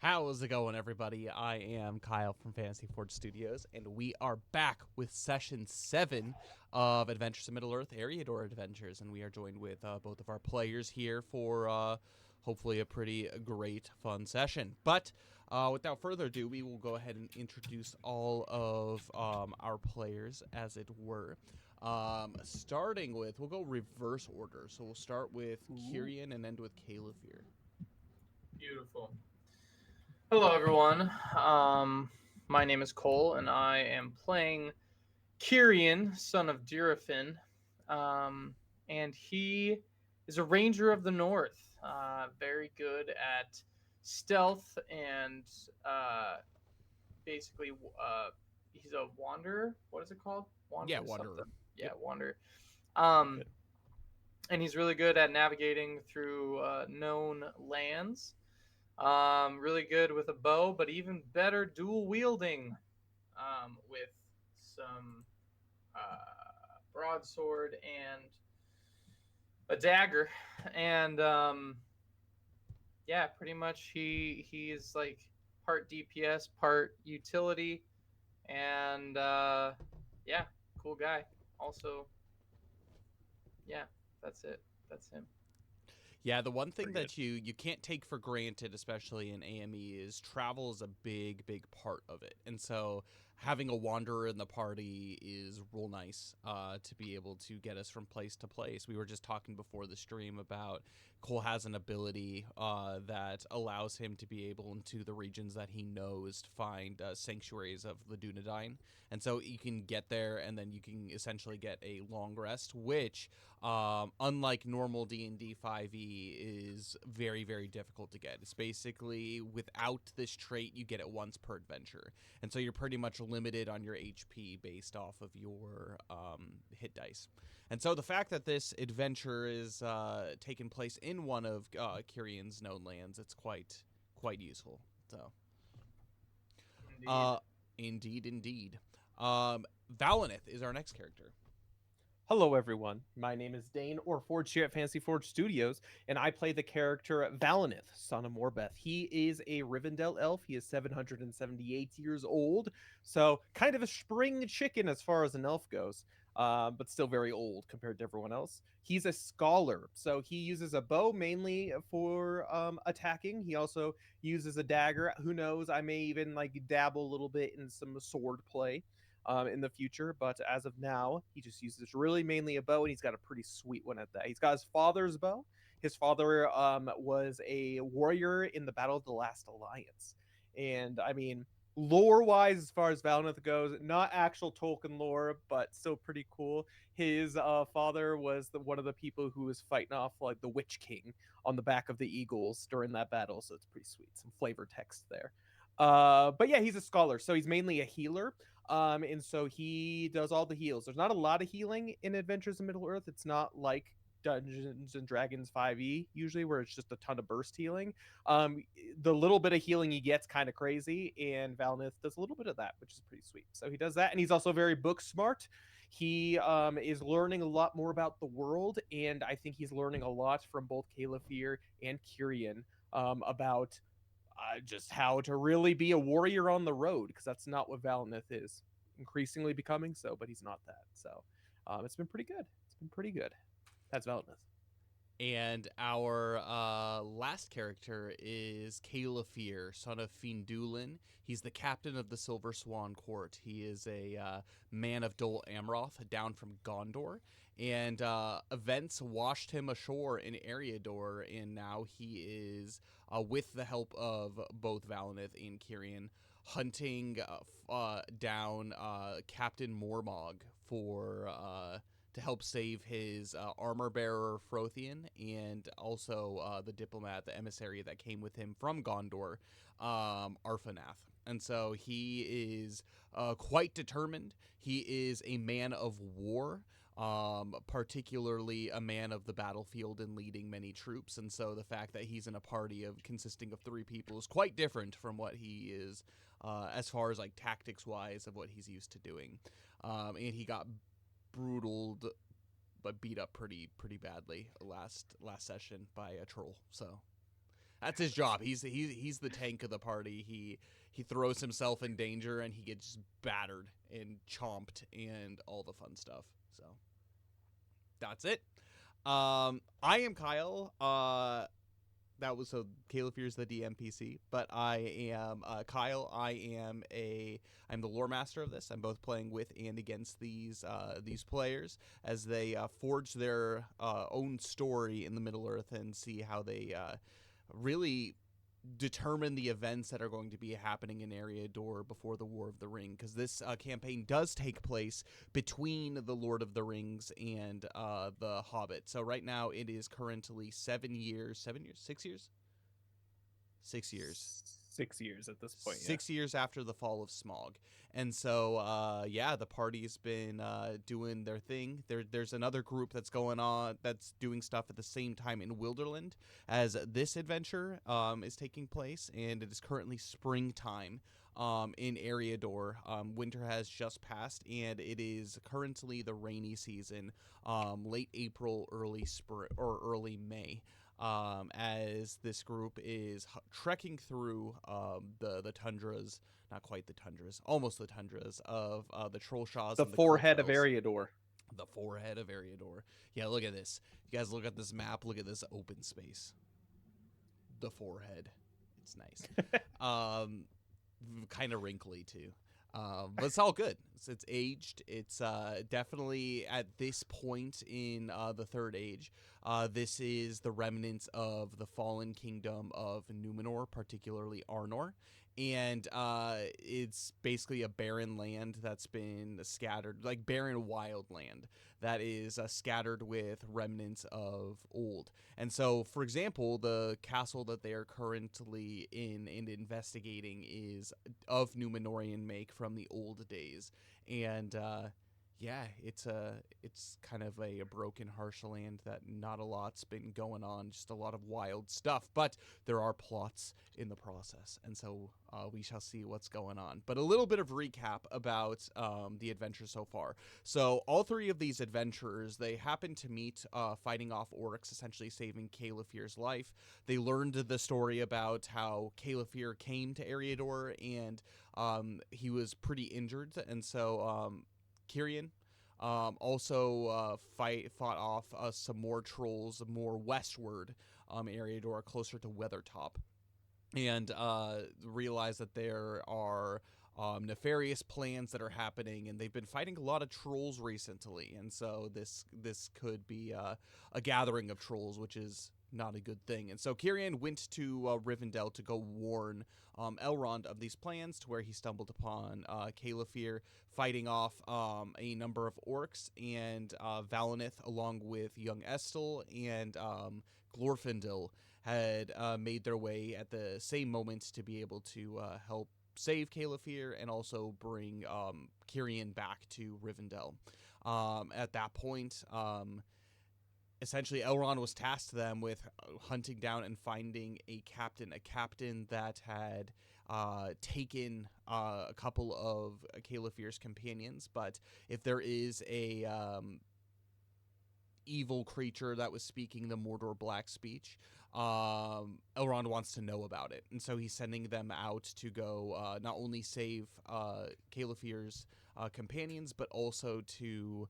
How's it going, everybody? I am Kyle from Fantasy Forge Studios, and we are back with Session 7 of Adventures in Middle-earth Eriador Adventures, and we are joined with both of our players here for hopefully a pretty great, fun session. But without further ado, we will go ahead and introduce all of our players, as it were. Starting with, we'll go reverse order, so we'll start with Kyrian and end with Califir. Beautiful. Hello, everyone. My name is Cole, and I am playing Kyrian, son of Durafin. And he is a ranger of the north, very good at stealth and basically he's a wanderer. What is it called? Yeah, Wanderer. Yeah, Yep. wanderer. And he's really good at navigating through known lands. Really good with a bow, but even better dual wielding with some broadsword and a dagger. And yeah, pretty much he is like part DPS, part utility, and yeah, cool guy. Also, yeah, that's it. That's him. Yeah, the one thing Pretty that you can't take for granted, especially in AME, is travel is a big part of it. And so having a wanderer in the party is real nice to be able to get us from place to place. We were just talking before the stream about Cole has an ability that allows him to be able into the regions that he knows to find sanctuaries of the Dunedain. And so you can get there and then you can essentially get a long rest, which unlike normal D&D 5e is very difficult to get. It's basically without this trait you get it once per adventure, and so you're pretty much limited on your HP based off of your hit dice. And so the fact that this adventure is taking place in one of Kyrian's known lands, it's quite useful. So indeed. Valineth is our next character. Hello, everyone. My name is Dane, or Forge here at Fantasy Forge Studios, and I play the character Valineth, son of Morbeth. He is a Rivendell elf. He is 778 years old, so kind of a spring chicken as far as an elf goes, but still very old compared to everyone else. He's a scholar, so he uses a bow mainly for attacking. He also uses a dagger. Who knows? I may even dabble a little bit in some sword play in the future, but as of now, he just uses really mainly a bow, and he's got a pretty sweet one at that. He's got his father's bow. His father was a warrior in the Battle of the Last Alliance, and I mean, lore-wise, as far as Valineth goes, not actual Tolkien lore, but still pretty cool. His father was one of the people who was fighting off like the Witch King on the back of the eagles during that battle, so it's pretty sweet. Some flavor text there. But yeah, he's a scholar, so he's mainly a healer. And so he does all the heals. There's not a lot of healing in Adventures in Middle Earth. It's not like Dungeons and Dragons 5e usually, where it's just a ton of burst healing. The little bit of healing he gets kind of crazy, and Valineth does a little bit of that, which is pretty sweet. So he does that, and he's also very book smart. He is learning a lot more about the world, and I think he's learning a lot from both Califir and Kyrian about just how to really be a warrior on the road, because that's not what Valineth is. Increasingly becoming so, but he's not that. So it's been pretty good. It's been pretty good. That's Valineth. And our last character is Califir, son of Findulin. He's the captain of the Silver Swan Court. He is a man of Dol Amroth, down from Gondor. And events washed him ashore in Eriador, and now he is, with the help of both Valineth and Kyrian, hunting down Captain Mormog for to help save his armor bearer Frothian, and also the diplomat, the emissary that came with him from Gondor, Arfanath. And so he is quite determined. He is a man of war, particularly a man of the battlefield and leading many troops. And so the fact that he's in a party of consisting of 3 people is quite different from what he is as far as like tactics wise of what he's used to doing. And he got brutal but beat up pretty badly last session by a troll. So That's his job. He's the tank of the party. He throws himself in danger and he gets battered and chomped and all the fun stuff. So that's it. I am Kyle. That was so Calefear's the DMPC, but I am Kyle. I'm the lore master of this. I'm both playing with and against these players as they forge their own story in the Middle Earth and see how they really determine the events that are going to be happening in Eriador before the War of the Ring, because this campaign does take place between the Lord of the Rings and the Hobbit. So right now it is currently 6 years 6 years at this point. 6 years after the fall of Smaug. And so, the party's been doing their thing. There's another group that's going on, that's doing stuff at the same time in Wilderland as this adventure is taking place, and it is currently springtime in Eriador. Winter has just passed, and it is currently the rainy season, late April, early spring, or early May. As this group is trekking through the tundras, not quite the tundras, almost the tundras of the Trollshaws. The and the forehead of Coldfells. Eriador. The forehead of Eriador. Yeah, look at this. You guys look at this map. Look at this open space. The forehead. It's nice. Kind of wrinkly too. But it's all good. It's aged. It's definitely at this point in the Third Age. This is the remnants of the fallen kingdom of Numenor, particularly Arnor. And it's basically a barren land that's been scattered, like barren wild land that is scattered with remnants of old. And so, for example, the castle that they are currently in and investigating is of Numenorian make from the old days. And it's kind of a broken, harsh land that not a lot's been going on, just a lot of wild stuff, but there are plots in the process, and so we shall see what's going on. But a little bit of recap about the adventure so far. So all three of these adventurers, they happen to meet fighting off orcs, essentially saving Calefear's life. They learned the story about how Calefear came to Eriador, and he was pretty injured, and so Kyrian also fought off some more trolls more westward, Eriador, closer to Weathertop, and realized that there are nefarious plans that are happening, and they've been fighting a lot of trolls recently, and so this could be a gathering of trolls, which is not a good thing. And so Kyrian went to Rivendell to go warn Elrond of these plans, to where he stumbled upon Calefear fighting off a number of orcs, and Valinith, along with young Estel and Glorfindel, had made their way at the same moment to be able to help save Calefear and also bring Kyrian back to Rivendell. At that point, essentially, Elrond was tasked to them with hunting down and finding a captain that had taken a couple of Calefear's companions. But if there is a evil creature that was speaking the Mordor Black speech, Elrond wants to know about it, and so he's sending them out to go not only save Calefear's companions, but also to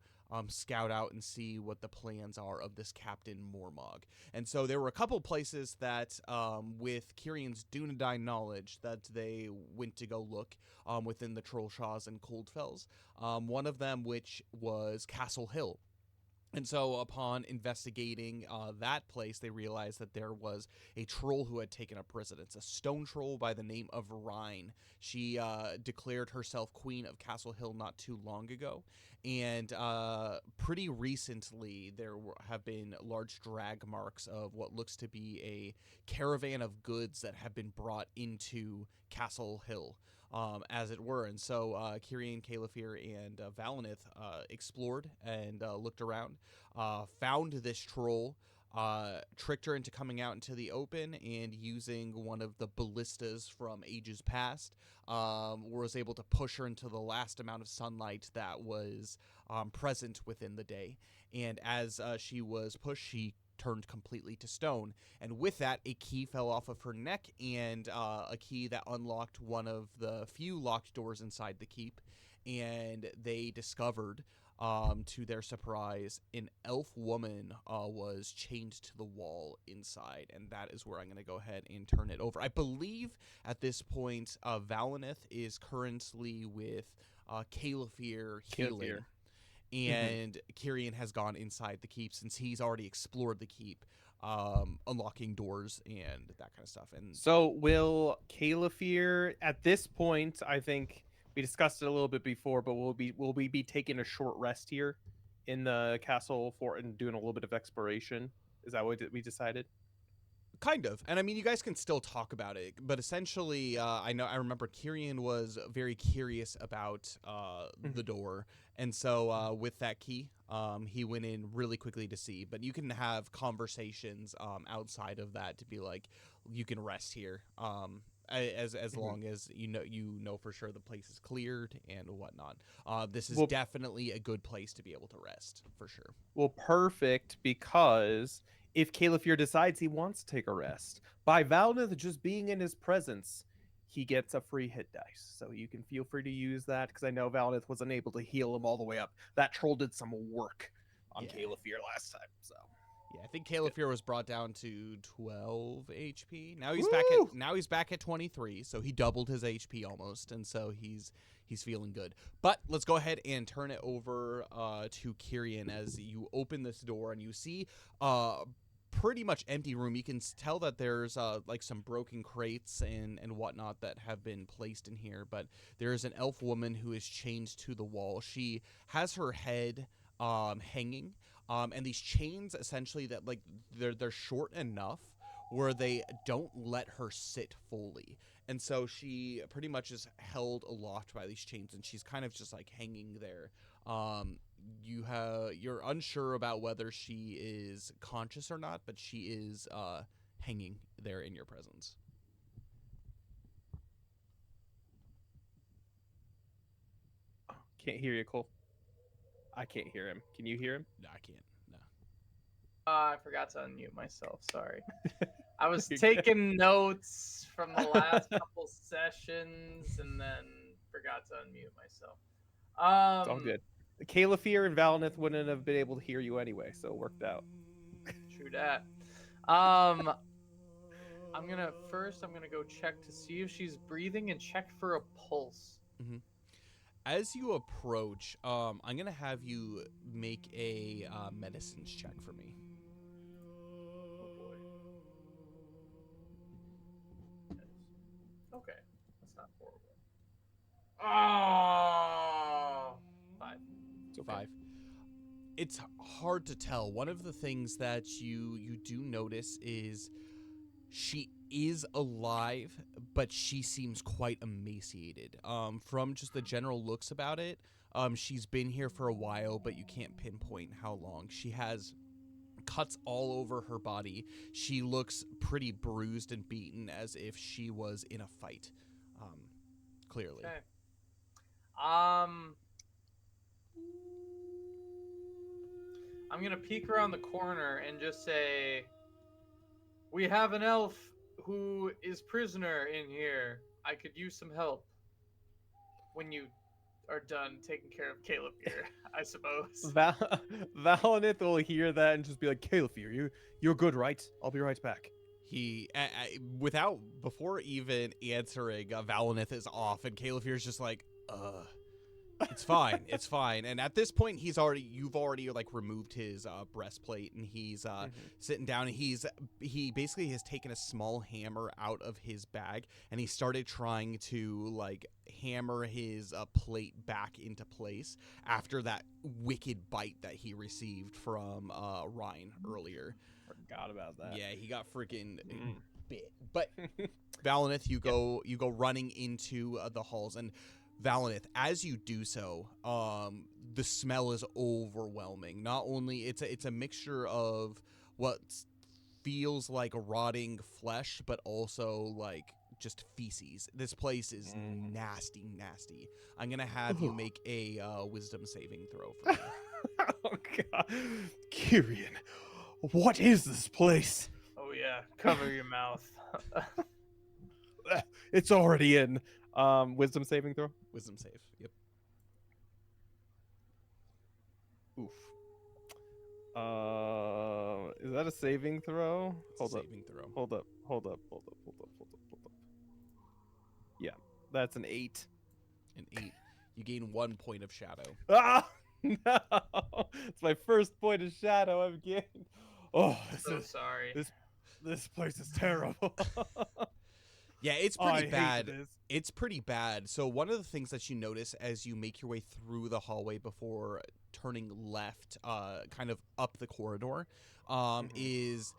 scout out and see what the plans are of this Captain Mormog. And so there were a couple places that, with Kyrian's Dunedain knowledge, that they went to go look within the Trollshaws and Coldfells. One of them, which was Castle Hill. And so upon investigating that place, they realized that there was a troll who had taken up residence, a stone troll by the name of Rhine. She declared herself queen of Castle Hill not too long ago. And pretty recently, there have been large drag marks of what looks to be a caravan of goods that have been brought into Castle Hill, as it were. And so Kyrian, Calefear, and Valinith explored and looked around, found this troll, tricked her into coming out into the open, and using one of the ballistas from ages past, was able to push her into the last amount of sunlight that was present within the day. And as she was pushed, she turned completely to stone. And with that, a key fell off of her neck, and a key that unlocked one of the few locked doors inside the keep. And they discovered, to their surprise, an elf woman was chained to the wall inside, and that is where I'm going to go ahead and turn it over. I believe at this point, Valineth is currently with Calefir healing, and Kyrian has gone inside the keep since he's already explored the keep, unlocking doors and that kind of stuff. And So will Calefir at this point? I think we discussed it a little bit before, but will we be taking a short rest here in the castle fort and doing a little bit of exploration? Is that what we decided? kind of. And I mean, you guys can still talk about it, but essentially, I remember Kyrian was very curious about the door, and so with that key, he went in really quickly to see. But you can have conversations outside of that to be like, you can rest here, as long as you know for sure the place is cleared and whatnot. This is definitely a good place to be able to rest for sure. Well, perfect, because if Calefir decides he wants to take a rest, by Valineth just being in his presence, he gets a free hit dice. So you can feel free to use that, because I know Valineth was unable to heal him all the way up. That troll did some work on Calefir last time. So yeah, I think Calefir was brought down to 12 HP. Now he's back at 23, so he doubled his HP almost, and so he's feeling good. But let's go ahead and turn it over to Kyrian as you open this door and you see pretty much empty room. You can tell that there's like some broken crates and whatnot that have been placed in here, but there is an elf woman who is chained to the wall. She has her head hanging, and these chains essentially that like they're short enough where they don't let her sit fully, and so she pretty much is held aloft by these chains, and she's kind of just like hanging there. You're unsure about whether she is conscious or not, but she is hanging there in your presence. can't hear you, Cole. I can't hear him. Can you hear him? No, I can't. No. I forgot to unmute myself. Sorry. I was taking notes from the last couple sessions and then forgot to unmute myself. It's all good. Calefir and Valineth wouldn't have been able to hear you anyway, so it worked out. True that. I'm gonna go check to see if she's breathing and check for a pulse. Mm-hmm. As you approach, I'm gonna have you make a medicines check for me. Oh boy. Okay, that's not horrible. Oh, 5. So 5. It's hard to tell. One of the things that you do notice is she is alive, but she seems quite emaciated. From just the general looks about it, she's been here for a while, but you can't pinpoint how long. She has cuts all over her body. She looks pretty bruised and beaten, as if she was in a fight. Clearly. Okay. I'm gonna peek around the corner and just say, "We have an elf who is prisoner in here. I could use some help when you are done taking care of Caleb here, I suppose." Valineth will hear that and just be like, Calefir, you're good, right? I'll be right back. He, before even answering, Valineth is off, and Calefir's just like, it's fine, it's fine. And at this point, you've already like removed his breastplate, and he's sitting down, and he basically has taken a small hammer out of his bag, and he started trying to like hammer his plate back into place after that wicked bite that he received from Ryan earlier. Forgot about that. Yeah, he got freaking bit. But Valineth, you go running into the halls, and Valineth, as you do so, the smell is overwhelming. Not only it's a mixture of what feels like rotting flesh, but also like just feces. This place is nasty, nasty. I'm gonna have you make a wisdom saving throw for me. Oh God, Kyrian, What is this place? Oh yeah, cover your mouth. It's already in. Wisdom saving throw. Wisdom save. Yep. Oof. Is that a saving throw? It's a saving throw. Hold up. Yeah, that's an 8. An 8. You gain 1 point of shadow. Ah, no! It's my first point of shadow I've gained. Oh, Sorry. This place is terrible. Yeah, it's I pretty hate bad. this. It's pretty bad. So one of the things that you notice as you make your way through the hallway before turning left, kind of up the corridor, is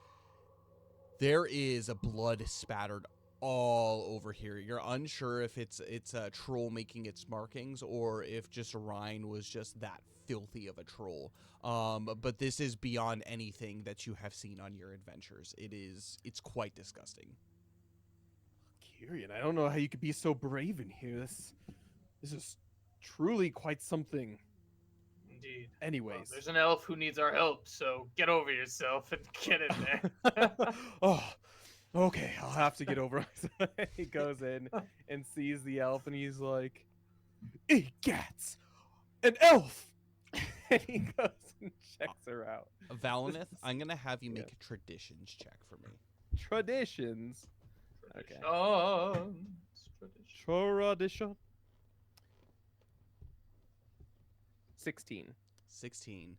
there is a blood spattered all over here. You're unsure if it's a troll making its markings or if just Ryan was just that filthy of a troll. But this is beyond anything that you have seen on your adventures. It's quite disgusting. Kyrian, I don't know how you could be so brave in here. This is truly quite something. Indeed. Anyways. Well, there's an elf who needs our help, so get over yourself and get in there. Oh, okay, I'll have to get over it. He goes in and sees the elf, and he's like, "Egats, an elf!" And he goes and checks her out. Valineth, I'm going to have you make a traditions check for me. Traditions. Okay. Tradition. 16. 16.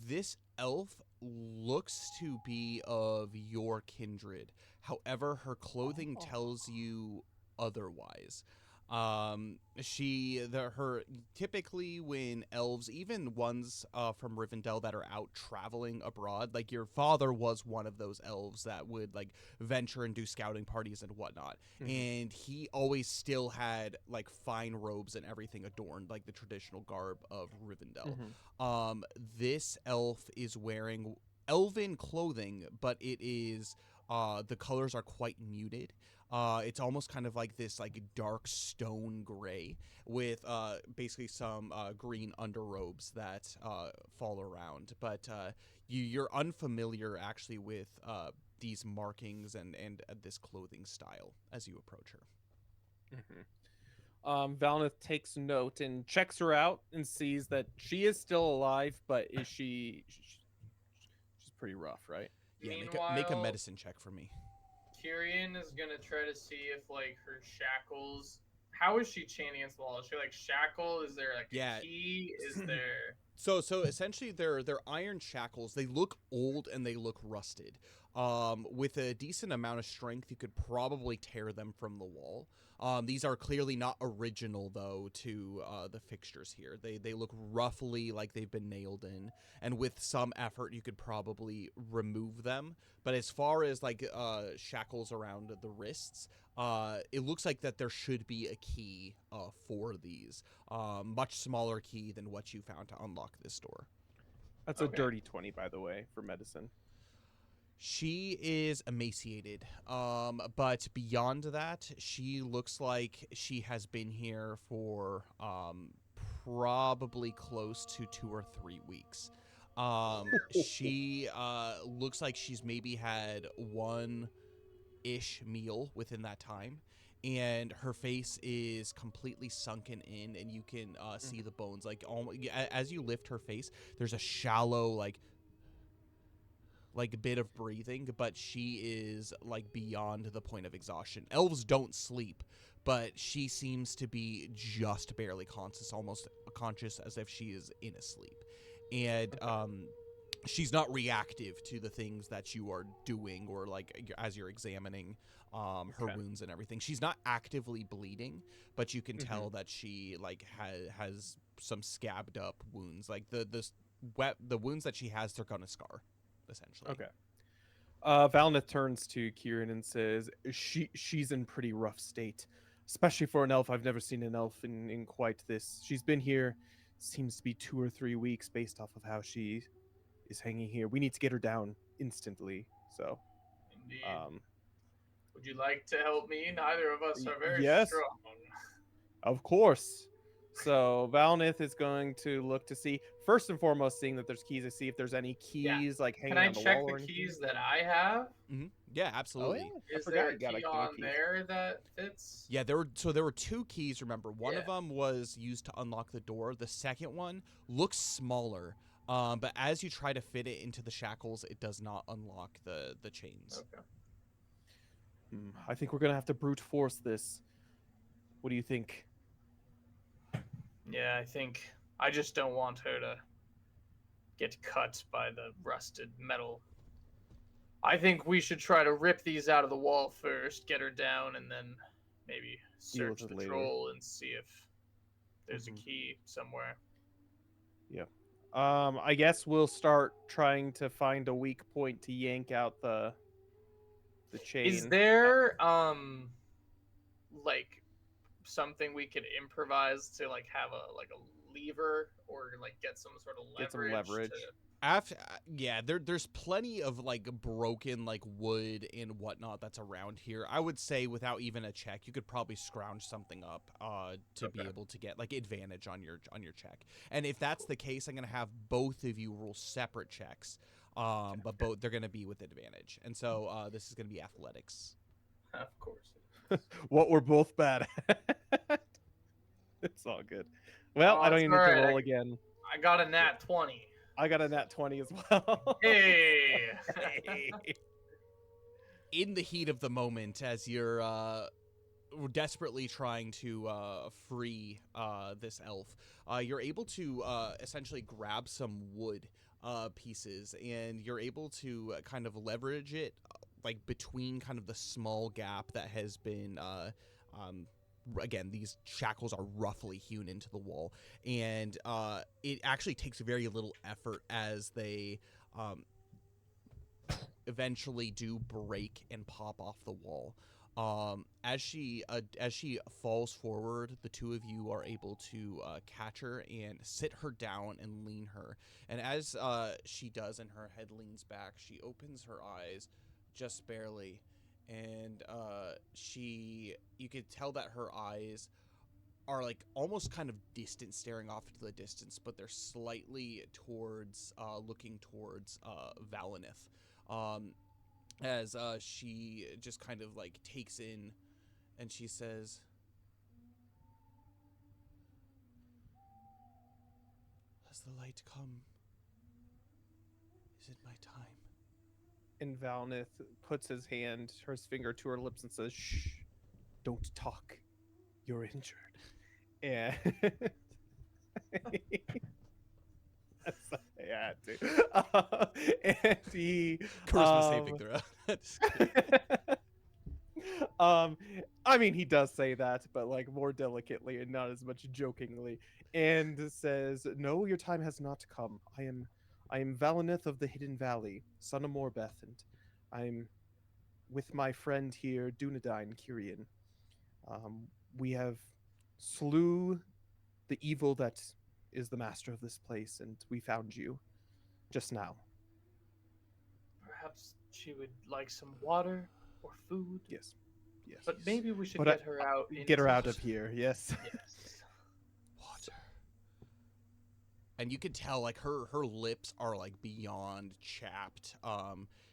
This elf looks to be of your kindred. However, her clothing tells you otherwise. Typically when elves, even ones from Rivendell that are out traveling abroad, like your father was one of those elves that would like venture and do scouting parties and whatnot, and he always still had like fine robes and everything adorned like the traditional garb of Rivendell. This elf is wearing elven clothing, but it is the colors are quite muted. It's almost kind of like this like dark stone gray with basically some green underrobes that fall around. But you're unfamiliar actually with these markings and this clothing style as you approach her. Valineth takes note and checks her out and sees that she is still alive, but she's pretty rough, right? Yeah, make a medicine check for me. Kyrian is gonna try to see if like her shackles. How is she chained against the wall? Is she like shackled? Is there like a key? Is there? So essentially they're iron shackles. They look old and they look rusted. With a decent amount of strength, you could probably tear them from the wall. These are clearly not original though to the fixtures here. They look roughly like they've been nailed in, and with some effort you could probably remove them. But as far as like shackles around the wrists, it looks like that there should be a key for these. Much smaller key than what you found to unlock this door. That's a dirty 20, by the way, for medicine. She is emaciated, but beyond that, she looks like she has been here for probably close to 2 or 3 weeks. She looks like she's maybe had 1-ish meal within that time, and her face is completely sunken in, and you can see the bones. Like as you lift her face, there's a shallow like a bit of breathing, but she is like beyond the point of exhaustion. Elves don't sleep, but she seems to be just barely conscious, almost conscious as if she is in a sleep. And she's not reactive to the things that you are doing or like as you're examining her wounds and everything. She's not actively bleeding, but you can tell that she like has some scabbed up wounds. Like the wounds that she has, they're gonna scar. Essentially. Okay. Valineth turns to Kieran and says, she's in pretty rough state, especially for an elf. I've never seen an elf in quite this. She's been here, seems to be 2 or 3 weeks based off of how she is hanging here. We need to get her down instantly. So, indeed. Would you like to help me? Neither of us are very yes, strong. Of course. So Valnith is going to look to see, first and foremost, seeing that there's keys, to see if there's any Yeah. keys like Can hanging I on the check wall the or anything. keys that I have? Yeah, Oh yeah, absolutely. I Is forgot there a you got key a king of on keys. there that fits? Yeah, there were two keys. Remember, one of Yeah. them was used to unlock the door. The second one looks smaller, but as you try to fit it into the shackles, it does not unlock the chains. Okay. I think we're gonna have to brute force this. What do you think? Yeah, I think I just don't want her to get cut by the rusted metal. I think we should try to rip these out of the wall first, get her down, and then maybe Deal with search it the later. troll and see if there's a Mhm. key somewhere. Yeah. I guess we'll start trying to find a weak point to yank out the chain. Is there like something we could improvise to like have a lever or like get some sort of Get some leverage leverage. to Yeah, there's plenty of like broken like wood and whatnot that's around here. I would say without even a check, you could probably scrounge something up to be Okay. able to get like advantage on your check. And if that's the case, I'm gonna have both of you roll separate checks. But both they're gonna be with advantage. And so this is gonna be athletics. of course. What we're both bad at. It's all good. Well, Oh, I don't it's even need to alright. roll again. I got a nat 20. I got a nat 20 as well. Hey. Hey. In the heat of the moment, as you're desperately trying to free this elf, you're able to essentially grab some wood pieces, and you're able to kind of leverage it like between kind of the small gap that has been again, these shackles are roughly hewn into the wall, and it actually takes very little effort as they eventually do break and pop off the wall. As she falls forward, the two of you are able to catch her and sit her down and lean her. And as she does, and her head leans back, she opens her eyes just barely, and you could tell that her eyes are like almost kind of distant, staring off into the distance, but they're slightly towards looking towards Valinith. As she just kind of like takes in, and she says, "Has the light come? Is it my time?" And Valnith puts his finger to her lips and says, "Shh, don't talk. You're injured." And that's I had to. And he Charisma saving throw. I mean, he does say that, but like more delicately and not as much jokingly, and says, "No, your time has not come. I am Valinith of the Hidden Valley, son of Morbeth, and I'm with my friend here, Dunedain Kyrian. We have slew the evil that is the master of this place, and we found you just now." Perhaps she would like some water or food. Yes, yes. But maybe we should But get her out. get her into out of here. Yes. Yes. Water. And you can tell like her lips are like beyond chapped.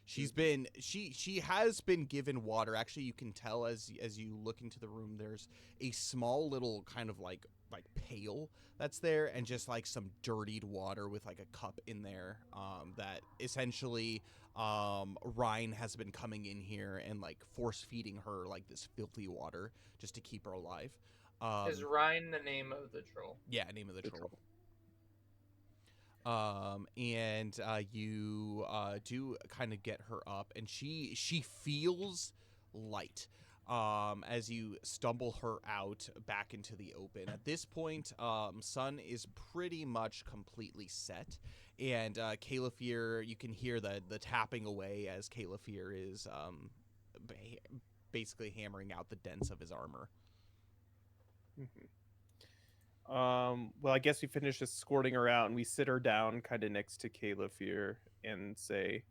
She has been given water. Actually, you can tell as you look into the room, there's a small little kind of like pail that's there, and just like some dirtied water with like a cup in there. That essentially Ryan has been coming in here and like force feeding her like this filthy water just to keep her alive. Is Rhine the name of the troll? Yeah, name of the troll. And you do kind of get her up, and she feels light as you stumble her out back into the open. At this point, sun is pretty much completely set, and Caliphyr, you can hear the tapping away as Caliphyr is basically hammering out the dents of his armor. Mm-hmm. Well, I guess we finish escorting her out, and we sit her down kind of next to Caliphyr and say,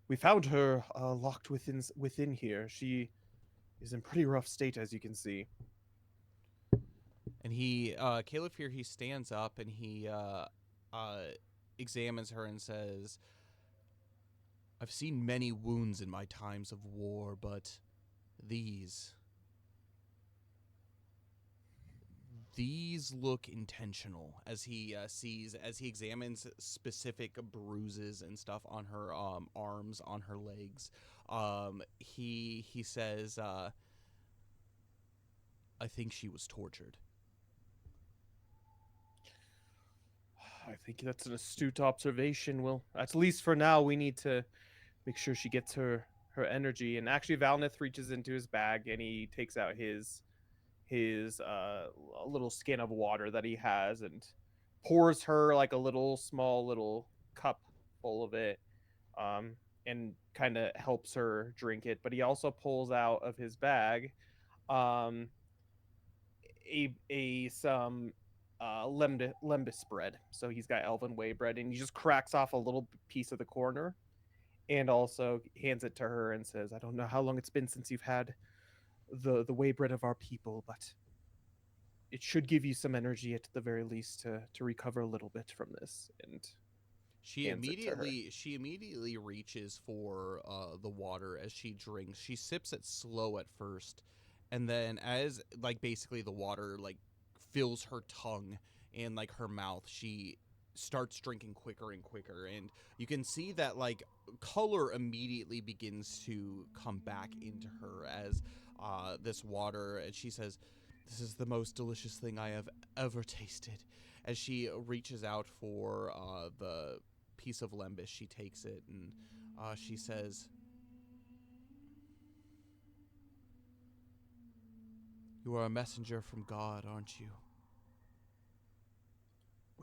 "We found her locked within here. She is in pretty rough state, as you can see." And Caleb here, he stands up and he examines her and says, I've seen many wounds in my times of war, but these look intentional. As he examines specific bruises and stuff on her arms, on her legs, he says, I think she was tortured. I think that's an astute observation. Well, at least for now, we need to make sure she gets her energy. And actually, Valnith reaches into his bag and he takes out his little skin of water that he has and pours her like a small cup full of it, and kind of helps her drink it. But he also pulls out of his bag some lembas bread. So he's got elven way bread, and he just cracks off a little piece of the corner, and also hands it to her and says, "I don't know how long it's been since you've had the way bread of our people, but it should give you some energy at the very least to recover a little bit from this." And she immediately reaches for the water as she drinks. She sips it slow at first, and then as like basically the water like fills her tongue and like her mouth, she starts drinking quicker and quicker, and you can see that like color immediately begins to come back into her as this water, and she says, "This is the most delicious thing I have ever tasted." As she reaches out for the piece of lembas, she takes it and she says, "You are a messenger from God, aren't you?"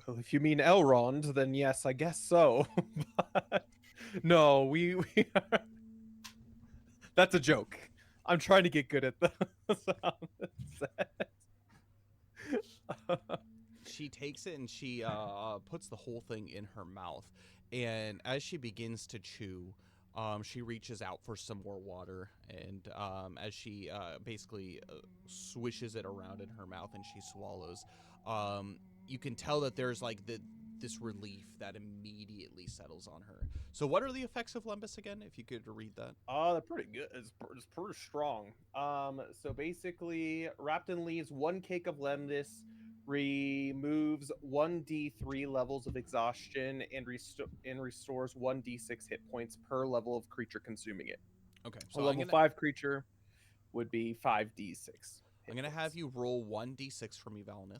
well, if you mean Elrond, then yes, I guess so. But no, we that's a joke. I'm trying to get good at the sound set. She takes it and she puts the whole thing in her mouth, and as she begins to chew, she reaches out for some more water, and as she basically swishes it around in her mouth and she swallows, you can tell that there's like this relief that immediately settles on her. So what are the effects of lembas again, if you could read that? They're pretty good. It's pretty strong. So basically, Rapton leaves one cake of lemnis, removes 1d3 levels of exhaustion, and restores 1d6 hit points per level of creature consuming it. Okay, A so level 5 creature would be 5d6. I'm gonna have you roll 1d6 for me, Valnith.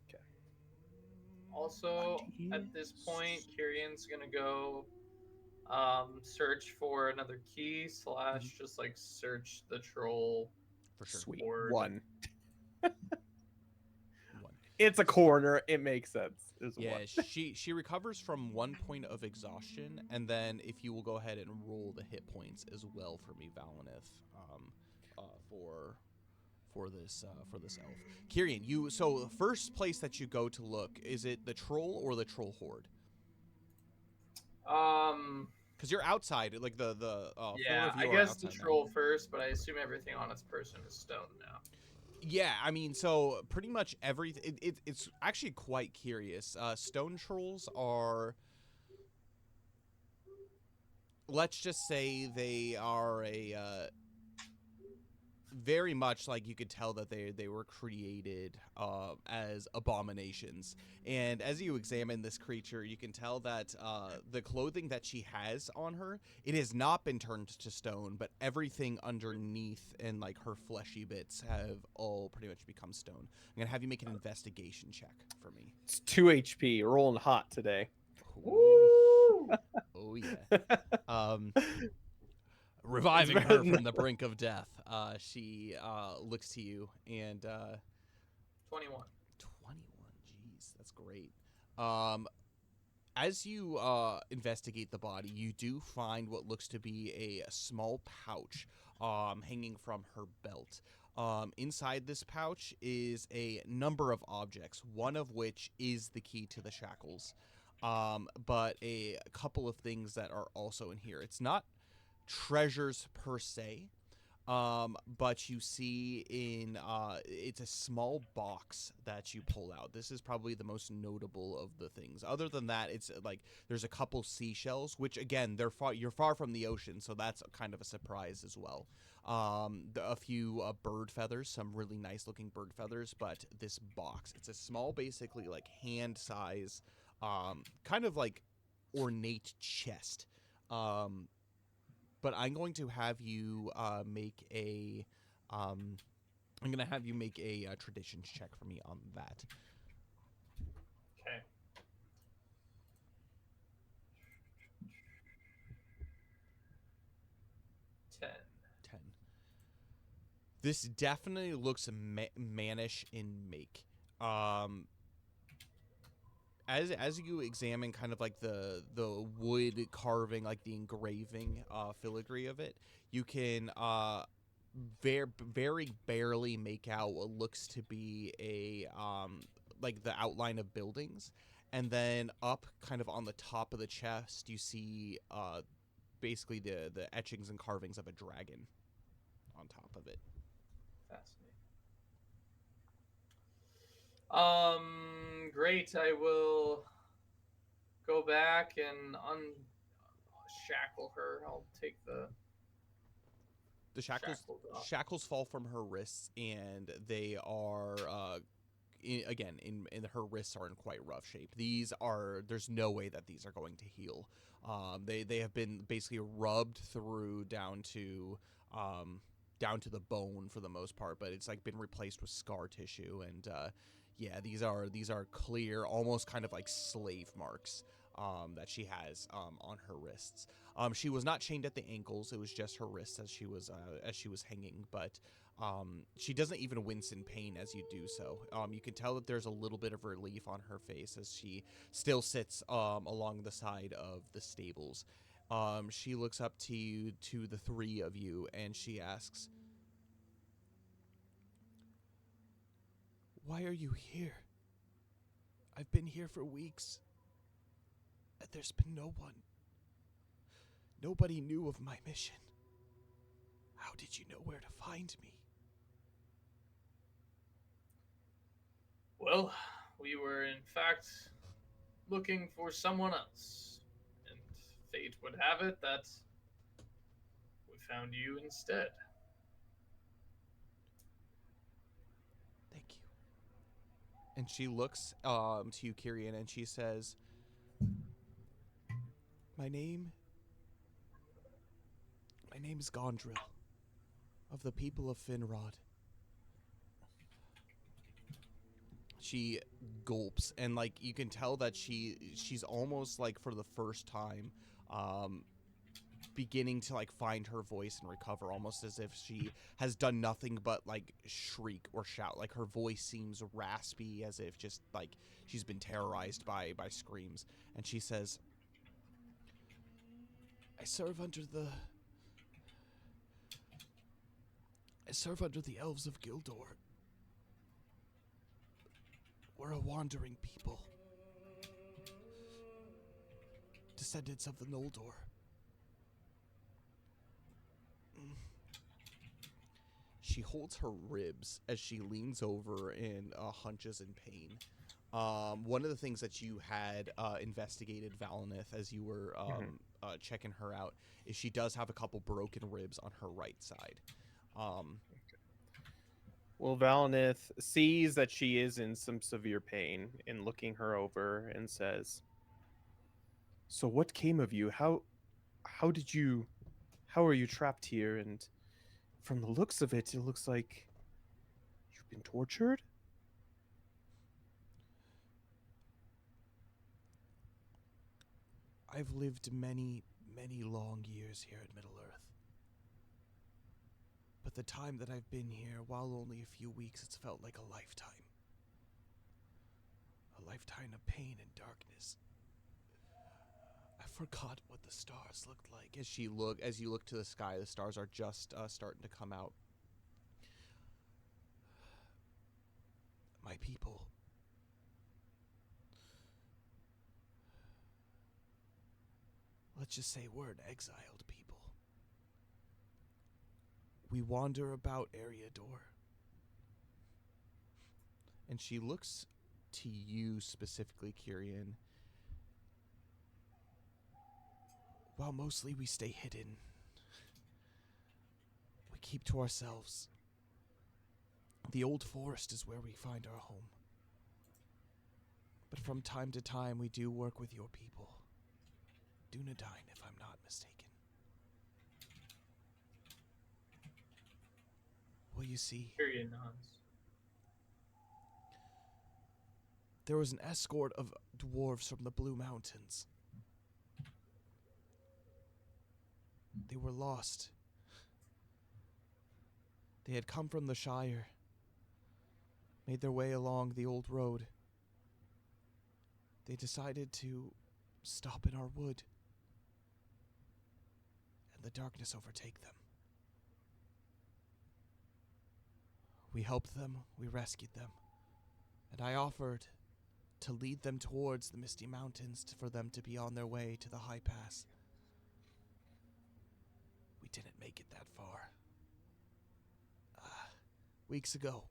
Okay. Also, at this point, Kirian's gonna go search for another key / just like search the troll. For sure. Sweet. Board. One. One. It's a corner. It makes sense. It's Yeah, one. she recovers from 1 point of exhaustion, and then if you will go ahead and roll the hit points as well for me, Valnith, for this elf. Kirian, so the first place that you go to look, is it the troll or the troll horde? Because you're outside, like the yeah, four of you I are guess the outside now. troll first, but I assume everything on its person is stone now. Yeah, I mean, so pretty much everything. It's actually quite curious. Stone trolls are, let's just say, they are very much like you could tell that they were created as abominations. And as you examine this creature, you can tell that the clothing that she has on her, it has not been turned to stone, but everything underneath and like her fleshy bits have all pretty much become stone. I'm gonna have you make an investigation check for me. It's 2 HP. Rolling hot today. Woo! Oh yeah. Reviving her from the brink of death, she looks to you and 21. 21. Jeez, that's great. As you investigate the body, you do find what looks to be a small pouch hanging from her belt. Inside this pouch is a number of objects, one of which is the key to the shackles, but a couple of things that are also in here. It's not treasures per se, But you see it's a small box that you pull out. This is probably the most notable of the things. Other than that, it's like there's a couple seashells, which again you're far from the ocean, so that's kind of a surprise as well. A few bird feathers, some really nice looking bird feathers, but this box, it's a small, basically like hand size, kind of like ornate chest. But I'm going to have you make a traditions check for me on that. Okay. 10. 10. This definitely looks mannish in make. As you examine kind of like the wood carving, like the engraving filigree of it, you can very barely make out what looks to be a like the outline of buildings, and then up kind of on the top of the chest you see basically the etchings and carvings of a dragon on top of it. Fascinating. Great. I will go back and unshackle her. I'll take the The off. shackles fall from her wrists, and they are in her wrists are in quite rough shape. There's no way that these are going to heal. They have been basically rubbed through down to the bone for the most part, but it's like been replaced with scar tissue, and yeah, these are clear, almost kind of like slave marks that she has on her wrists. She was not chained at the ankles; it was just her wrists as she was hanging. But she doesn't even wince in pain as you do so. You can tell that there's a little bit of relief on her face as she still sits along the side of the stables. She looks up to the three of you, and she asks, "Why are you here? I've been here for weeks. There's been no one. Nobody knew of my mission. How did you know where to find me?" Well, we were in fact looking for someone else, and fate would have it that we found you instead. Thank you. And she looks to you, Kyrian, and she says, My name is Gondril, of the people of Finrod." She gulps, and like you can tell that she's almost like for the first time beginning to like find her voice and recover, almost as if she has done nothing but like shriek or shout. Like her voice seems raspy, as if just like she's been terrorized by screams. And she says, I serve under the elves of Gildor. We're a wandering people, descendants of the Noldor. She holds her ribs as she leans over and hunches in pain. One of the things that you had investigated, Valinith, as you were checking her out, is she does have a couple broken ribs on her right side. Well, Valinith sees that she is in some severe pain and looking her over and says, "So what came of you? How are you trapped here? And from the looks of it, it looks like you've been tortured?" I've lived many, many long years here at Middle-earth. But the time that I've been here, while only a few weeks, it's felt like a lifetime. A lifetime of pain and darkness. I forgot what the stars looked like. As you look to the sky, the stars are just starting to come out. My people. Let's just say we're an exiled people. We wander about Eriador. And she looks to you specifically, Kyrian. While mostly we stay hidden, we keep to ourselves. The old forest is where we find our home. But from time to time, we do work with your people. Dunedain, if I'm not mistaken. Well, you see, Tyrion nods. there was an escort of dwarves from the Blue Mountains. They were lost. They had come from the Shire, made their way along the old road. They decided to stop in our wood, and the darkness overtake them. We helped them, we rescued them, and I offered to lead them towards the Misty Mountains for them to be on their way to the High Pass. We didn't make it that far. Weeks ago,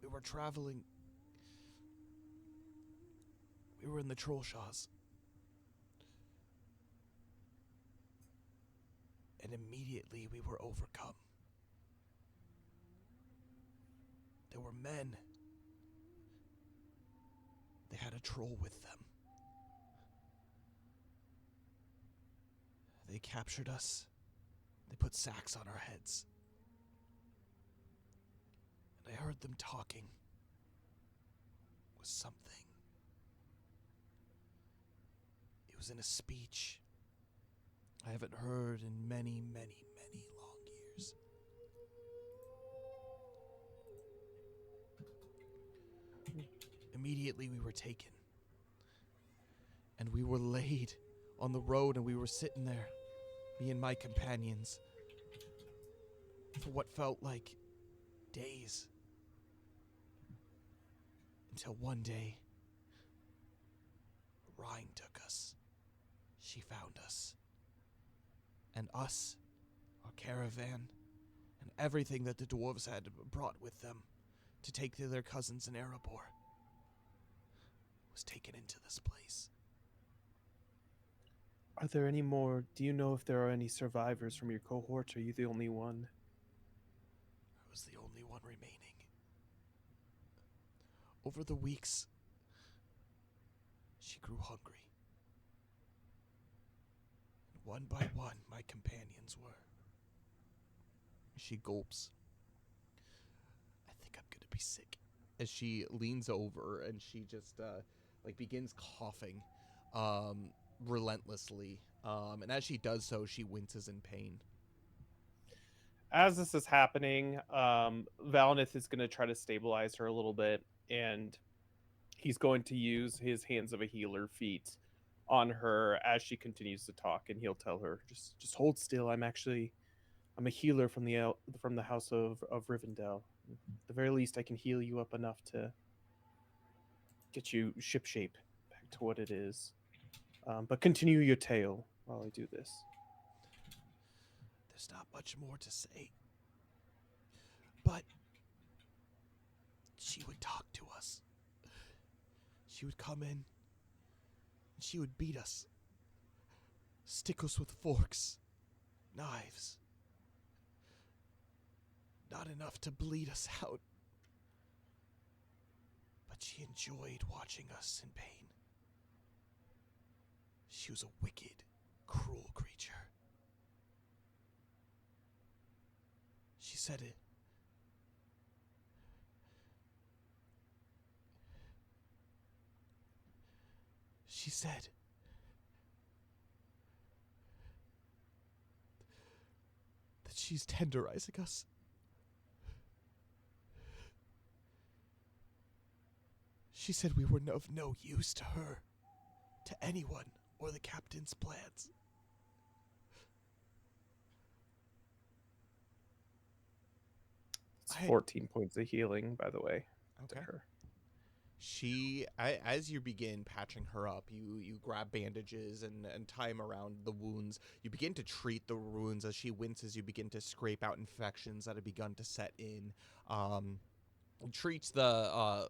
we were traveling. We were in the Trollshaws. And immediately we were overcome. There were men. They had a troll with them. They captured us. They put sacks on our heads. And I heard them talking. It was something. It was in a speech I haven't heard in many, many, many long years. Immediately we were taken. And we were laid on the road, and we were sitting there, me and my companions, for what felt like days. Until one day, Rhine took us. She found us. And us, our caravan, and everything that the dwarves had brought with them to take to their cousins in Erebor, was taken into this place. Are there any more? Do you know if there are any survivors from your cohort? Or are you the only one? I was the only one remaining. Over the weeks, she grew hungry. And one by one, my companions were. She gulps. I think I'm gonna be sick. As she leans over and she just begins coughing relentlessly. And as she does so, she winces in pain. As this is happening, Valinith is going to try to stabilize her a little bit, and he's going to use his Hands of a Healer feat on her as she continues to talk, and he'll tell her, just hold still. I'm a healer from the house of Rivendell. At the very least, I can heal you up enough to get you shipshape back to what it is. But continue your tale while I do this. There's not much more to say. But she would talk to us. She would come in, and she would beat us. Stick us with forks, knives. Not enough to bleed us out. But she enjoyed watching us in pain. She was a wicked, cruel creature. She said it. She said that she's tenderizing us. She said we were of no use to her, to anyone, or the captain's plans. It's 14 points of healing, by the way, to Okay. her. As you begin patching her up, you grab bandages and tie them around the wounds. You begin to treat the wounds. As she winces, you begin to scrape out infections that have begun to set in. Treats the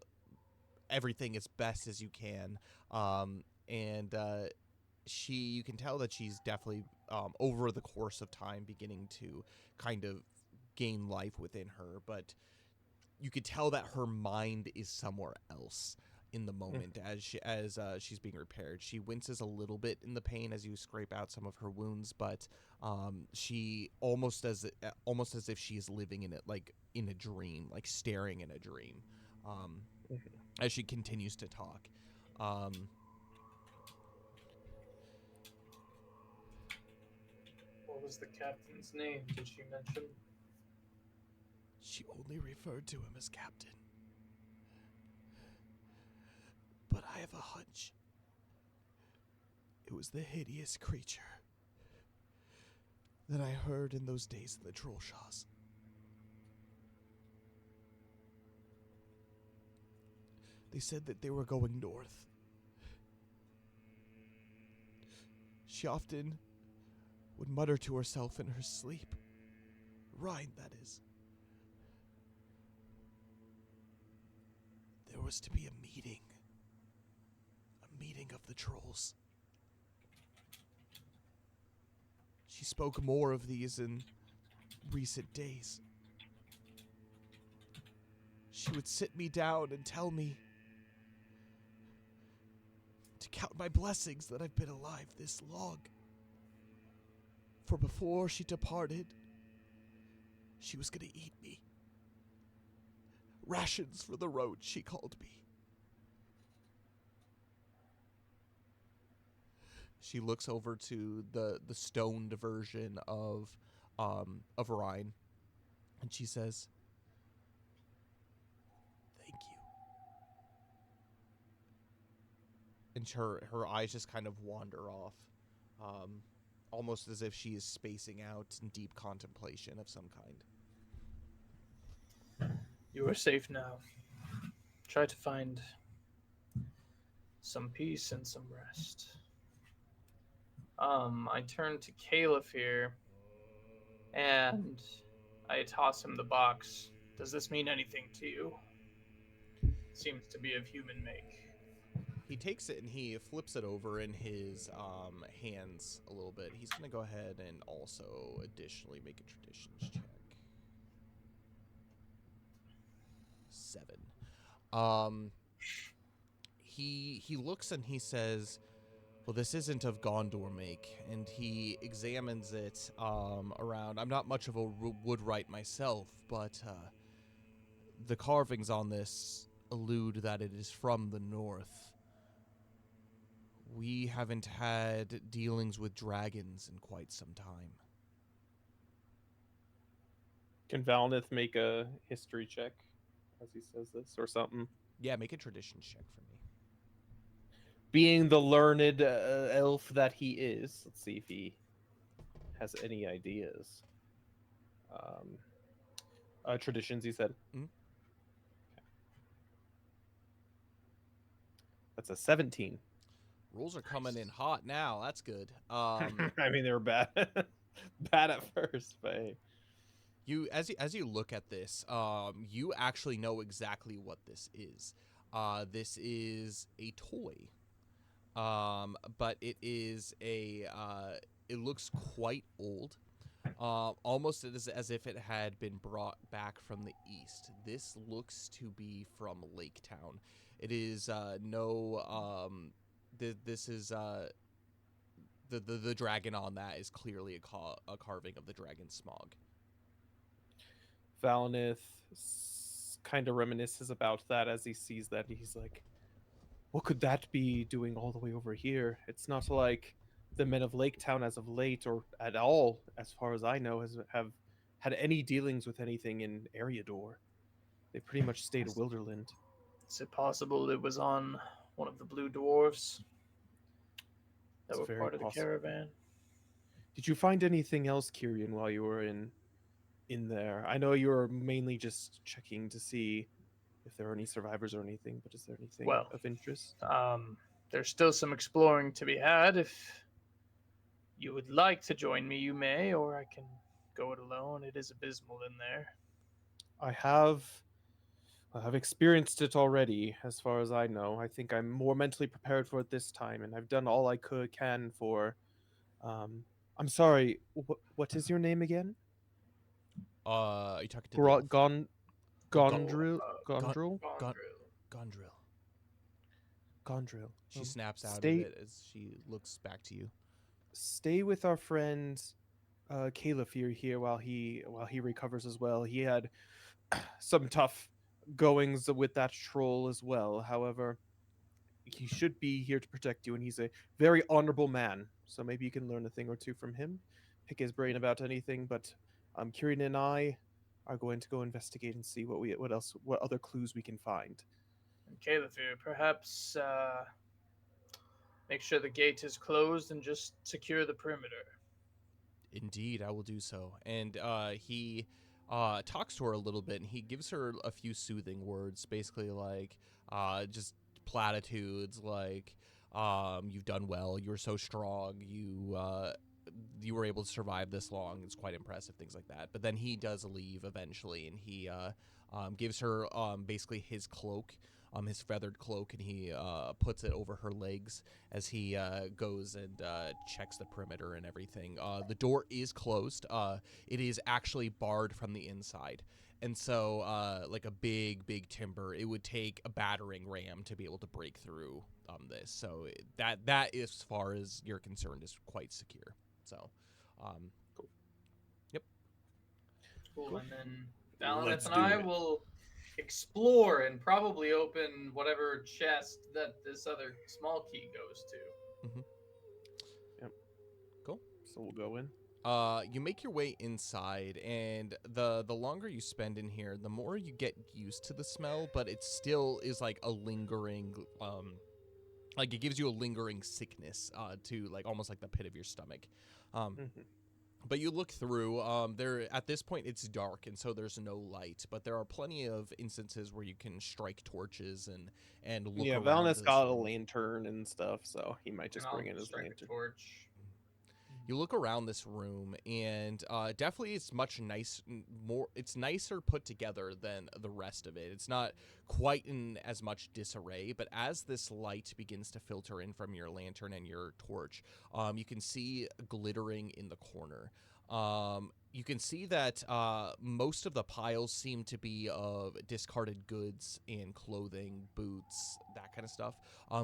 everything as best as you can. And you can tell that she's definitely, over the course of time, beginning to kind of gain life within her, but you could tell that her mind is somewhere else in the moment as she's being repaired. She winces a little bit in the pain as you scrape out some of her wounds, but she almost as if she's living in it, like in a dream, like staring in a dream, as she continues to talk. What was the captain's name? Did she mention? She only referred to him as Captain. But I have a hunch. It was the hideous creature that I heard in those days in the Trollshaws. They said that they were going north. She often would mutter to herself in her sleep. Rhyme, that is. There was to be a meeting of the trolls. She spoke more of these in recent days. She would sit me down and tell me to count my blessings that I've been alive this long. For before she departed, she was going to eat me. Rations for the road, she called me. She looks over to the stoned version of Ryan, and she says, "Thank you." And her eyes just kind of wander off, almost as if she is spacing out in deep contemplation of some kind. You are safe now. Try to find some peace and some rest. I turn to Caliph here, and I toss him the box. Does this mean anything to you? Seems to be of human make. He takes it and he flips it over in his hands a little bit. He's going to go ahead and also additionally make a traditions check. 7. He looks and he says, "Well, this isn't of Gondor make," and he examines it around. I'm not much of a woodwright myself, but the carvings on this allude that it is from the north. We haven't had dealings with dragons in quite some time. Can Valnith make a history check as he says this or something? Yeah, make a traditions check for me. Being the learned elf that he is, let's see if he has any ideas. Traditions, he said. Mhm. Okay. That's a 17. Rules are coming in hot now. That's good. I mean, they were bad, bad at first, but hey. As you look at this, you actually know exactly what this is. This is a toy, but it is a. It looks quite old, almost as if it had been brought back from the east. This looks to be from Lake Town. It is this is the dragon on that is clearly a carving of the dragon Smog. Valnith kind of reminisces about that as he sees that. He's like, what could that be doing all the way over here? It's not like the men of Lake Town as of late, or at all, as far as I know, have had any dealings with anything in Eriador. They pretty much stayed Wilderland. Is it possible it was on one of the blue dwarves that It's were very part of the possible. caravan? Did you find anything else, Kyrian, while you were in there? I know you were mainly just checking to see if there are any survivors or anything. But is there anything Well, of interest? There's still some exploring to be had. If you would like to join me, you may, or I can go it alone. It is abysmal in there. I have experienced it already, as far as I know. I think I'm more mentally prepared for it this time, and I've done all I can for. I'm sorry. What is your name again? Are you talking to the elf? Oh, Gondril. Gon- Gondril. Gon- Gondrill. Gondrill. Gondril. She snaps out of Stay. it as she looks back to you. Stay with our friend, Caliph here while he recovers as well. He had some tough goings with that troll as well. However, he should be here to protect you, and he's a very honorable man. So maybe you can learn a thing or two from him, pick his brain about anything. But Kieran and I are going to go investigate and see what other clues we can find. And Caliph, perhaps make sure the gate is closed and just secure the perimeter. Indeed, I will do so. And he talks to her a little bit, and he gives her a few soothing words, basically like just platitudes, like "You've done well. You're so strong. You were able to survive this long. It's quite impressive." Things like that. But then he does leave eventually, and he gives her basically his cloak. His feathered cloak, and he puts it over her legs as he goes and checks the perimeter and everything. The door is closed. It is actually barred from the inside. And so, like a big timber, it would take a battering ram to be able to break through this. So that, as far as you're concerned, is quite secure. So, Cool. Yep. Cool. And then Let's Valineth and do I it. will explore and probably open whatever chest that this other small key goes to. Yep. Cool. So we'll go in. You make your way inside, and the longer you spend in here, the more you get used to the smell, but it still is like a lingering, like it gives you a lingering sickness, to like almost like the pit of your stomach. Mm-hmm. But you look through, there at this point it's dark, and so there's no light, but there are plenty of instances where you can strike torches and look Yeah, around Valnus this got a room. lantern and stuff, so he might And just I'll bring in his strike a lantern. torch. You look around this room, and definitely it's much it's nicer put together than the rest of it. It's not quite in as much disarray, but as this light begins to filter in from your lantern and your torch, you can see glittering in the corner. You can see that most of the piles seem to be of discarded goods and clothing, boots, that kind of stuff,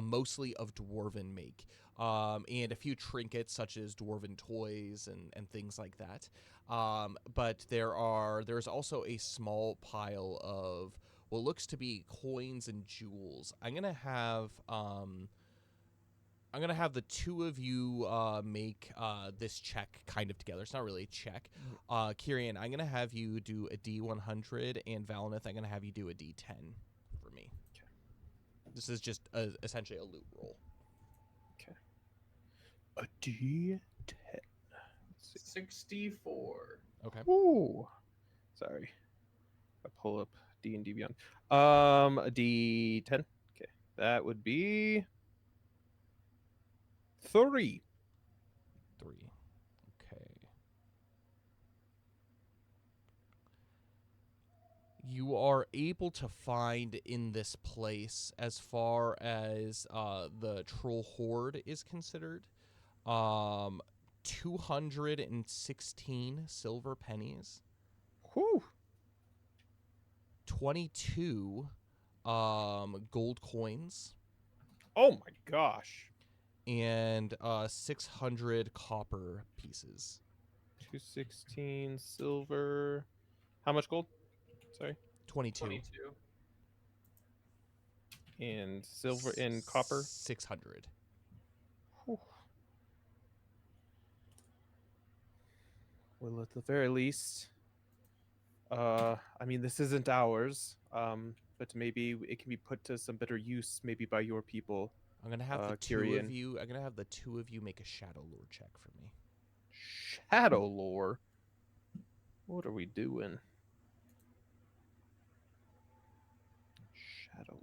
mostly of dwarven make. And a few trinkets such as dwarven toys and things like that. But there's also a small pile of what looks to be coins and jewels. I'm gonna have the two of you make this check kind of together. It's not really a check. Kirian, I'm gonna have you do a D100, and Valineth, I'm gonna have you do a D10 for me. Okay. This is just essentially a loot roll. A D10. Let's see. 64. Okay. Ooh. Sorry. I pull up D&D Beyond. A D10. Okay. That would be 3. 3. Okay. You are able to find in this place, as far as the troll horde is considered, 216 silver pennies, Whew. 22 gold coins, Oh my gosh. and 600 copper pieces. 216 silver. How much gold? Sorry. 22. 22. And silver and copper. 600. Whew. Well, at the very least, I mean, this isn't ours, but maybe it can be put to some better use, maybe by your people. I'm gonna have the two Kyrian. of you. I'm gonna have the two of you make a shadow lore check for me. Shadow lore. What are we doing? Shadow.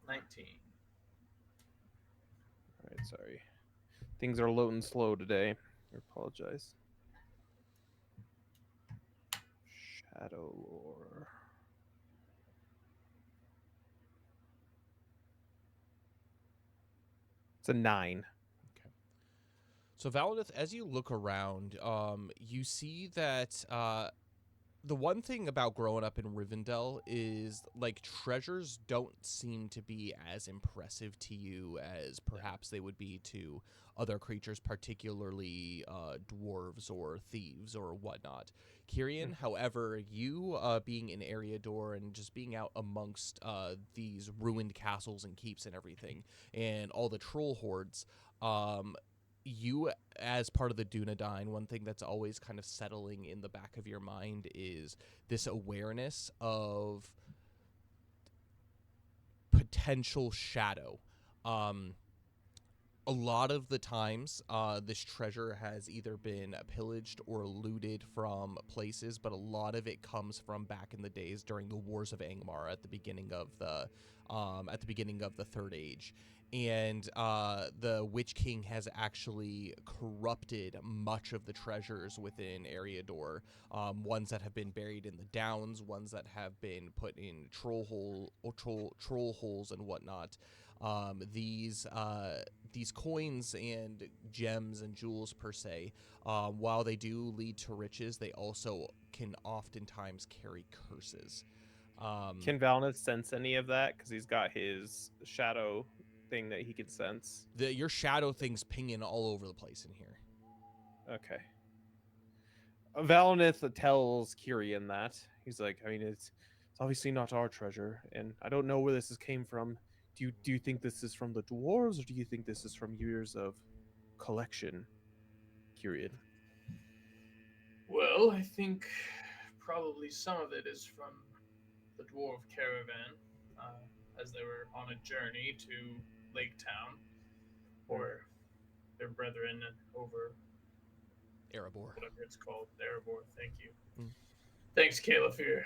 19. All right, sorry. Things are loading slow today. I apologize. Shadow lore. It's a 9. So Valinith, as you look around, you see that the one thing about growing up in Rivendell is like treasures don't seem to be as impressive to you as perhaps they would be to other creatures, particularly dwarves or thieves or whatnot. Kyrian, however, you being in Eriador and just being out amongst these ruined castles and keeps and everything, and all the troll hordes, you as part of the Dunedain, one thing that's always kind of settling in the back of your mind is this awareness of potential shadow. A lot of the times, this treasure has either been pillaged or looted from places, but a lot of it comes from back in the days during the Wars of Angmar at the beginning of the Third Age. And the Witch King has actually corrupted much of the treasures within Eriador. Ones that have been buried in the Downs, ones that have been put in troll holes and whatnot. These coins and gems and jewels per se, while they do lead to riches, they also can oftentimes carry curses. Can Valinith sense any of that? Because he's got his shadow thing that he can sense. Your shadow thing's pinging all over the place in here. Okay. Valinith tells Kyrian that. He's like, I mean, it's obviously not our treasure, and I don't know where this came from. Do you think this is from the dwarves, or do you think this is from years of collection, Kyrian? Well, I think probably some of it is from the dwarf caravan, as they were on a journey to Lake Town, or their brethren over Erebor. whatever it's called, Erebor. Thank you. Mm. Thanks, Kayla, for your.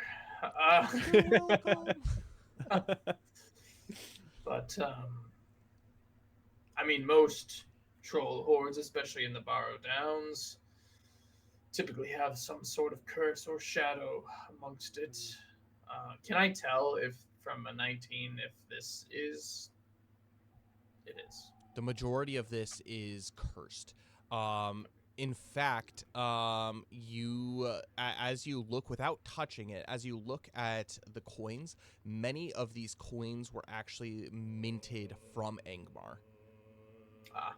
You're welcome. But I mean, most troll hordes, especially in the Barrow Downs, typically have some sort of curse or shadow amongst it. Can I tell if from a 19 if this is? It is. The majority of this is cursed. In fact, as you look without touching it, as you look at the coins, many of these coins were actually minted from Angmar. Ah.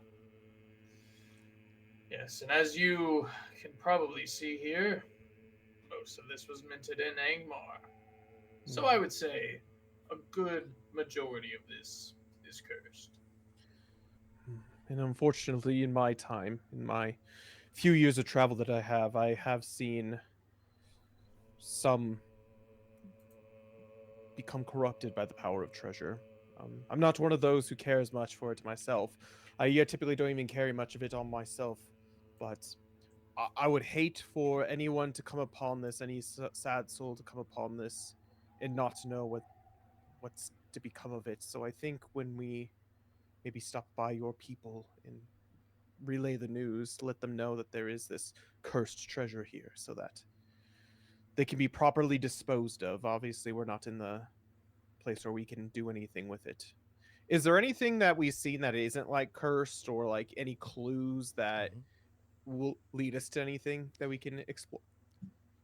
Yes, and as you can probably see here, most of this was minted in Angmar. So I would say a good majority of this is cursed. And unfortunately, in my time, in my few years of travel that I have seen some become corrupted by the power of treasure. I'm not one of those who cares much for it myself. I typically don't even carry much of it on myself, but I would hate for anyone to come upon this, any sad soul to come upon this, and not know what's to become of it. So I think when we maybe stop by your people and relay the news, let them know that there is this cursed treasure here, so that they can be properly disposed of. Obviously, we're not in the place where we can do anything with it. Is there anything that we've seen that isn't like cursed, or like any clues that will lead us to anything that we can explore?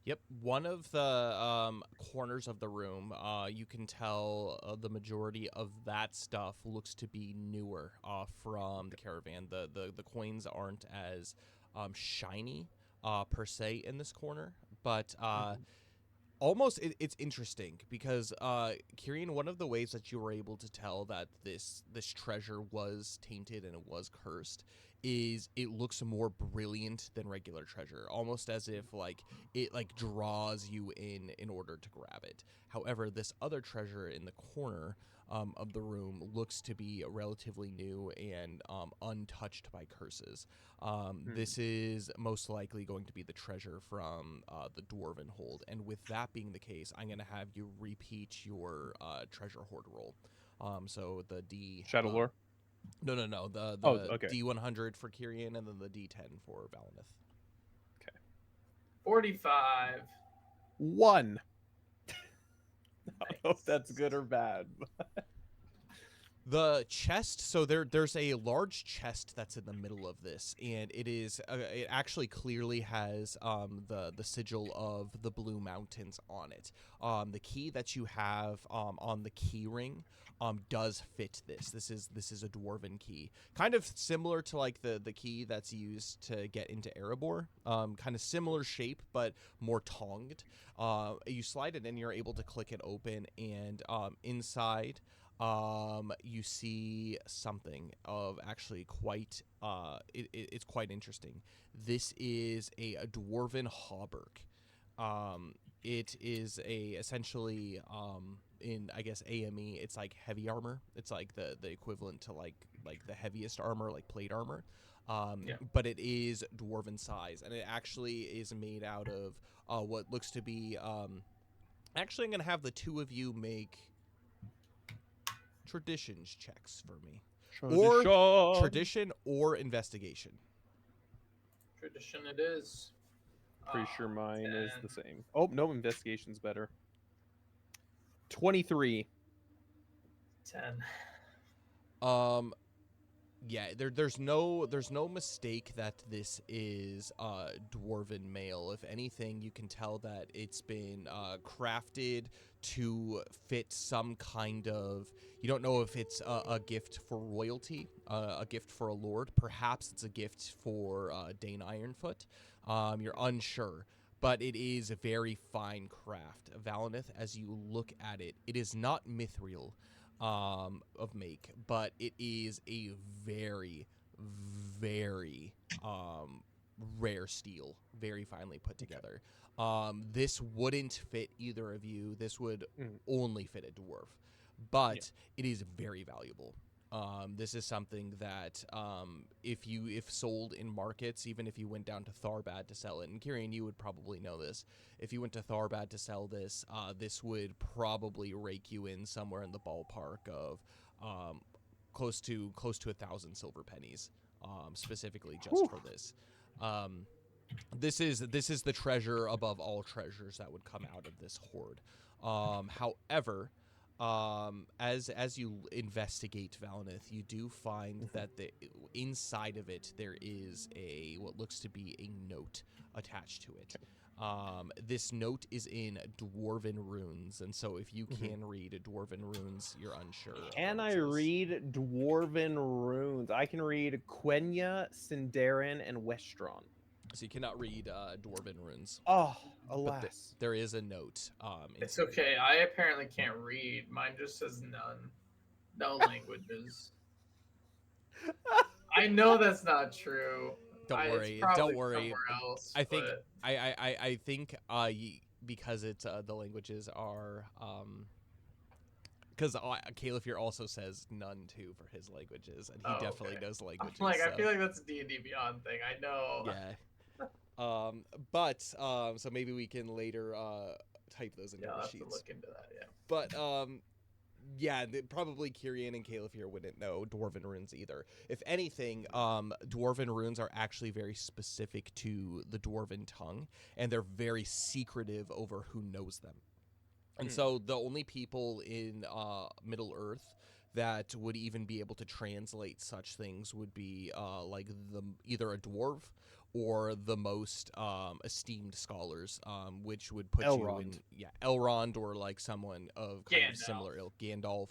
Yep, one of the corners of the room, you can tell the majority of that stuff looks to be newer from the caravan. The coins aren't as shiny per se in this corner, but almost it's interesting because Kyrian, one of the ways that you were able to tell that this treasure was tainted and it was cursed is it looks more brilliant than regular treasure, almost as if like it like draws you in order to grab it. However, this other treasure in the corner of the room looks to be relatively new and untouched by curses. This is most likely going to be the treasure from the Dwarven Hold. And with that being the case, I'm going to have you repeat your treasure hoard roll. So the D Shadow Lore. No, the okay. D100 for Kyrian, and then the D10 for Valinith. 45. 1. I don't know if Nice. that's good or bad. The chest, so there's a large chest that's in the middle of this, and it actually clearly has the sigil of the Blue Mountains on it. The key that you have on the key ring does fit this. This is a dwarven key, kind of similar to like the key that's used to get into Erebor. Kind of similar shape, but more tonged. You slide it in, you're able to click it open, and inside. You see something of actually quite it's quite interesting. This is a dwarven hauberk. It is essentially in, I guess, AME, it's like heavy armor. It's like the equivalent to like the heaviest armor, like plate armor. But it is dwarven size, and it actually is made out of what looks to be actually, I'm gonna have the two of you make traditions checks for me. Or tradition or investigation. Tradition it is. Pretty sure mine 10. is the same. Oh, no, investigation's better. 23. 10. Yeah, there's no mistake that this is dwarven mail. If anything, you can tell that it's been crafted to fit some kind of, you don't know if it's a gift for royalty, a gift for a lord, perhaps it's a gift for Dane Ironfoot. You're unsure, but it is a very fine craft. Valinith, as you look at it, it is not mithril of make, but it is a very, very rare steel, very finely put together. This wouldn't fit either of you. This would only fit a dwarf, but it is very valuable. This is something that if sold in markets, even if you went down to Tharbad to sell it, and Kyrian, you would probably know this. If you went to Tharbad to sell this, this would probably rake you in somewhere in the ballpark of close to 1,000 silver pennies, specifically just for this. This is the treasure above all treasures that would come out of this hoard. However, as you investigate Valinith, you do find that inside of it there is what looks to be a note attached to it. This note is in dwarven runes, and so if you can read dwarven runes, you're unsure. Can I read dwarven runes? I can read Quenya, Sindarin, and Westron. So you cannot read dwarven runes. Oh, alas. There is a note. It's okay. I apparently can't read. Mine just says none. No languages. I know that's not true. Don't worry. Don't worry. Else, I think I think because it's the languages are because Caliph also says none too for his languages, and he definitely knows languages. I feel like that's a D&D Beyond thing. I know. Yeah. So maybe we can later type those into the sheets. I'll have to look into that. Yeah. But yeah, probably Kyrian and Caliph here wouldn't know dwarven runes either. If anything, dwarven runes are actually very specific to the dwarven tongue, and they're very secretive over who knows them. And so the only people in Middle Earth that would even be able to translate such things would be like either a dwarf or the most esteemed scholars, which would put Elrond. you in Elrond, or like someone of kind of Gandalf. similar ilk, Gandalf,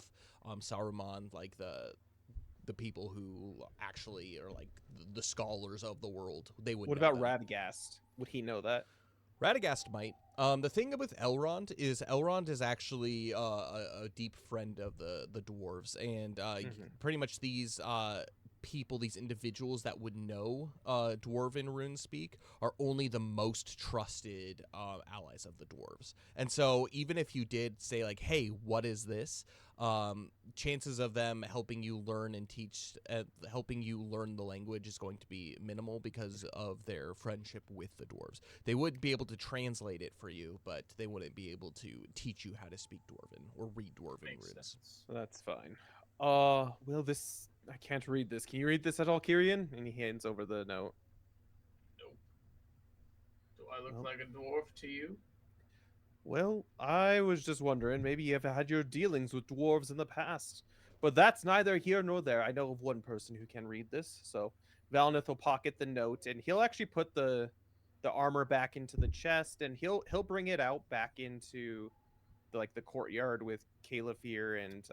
Saruman, like the people who actually are like the scholars of the world. They would. What know about them. Radagast? Would he know that? Radagast might. The thing with Elrond is actually a deep friend of the dwarves, and pretty much these people, these individuals that would know Dwarven rune speak are only the most trusted allies of the dwarves. And so even if you did say like, hey, what is this? Chances of them helping you learn and teach, helping you learn the language is going to be minimal because of their friendship with the dwarves. They would be able to translate it for you, but they wouldn't be able to teach you how to speak Dwarven or read Dwarven Makes runes. sense. That's fine. Well, this I can't read this. Can you read this at all, Kyrian? And he hands over the note. Nope. Do I look Nope. like a dwarf to you? Well, I was just wondering, maybe you've had your dealings with dwarves in the past. But that's neither here nor there. I know of one person who can read this, so Valnith will pocket the note, and he'll actually put the armor back into the chest, and he'll bring it out back into the courtyard with Califir and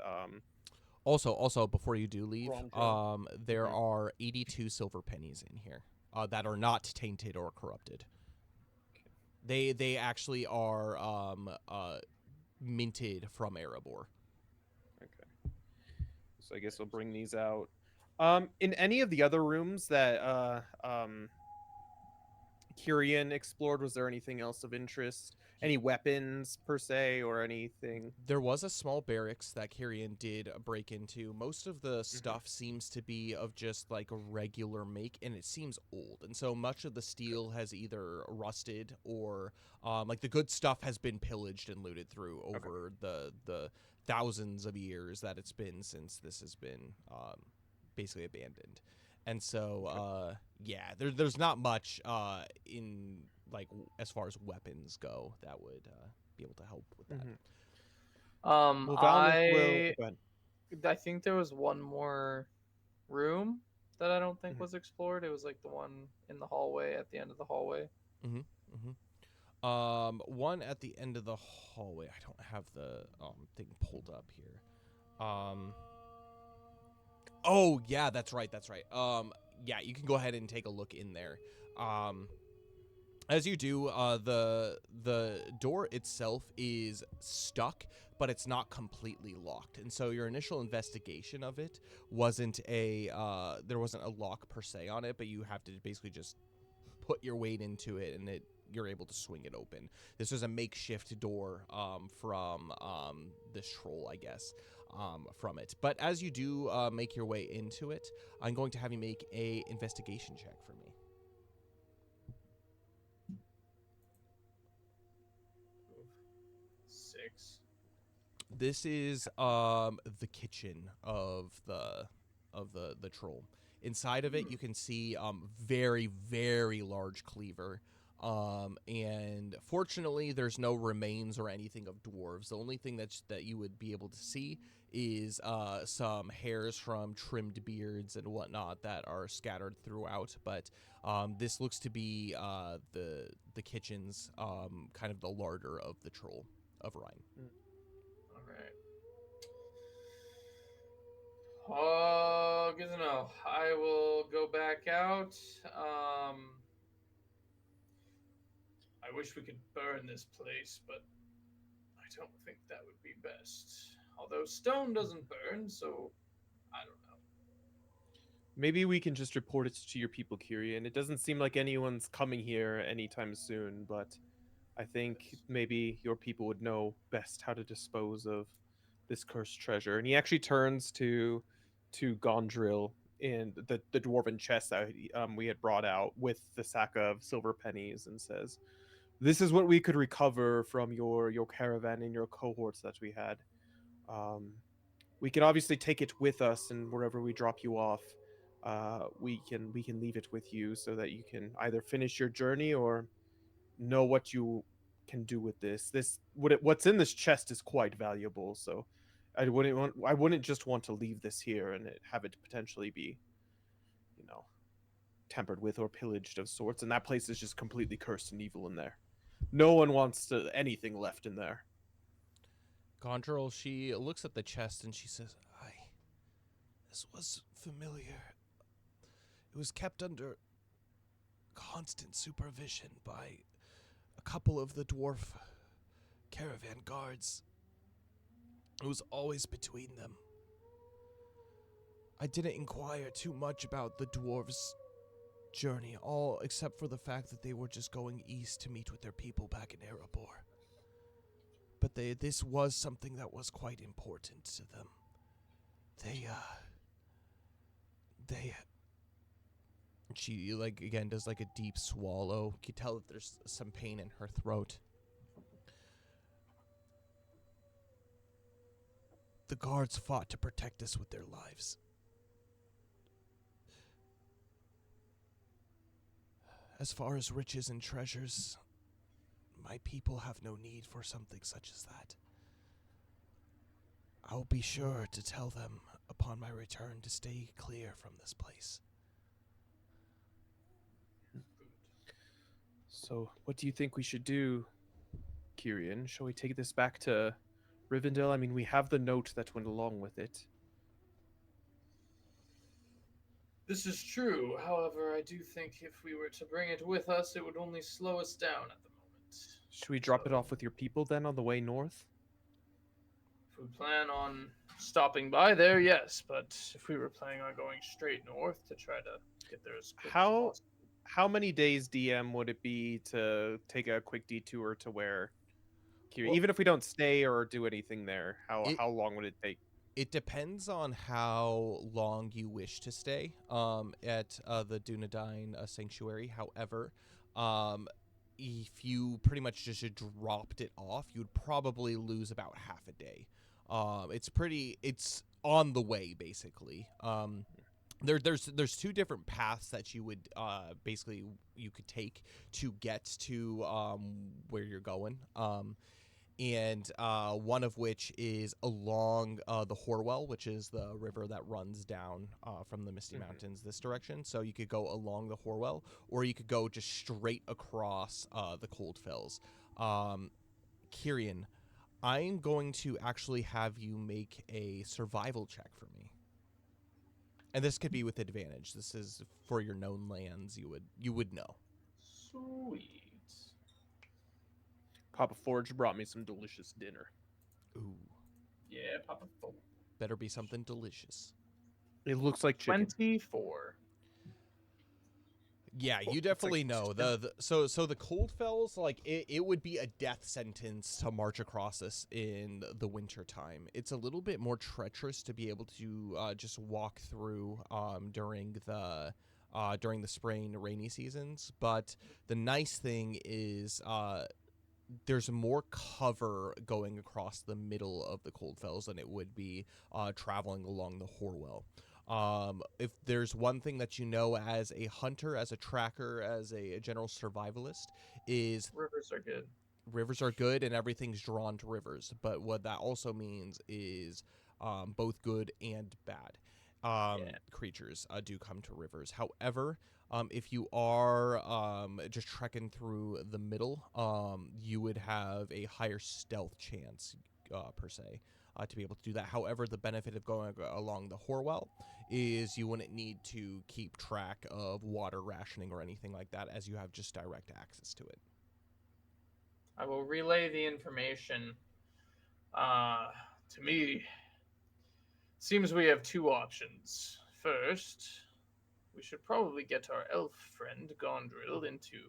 Also, before you do leave, Grandro. there Mhm. are 82 silver pennies in here that are not tainted or corrupted. They actually are minted from Erebor. Okay. So I guess we'll bring these out. In any of the other rooms that Kyrian explored, was there anything else of interest? Any weapons per se, or anything? There was a small barracks that Kyrian did break into. Most of the stuff seems to be of just like a regular make, and it seems old. And so much of the steel has either rusted or like the good stuff has been pillaged and looted through over the thousands of years that it's been since this has been basically abandoned. And so yeah, there's not much in like as far as weapons go that would be able to help with that. Well, Valnith will. I Go ahead. I think there was one more room that I don't think Mhm. was explored. It was like the one in the hallway at the end of the hallway. One at the end of the hallway. I don't have the thing pulled up here. Oh yeah, that's right. Yeah, you can go ahead and take a look in there. As you do, the door itself is stuck, but it's not completely locked. And so your initial investigation of it wasn't there wasn't a lock per se on it, but you have to basically just put your weight into it, and you're able to swing it open. This was a makeshift door from this troll, I guess, from it. But as you do make your way into it, I'm going to have you make a investigation check for me. 6. This is the kitchen of the troll. Inside of it, you can see very very large cleaver. And fortunately, there's no remains or anything of dwarves. The only thing that you would be able to see is some hairs from trimmed beards and whatnot that are scattered throughout. But this looks to be the kitchen's kind of the larder of the troll of Rhine. All right. Oh, good to know. I will go back out. I wish we could burn this place, but I don't think that would be best. Although stone doesn't burn, so I don't know. Maybe we can just report it to your people, Kyrian. It doesn't seem like anyone's coming here anytime soon, but I think maybe your people would know best how to dispose of this cursed treasure. And he actually turns to Gondril in the dwarven chest that we had brought out with the sack of silver pennies and says, "This is what we could recover from your caravan and your cohorts that we had. We can obviously take it with us, and wherever we drop you off, we can leave it with you so that you can either finish your journey or know what you can do with this. What's in this chest is quite valuable, so I wouldn't just want to leave this here and have it potentially be, you know, tampered with or pillaged of sorts. And that place is just completely cursed and evil in there. No one wants anything left in there." Gondrel, she looks at the chest and she says, this was familiar. It was kept under constant supervision by a couple of the dwarf caravan guards. It was always between them. I didn't inquire too much about the dwarves' journey, all except for the fact that they were just going east to meet with their people back in Erebor. But this was something that was quite important to them. She, like, again, does, like, a deep swallow. You can tell that there's some pain in her throat. The guards fought to protect us with their lives. As far as riches and treasures, my people have no need for something such as that. I'll be sure to tell them upon my return to stay clear from this place. So, what do you think we should do, Kyrian? Shall we take this back to Rivendell? I mean, we have the note that went along with it. This is true. However, I do think if we were to bring it with us, it would only slow us down at the moment. Should we drop it off with your people then on the way north? If we plan on stopping by there, yes. But if we were planning on going straight north to try to get there as quick as possible. How many days, DM, would it be to take a quick detour to where Kyrian, Well, even if we don't stay or do anything there, how long would it take? It depends on how long you wish to stay at the Dunedain Sanctuary. However, if you pretty much just dropped it off, you'd probably lose about half a day. It's on the way, basically. There's two different paths that you would basically you could take to get to where you're going. And one of which is along the Horwell, which is the river that runs down from the Misty Mountains this direction. So you could go along the Horwell, or you could go just straight across the Coldfells. Kyrian, I'm going to actually have you make a survival check for me. And this could be with advantage. This is for your known lands. You would know. Sweet. Papa Forge brought me some delicious dinner. Ooh, Yeah, Papa Forge. better be something delicious. It looks like chicken. 24. Yeah, you definitely know so the Coldfells, like it would be a death sentence to march across this in the winter time. It's a little bit more treacherous to be able to just walk through during the spring rainy seasons. But the nice thing is there's more cover going across the middle of the Coldfells than it would be traveling along the Horwell. If there's one thing that you know as a hunter, as a tracker, as a general survivalist, is Rivers are good. Rivers are good and everything's drawn to rivers. But what that also means is both good and bad creatures do come to rivers. However, if you are just trekking through the middle, you would have a higher stealth chance, per se, to be able to do that. However, the benefit of going along the Horwell is you wouldn't need to keep track of water rationing or anything like that, as you have just direct access to it. I will relay the information. To me, seems we have two options. First, we should probably get our elf friend Gondril into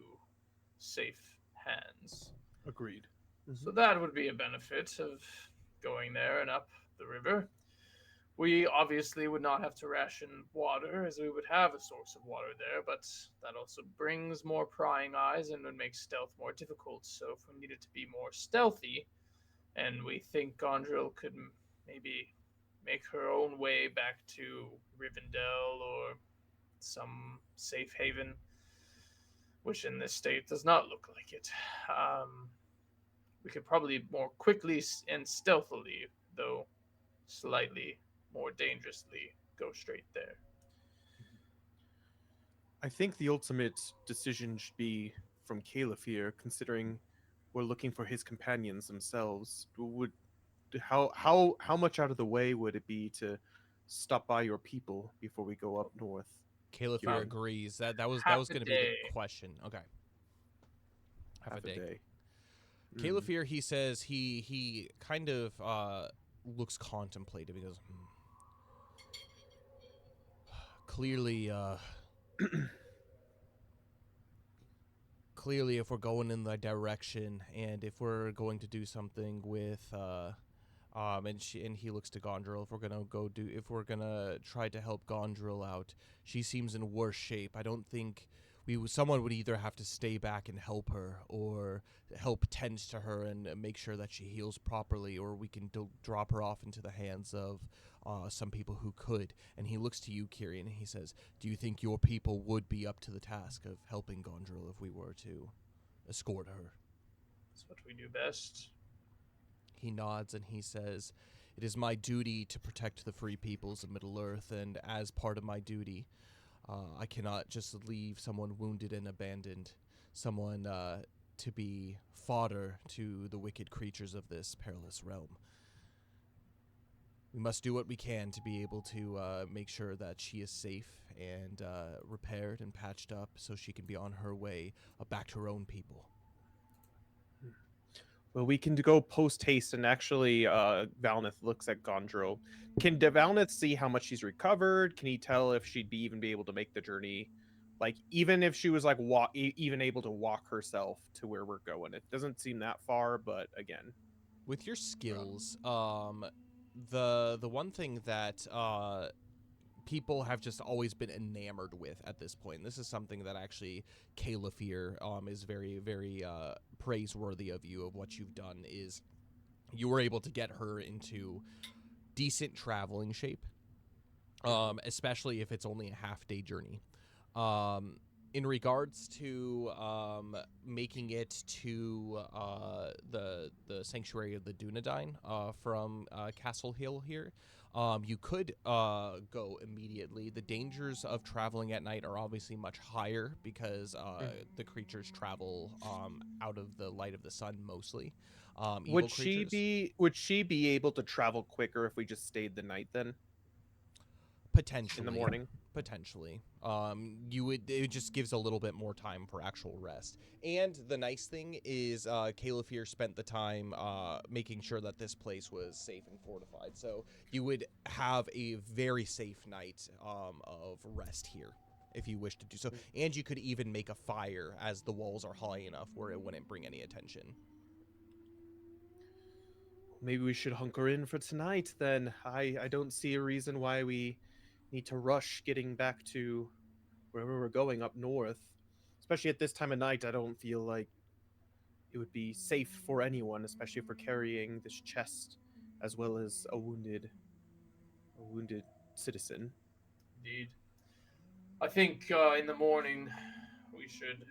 safe hands. Agreed. So that would be a benefit of going there and up the river. We obviously would not have to ration water, as we would have a source of water there, but that also brings more prying eyes and would make stealth more difficult. So if we needed to be more stealthy, and we think Gondril could maybe make her own way back to Rivendell or some safe haven, which in this state does not look like it, we could probably more quickly and stealthily, though slightly more dangerously, go straight there. I think the ultimate decision should be from Caliph, considering we're looking for his companions themselves. How much out of the way would it be to stop by your people before we go up north? Caliph agrees. That was half going a to be day. the question. Okay. Half a day. Mm. Caliph, he says he kind of looks contemplative. He goes, clearly, clearly, if we're going in that direction, and if we're going to do something with, and he looks to Gondrel. If we're gonna try to help Gondrel out, she seems in worse shape. I don't think someone would either have to stay back and help her, or help tend to her and make sure that she heals properly, or we can drop her off into the hands of some people who could. And he looks to you, Kyrian, and he says, "Do you think your people would be up to the task of helping Gondrel if we were to escort her?" That's what we do best. He nods and he says, "It is my duty to protect the free peoples of Middle-earth, and as part of my duty, I cannot just leave someone wounded and abandoned, someone to be fodder to the wicked creatures of this perilous realm. We must do what we can to be able to make sure that she is safe and repaired and patched up so she can be on her way back to her own people." Well, we can go post haste, and actually, Valnith looks at Gondro. Can Valnith see how much she's recovered? Can he tell if she'd even be able to make the journey? Like, even if she was like even able to walk herself to where we're going, it doesn't seem that far. But again, With your skills, the one thing that people have just always been enamored with at this point. This is something that actually Calafir is very, very praiseworthy of you, of what you've done, is you were able to get her into decent traveling shape, especially if it's only a half-day journey. In regards to making it to the sanctuary of the Dunedain from Castle Hill here, you could go immediately. The dangers of traveling at night are obviously much higher because the creatures travel out of the light of the sun mostly. Evil creatures. would she be able to travel quicker if we just stayed the night then? Potentially. In the morning? Potentially. It just gives a little bit more time for actual rest. And the nice thing is Calafir spent the time making sure that this place was safe and fortified. So you would have a very safe night of rest here if you wish to do so. And you could even make a fire, as the walls are high enough where it wouldn't bring any attention. Maybe we should hunker in for tonight then. I don't see a reason why we need to rush getting back to wherever we're going up north. Especially at this time of night, I don't feel like it would be safe for anyone, especially if we're carrying this chest as well as a wounded citizen. Indeed. I think in the morning we should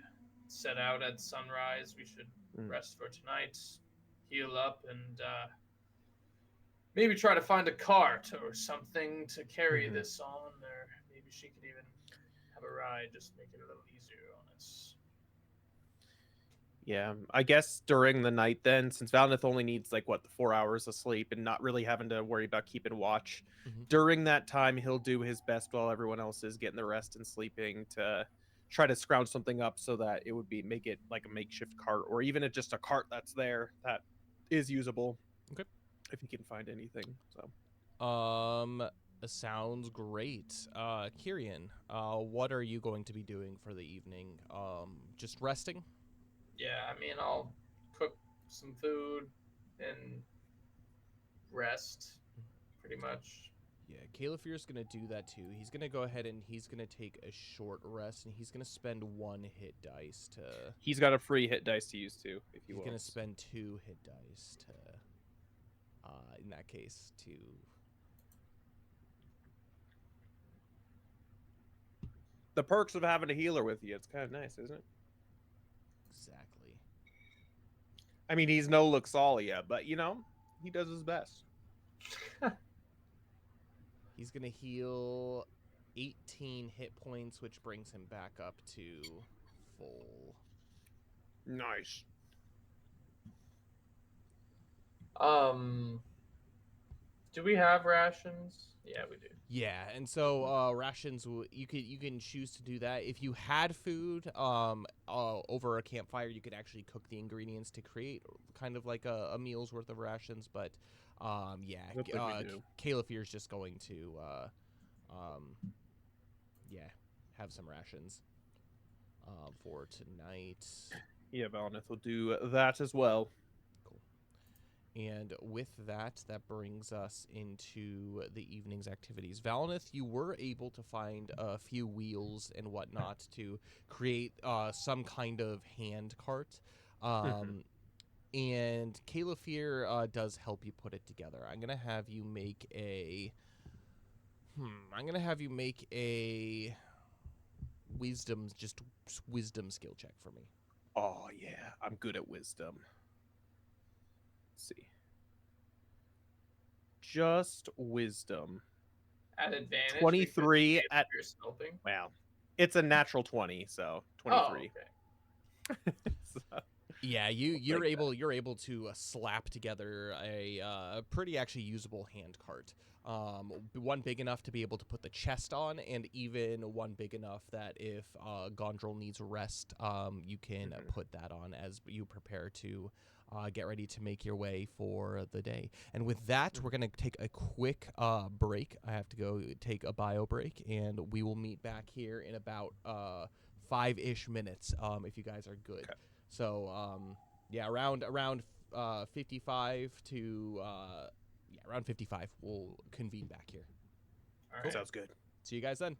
set out at sunrise. We should rest for tonight, heal up, and maybe try to find a cart or something to carry this on, or maybe she could even have a ride, just make it a little easier on us. Yeah, I guess during the night then, since Valnith only needs like what, the 4 hours of sleep and not really having to worry about keeping watch, during that time he'll do his best while everyone else is getting the rest and sleeping to try to scrounge something up so that it would make it like a makeshift cart, or even just a cart that's there that is usable. Okay. If you can find anything. Sounds great. Kyrian, what are you going to be doing for the evening? Just resting? Yeah, I mean, I'll cook some food and rest, pretty much. Yeah, Calafir's going to do that too. He's going to go ahead and he's going to take a short rest, and he's going to spend 1 hit dice to... He's got a free hit dice to use too, if he wants. He's going to spend 2 hit dice to, in that case, to... The perks of having a healer with you, it's kind of nice, isn't it? Exactly. I mean, he's no Luxalia, but, you know, he does his best. He's going to heal 18 hit points, which brings him back up to full. Nice. Do we have rations? Yeah, we do. Yeah, and so rations, you can choose to do that. If you had food over a campfire, you could actually cook the ingredients to create kind of like a meal's worth of rations. But yeah, Calafir's just going to have some rations for tonight. Yeah, Valineth will do that as well. And with that, that brings us into the evening's activities. Valineth, you were able to find a few wheels and whatnot to create some kind of hand cart. And Calefear does help you put it together. I'm gonna have you make a wisdom skill check for me. Oh yeah, I'm good at wisdom. Let's see. Just wisdom. At advantage. 23 because at you're stealthing. wow. It's a natural 20, so 23. Oh, okay. So, Yeah, you're like able to slap together a pretty actually usable hand cart. One big enough to be able to put the chest on, and even one big enough that if Gondrel needs rest, you can put that on as you prepare to get ready to make your way for the day. And with that, we're going to take a quick break. I have to go take a bio break, and we will meet back here in about 5-ish minutes if you guys are good. Okay. So, around 55 to around 55, we'll convene back here. All right. sounds good. See you guys then.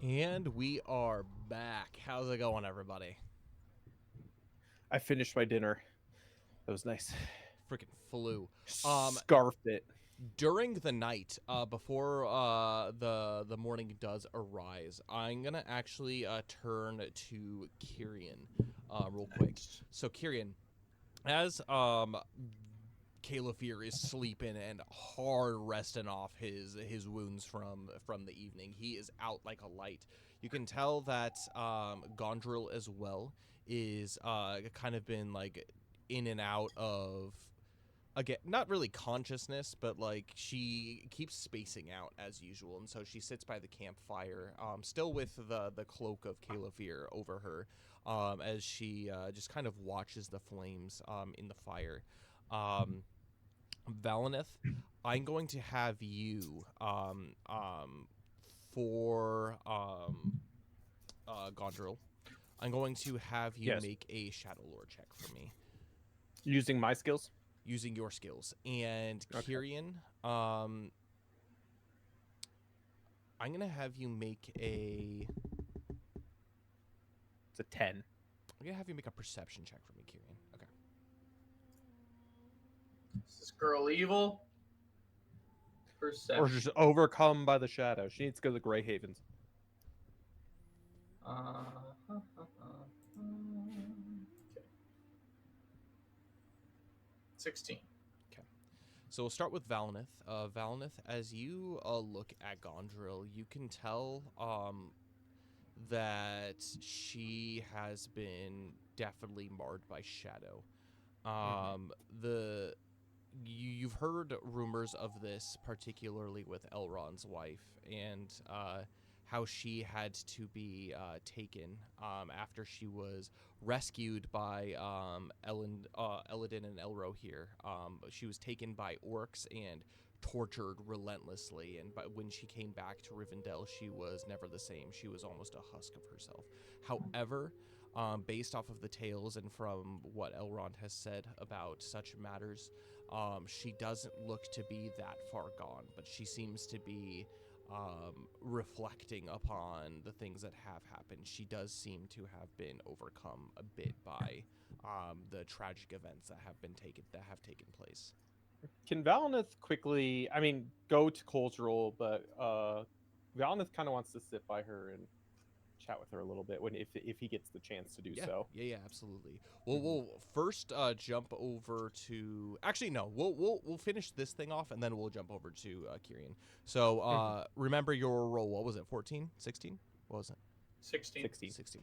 And we are back. How's it going, everybody? I finished my dinner. That was nice. Freaking flew. Scarfed it. During the night, before the morning does arise, I'm gonna actually turn to Kyrian real quick. So Kyrian, as Caliphyr is sleeping and hard resting off his wounds from the evening, he is out like a light. You can tell that Gondril as well is kind of been like in and out of, again, not really consciousness, but like she keeps spacing out as usual, and so she sits by the campfire, still with the cloak of Caliphyr over her, as she just kind of watches the flames in the fire. Valineth, I'm going to have you for Gondril. I'm going to have you Yes. make a Shadow Lore check for me Using my skills? using your skills. And Okay. Kyrian, I'm going to have you make a... It's a 10. I'm going to have you make a perception check for me, Kyrian. Okay. Is this girl evil? Perception. Or just overcome by the shadow. She needs to go to the Grey Havens. Okay. — 16. So we'll start with Valineth. Valineth, as you look at Gondril, you can tell that she has been definitely marred by shadow. You've heard rumors of this, particularly with Elrond's wife, and how she had to be taken after she was rescued by Eladin and Elro here. She was taken by orcs and tortured relentlessly, and when she came back to Rivendell, she was never the same. She was almost a husk of herself. However, based off of the tales and from what Elrond has said about such matters, she doesn't look to be that far gone, but she seems to be reflecting upon the things that have happened. She does seem to have been overcome a bit by the tragic events that have taken place. Can Valineth quickly, go to Cole's role, but Valineth kind of wants to sit by her and chat with her a little bit if he gets the chance to do so. Yeah, absolutely. We'll first jump over to. Actually, no. We'll finish this thing off and then we'll jump over to Kyrian. So remember your roll. What was it? 14? 16? What was it? 16. 16.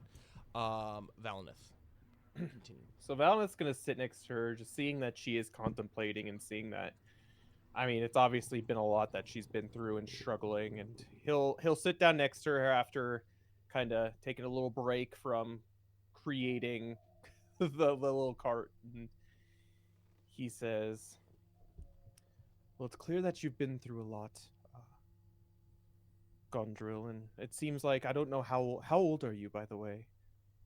Valineth. Continue. So Valineth's gonna sit next to her, just seeing that she is contemplating and seeing that. It's obviously been a lot that she's been through and struggling, and he'll sit down next to her after kind of taking a little break from creating the little cart, and he says, well, it's clear that you've been through a lot, Gondril, and it seems like, I don't know how old are you, by the way,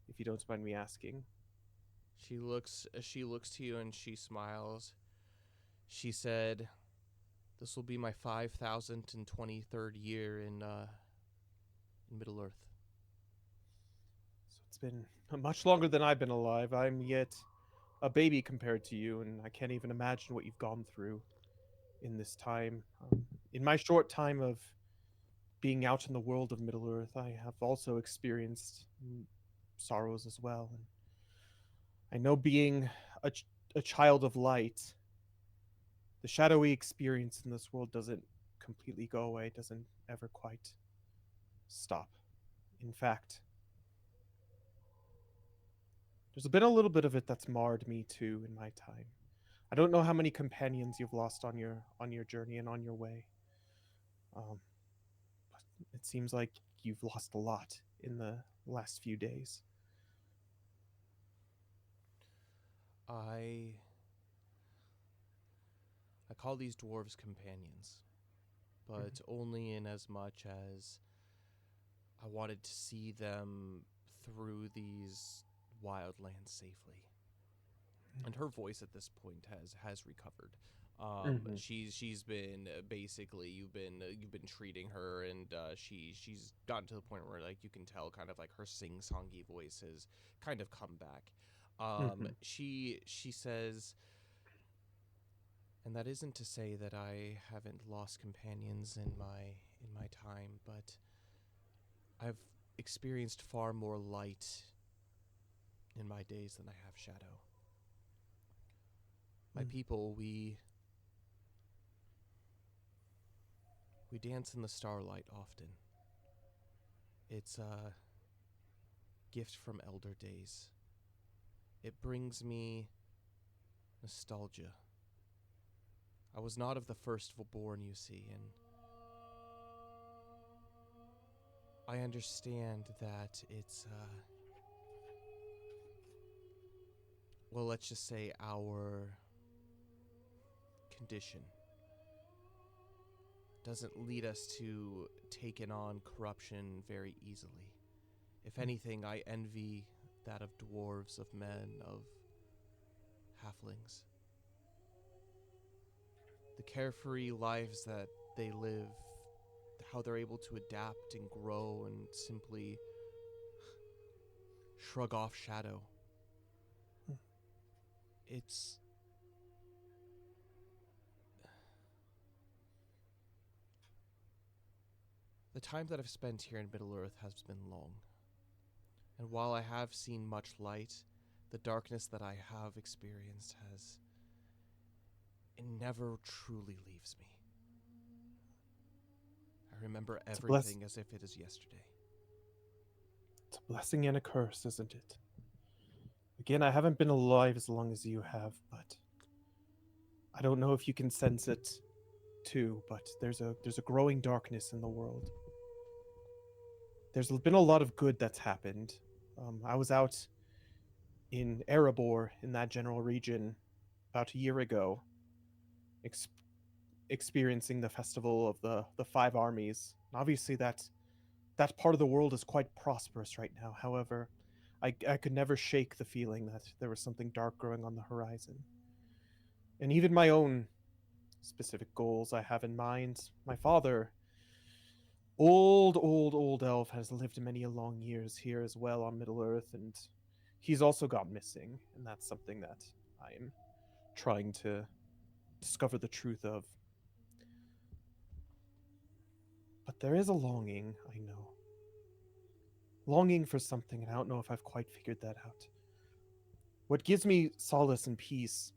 if you don't mind me asking. She looks to you and she smiles. She said, "This will be my 5,023rd year in Middle Earth." So it's been much longer than I've been alive. I'm yet a baby compared to you, and I can't even imagine what you've gone through in this time. In my short time of being out in the world of Middle Earth, I have also experienced sorrows as well. And I know, being a child of light, the shadowy experience in this world doesn't completely go away, doesn't ever quite stop. In fact, there's been a little bit of it that's marred me too in my time. I don't know how many companions you've lost on your journey and on your way. But it seems like you've lost a lot in the last few days. I call these dwarves companions, but only in as much as I wanted to see them through these wild lands safely. And her voice at this point has recovered. She's been basically you've been treating her, and she's gotten to the point where like you can tell kind of like her sing-songy voice has kind of come back. She says, and that isn't to say that I haven't lost companions in my time, but I've experienced far more light in my days than I have shadow. My people, we dance in the starlight often. It's a gift from elder days. It brings me nostalgia. I was not of the first born, you see, and I understand that it's, well, let's just say our condition doesn't lead us to taking on corruption very easily. If anything, I envy that of dwarves, of men, of halflings. The carefree lives that they live, how they're able to adapt and grow and simply shrug off shadow. It's... The time that I've spent here in Middle-earth has been long. And while I have seen much light, the darkness that I have experienced it never truly leaves me. I remember everything as if it is yesterday. It's a blessing and a curse, isn't it? Again, I haven't been alive as long as you have, but I don't know if you can sense it too, but there's a growing darkness in the world. There's been a lot of good that's happened. I was out in Erebor, in that general region, about a year ago, experiencing the festival of the five armies. Obviously, that part of the world is quite prosperous right now. However, I could never shake the feeling that there was something dark growing on the horizon. And even my own specific goals I have in mind. My father, old elf, has lived many long years here as well on Middle-earth, and he's also gone missing, and that's something that I'm trying to discover the truth of. But there is a longing, I know. Longing for something, and I don't know if I've quite figured that out. What gives me solace and peace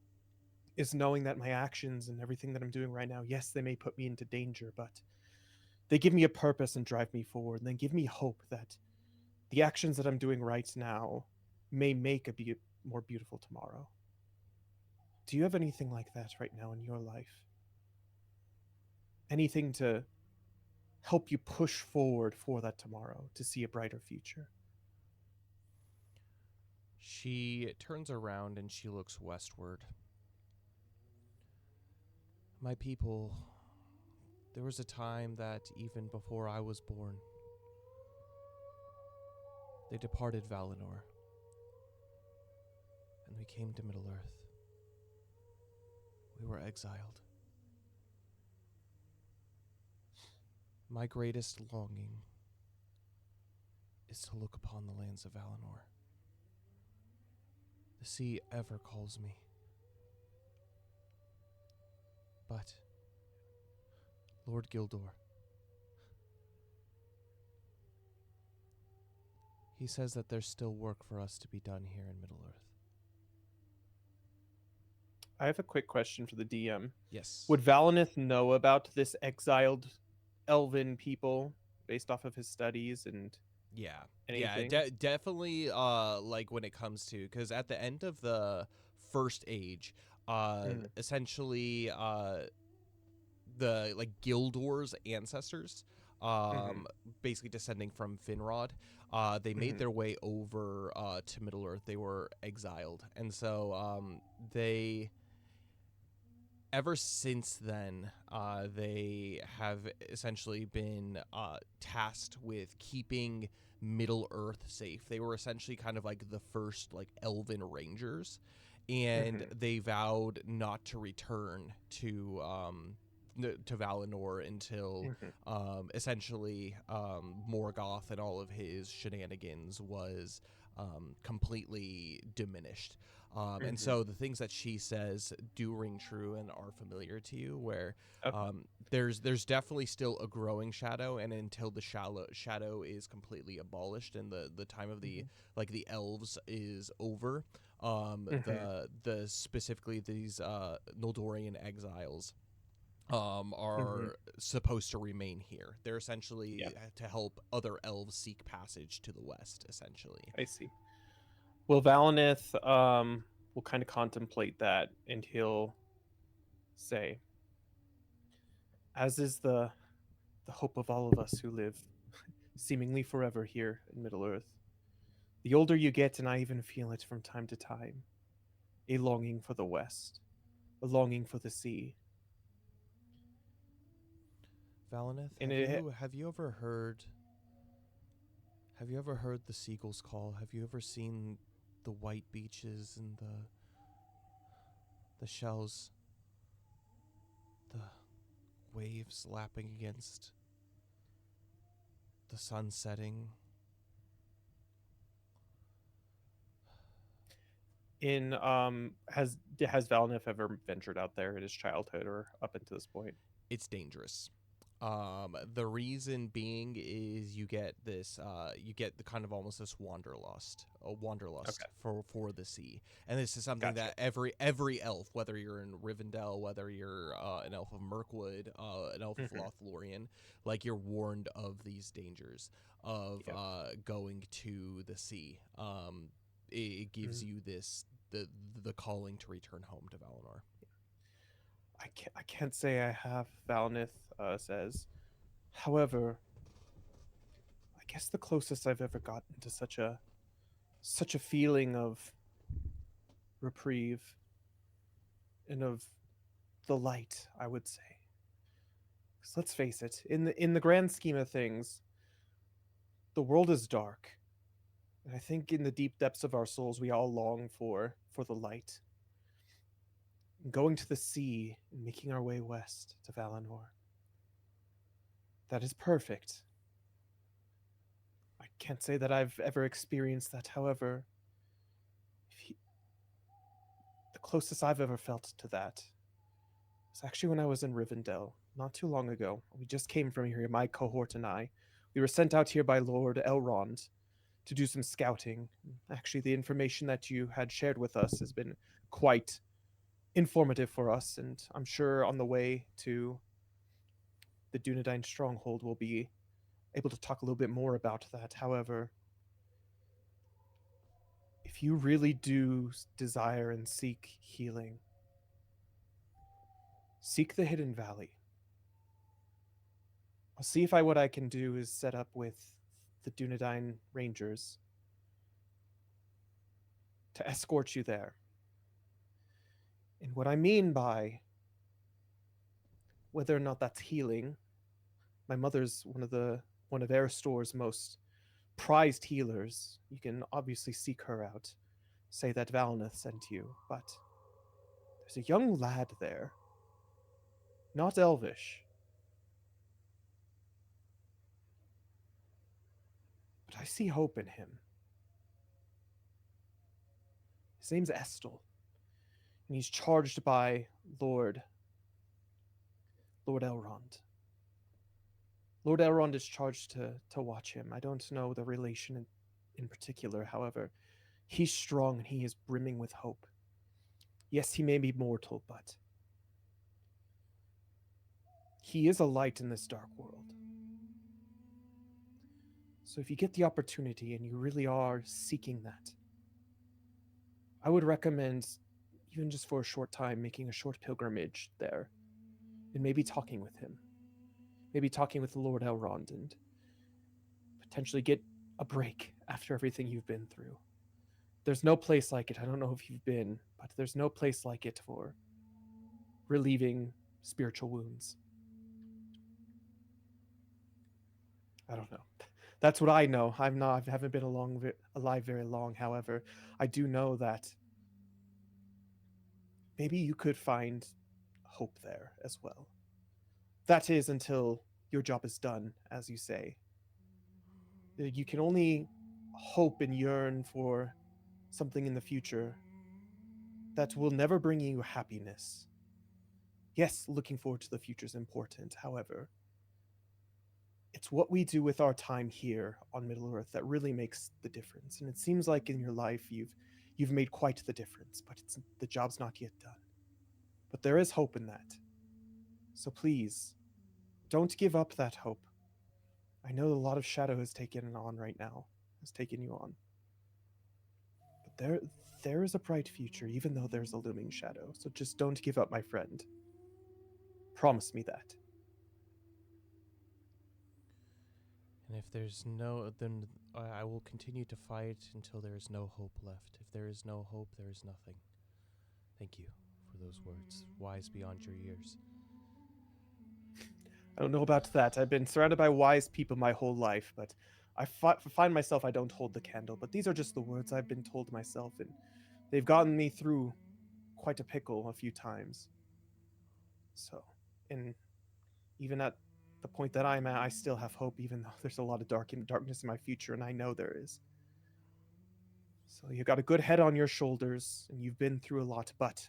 is knowing that my actions and everything that I'm doing right now, yes, they may put me into danger, but they give me a purpose and drive me forward, and they give me hope that the actions that I'm doing right now may make a more beautiful tomorrow. Do you have anything like that right now in your life? Anything to help you push forward for that tomorrow, to see a brighter future? She turns around and she looks westward. My people, there was a time that even before I was born, they departed Valinor, and we came to Middle-earth. We were exiled. My greatest longing is to look upon the lands of Valinor. The sea ever calls me. But, Lord Gildor, he says that there's still work for us to be done here in Middle-earth. I have a quick question for the DM. Yes. Would Valinith know about this exiled elven people based off of his studies and anything? Yeah, definitely. Like when it comes to, because at the end of the First Age, essentially, the like Gildor's ancestors, basically descending from Finrod, they made their way over to Middle Earth. They were exiled, and so they. Ever since then, they have essentially been tasked with keeping Middle Earth safe. They were essentially kind of like the first like elven rangers, and Mhm. they vowed not to return to Valinor until Mhm. essentially Morgoth and all of his shenanigans was completely diminished. And Mhm. so the things that she says do ring true and are familiar to you, where Okay. there's definitely still a growing shadow, and until the shadow is completely abolished and the time of the Mhm. like the elves is over, Mhm. the specifically these Noldorian exiles Mhm. are supposed to remain here. They're Yeah, essentially to help other elves seek passage to the west, essentially. I see. Well, Valinith will kind of contemplate that, and he'll say, "As is the hope of all of us who live seemingly forever here in Middle Earth. The older you get, and I even feel it from time to time, a longing for the West, a longing for the sea. Valineth, And have you ever heard the seagulls call? Have you ever seen the white beaches and the shells, the waves lapping against the sun setting? has Valinith ever ventured out there in his childhood or up until this point? It's dangerous. The reason being is you get the kind of almost this wanderlust Okay, for the sea, and this is something gotcha. that every elf, whether you're in Rivendell, whether you're an elf of Mirkwood, an elf of Hmm. Lothlorien, like you're warned of these dangers of Yeah. going to the sea. It gives Mhm. you the calling to return home to Valinor. I can't say I have, Valinith says. However, I guess the closest I've ever gotten to such a feeling of reprieve and of the light, I would say. 'Cause let's face it, in the grand scheme of things, the world is dark. And I think in the deep depths of our souls we all long for the light. And going to the sea and making our way west to Valinor. That is perfect. I can't say that I've ever experienced that, however, if the closest I've ever felt to that was actually when I was in Rivendell, not too long ago. We just came from here, my cohort and I. We were sent out here by Lord Elrond to do some scouting. Actually, the information that you had shared with us has been quite informative for us, and I'm sure on the way to the Dunedain stronghold we'll be able to talk a little bit more about that. However, if you really do desire and seek healing, seek the Hidden Valley. I'll see if what I can do is set up with the Dunedain Rangers to escort you there. And what I mean by whether or not that's healing, my mother's one of Airstore's most prized healers. You can obviously seek her out. Say that Valneth sent you, but there's a young lad there, not elvish, but I see hope in him. His name's Estel, and he's charged by Lord Lord Elrond. Lord Elrond is charged to watch him. I don't know the relation in particular, however, he's strong and he is brimming with hope. Yes, he may be mortal, but he is a light in this dark world. So if you get the opportunity and you really are seeking that, I would recommend, even just for a short time, making a short pilgrimage there and maybe talking with him. Maybe talking with Lord Elrond and potentially get a break after everything you've been through. There's no place like it. I don't know if you've been, but there's no place like it for relieving spiritual wounds. I don't know. That's what I know. I haven't been alive very long. However, I do know that maybe you could find hope there as well. That is until your job is done, as you say. You can only hope and yearn for something in the future that will never bring you happiness. Yes, looking forward to the future is important. However, it's what we do with our time here on Middle Earth that really makes the difference. And it seems like in your life you've made quite the difference, but the job's not yet done. But there is hope in that. So please, don't give up that hope. I know a lot of shadow has taken on right now, has taken you on. But there is a bright future, even though there's a looming shadow. So just don't give up, my friend. Promise me that. And if there's no, then I will continue to fight until there is no hope left. If there is no hope, there is nothing. Thank you for those words, wise beyond your years. I don't know about that. I've been surrounded by wise people my whole life, but I find myself I don't hold the candle. But these are just the words I've been told myself, and they've gotten me through quite a pickle a few times. So, and even at the point that I'm at, I still have hope, even though there's a lot of darkness in my future, and I know there is. So you got a good head on your shoulders, and you've been through a lot, but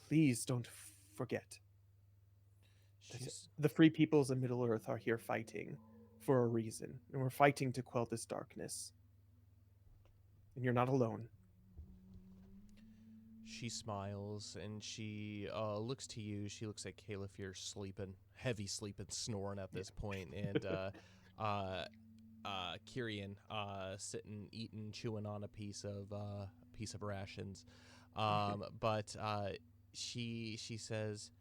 please don't forget that the free peoples of Middle Earth are here fighting for a reason, and we're fighting to quell this darkness. And you're not alone. She smiles and she looks to you. She looks at Caliph. You're sleeping, heavy sleeping, snoring at this point, and Kyrian sitting, eating, chewing on a piece of rations. But she says,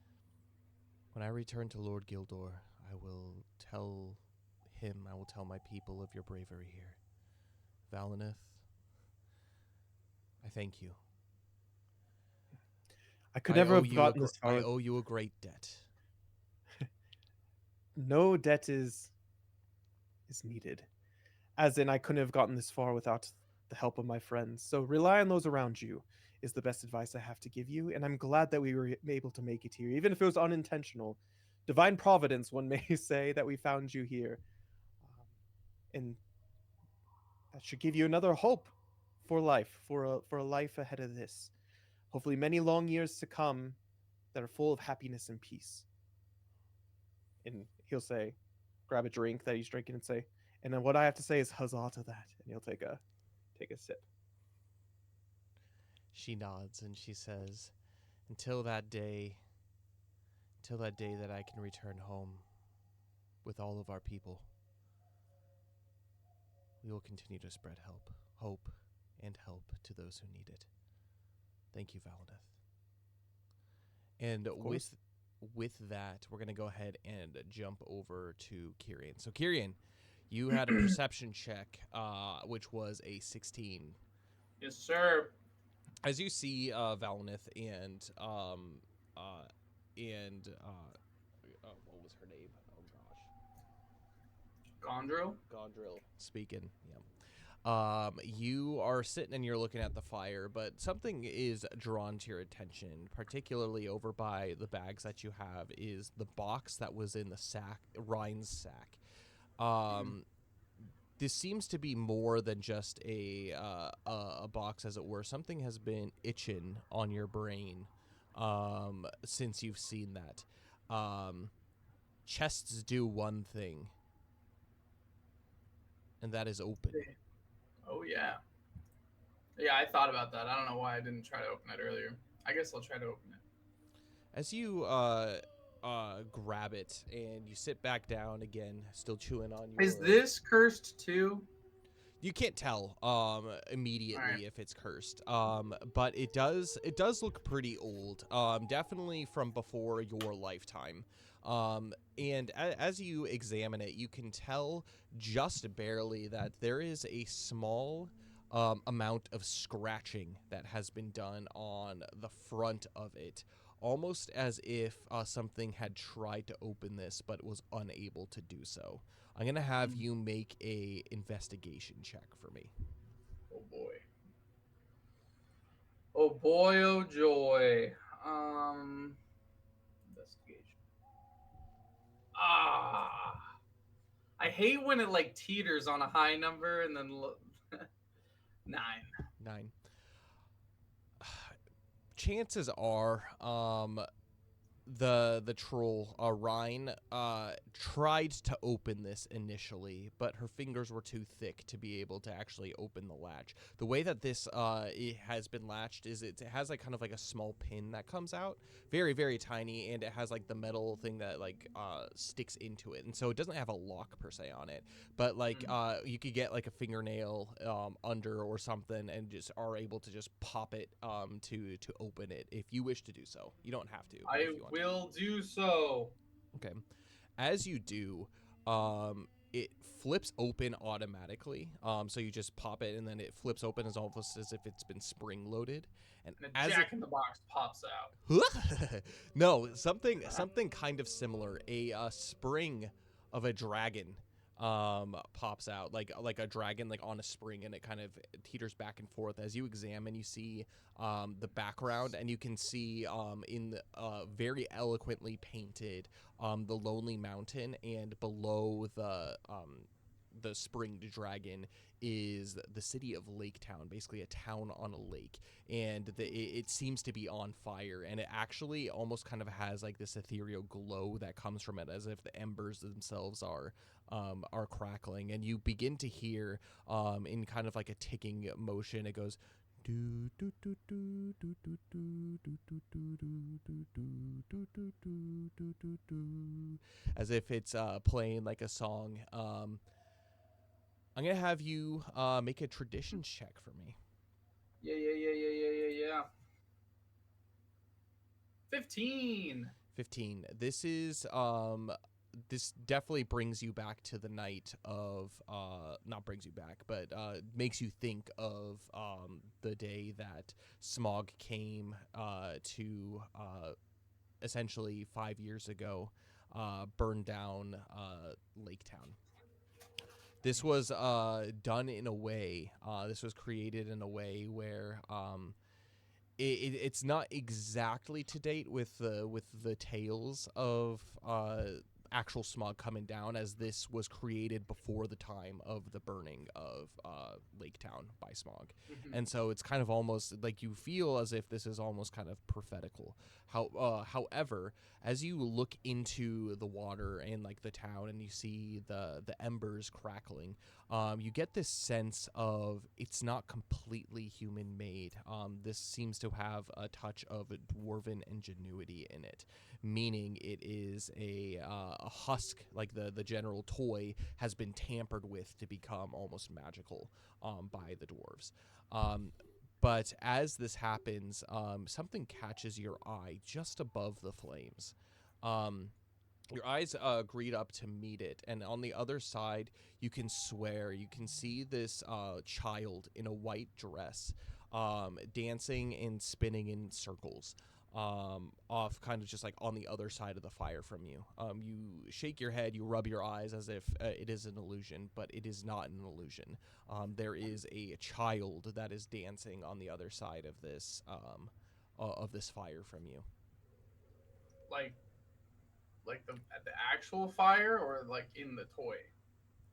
"When I return to Lord Gildor, I will tell him. I will tell my people of your bravery here. Valineth, I thank you. I could never have gotten this far. I owe you a great debt." No debt is needed. As in, I couldn't have gotten this far without the help of my friends. So rely on those around you is the best advice I have to give you. And I'm glad that we were able to make it here, even if it was unintentional. Divine providence, one may say, that we found you here. And that should give you another hope for life, for a life ahead of this. Hopefully many long years to come that are full of happiness and peace. And he'll say, grab a drink that he's drinking and say, and then what I have to say is huzzah to that. And he'll take a sip. She nods and she says, until that day that I can return home with all of our people, we will continue to spread hope, and help to those who need it. Thank you, Valineth. And with that, we're going to go ahead and jump over to Kyrian. So, Kyrian, you had a perception check, which was a 16. Yes, sir. As you see Valineth and what was her name? Oh gosh. Gondril speaking. Yeah. You are sitting and you're looking at the fire, but something is drawn to your attention, particularly over by the bags that you have, is the box that was in the sack, Ryan's sack. This seems to be more than just a box, as it were. Something has been itching on your brain since you've seen that. Chests do one thing, and that is open. Oh, yeah. Yeah, I thought about that. I don't know why I didn't try to open it earlier. I guess I'll try to open it. As you grab it and you sit back down again, still chewing on your... Is this cursed too? You can't tell immediately if it's cursed, but it does look pretty old, definitely from before your lifetime. And as you examine it, you can tell just barely that there is a small amount of scratching that has been done on the front of it, almost as if something had tried to open this but was unable to do so. I'm going to have you make a investigation check for me. Oh boy. Oh boy, oh joy. Investigation. I hate when it like teeters on a high number and then 9. 9. Chances are, the troll Rhine tried to open this initially, but her fingers were too thick to be able to actually open the latch. The way that this it has been latched is it has like kind of like a small pin that comes out, very very tiny, and it has like the metal thing that like sticks into it, and so it doesn't have a lock per se on it, but like you could get like a fingernail under or something and just are able to just pop it to open it if you wish to do so. You don't have to. I will do so. Okay. As you do, it flips open automatically. So you just pop it, and then it flips open as almost as if it's been spring loaded. And a as Jack in the Box pops out. No, something kind of similar. A spring of a dragon pops out, like a dragon like on a spring, and it kind of teeters back and forth. As you examine, you see the background, and you can see in very eloquently painted the Lonely Mountain, and below the springed dragon is the city of Lake Town, basically a town on a lake, and it seems to be on fire, and it actually almost kind of has like this ethereal glow that comes from it, as if the embers themselves are crackling, and you begin to hear in kind of like a ticking motion, it goes do do do do do do do do do do do do do do do do, as if it's playing like a song. I'm gonna have you make a traditions check for me. Yeah. 15. 15. This is this definitely brings you back to the night of not brings you back, but makes you think of the day that Smog came to essentially 5 years ago, burn down Lake Town. This was done in a way, this was created in a way where it's not exactly to date with the tales of actual Smog coming down, as this was created before the time of the burning of Lake Town by Smog. And so it's kind of almost like you feel as if this is almost kind of prophetical. However, as you look into the water and like the town, and you see the embers crackling, you get this sense of it's not completely human made. This seems to have a touch of dwarven ingenuity in it, meaning it is a husk, like the general toy has been tampered with to become almost magical by the dwarves. But as this happens, something catches your eye just above the flames. Your eyes greet up to meet it, and on the other side, you can see this child in a white dress, dancing and spinning in circles, off kind of just like on the other side of the fire from you. You shake your head, you rub your eyes as if it is an illusion, but it is not an illusion. There is a child that is dancing on the other side of this fire from you. Like the actual fire, or like in the toy?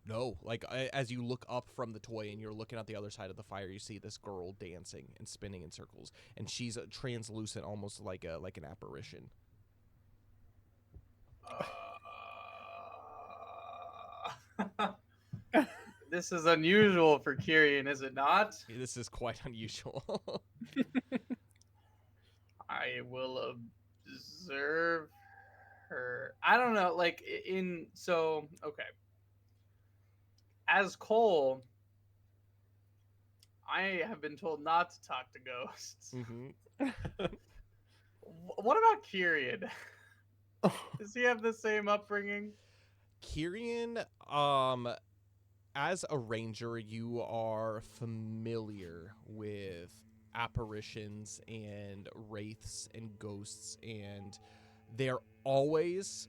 No, like as you look up from the toy and you're looking at the other side of the fire, you see this girl dancing and spinning in circles, and she's translucent, almost like an apparition. This is unusual for Kyrian, is it not? This is quite unusual. I will observe her. I don't know, like okay. As Cole, I have been told not to talk to ghosts. What about Kyrian? Does he have the same upbringing? Kyrian, as a ranger, you are familiar with apparitions and wraiths and ghosts, and they're always,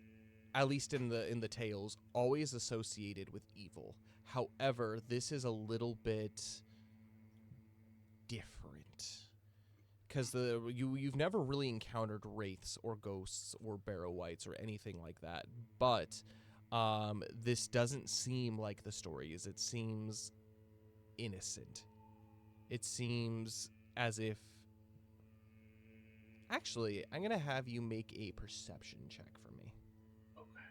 at least in the tales, always associated with evil. However, this is a little bit different. because you've never really encountered wraiths or ghosts or barrow wights or anything like that, but this doesn't seem like the stories. It seems innocent. It seems as if... Actually, I'm gonna have you make a perception check for me. Okay.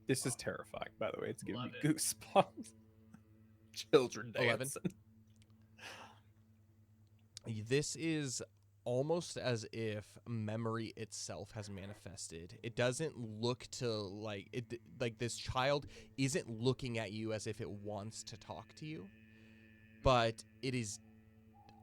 This is terrifying, by the way. It's giving Love me it. goosebumps. Children 11. dancing. This is almost as if memory itself has manifested. It doesn't look to like it, like this child isn't looking at you as if it wants to talk to you, but it is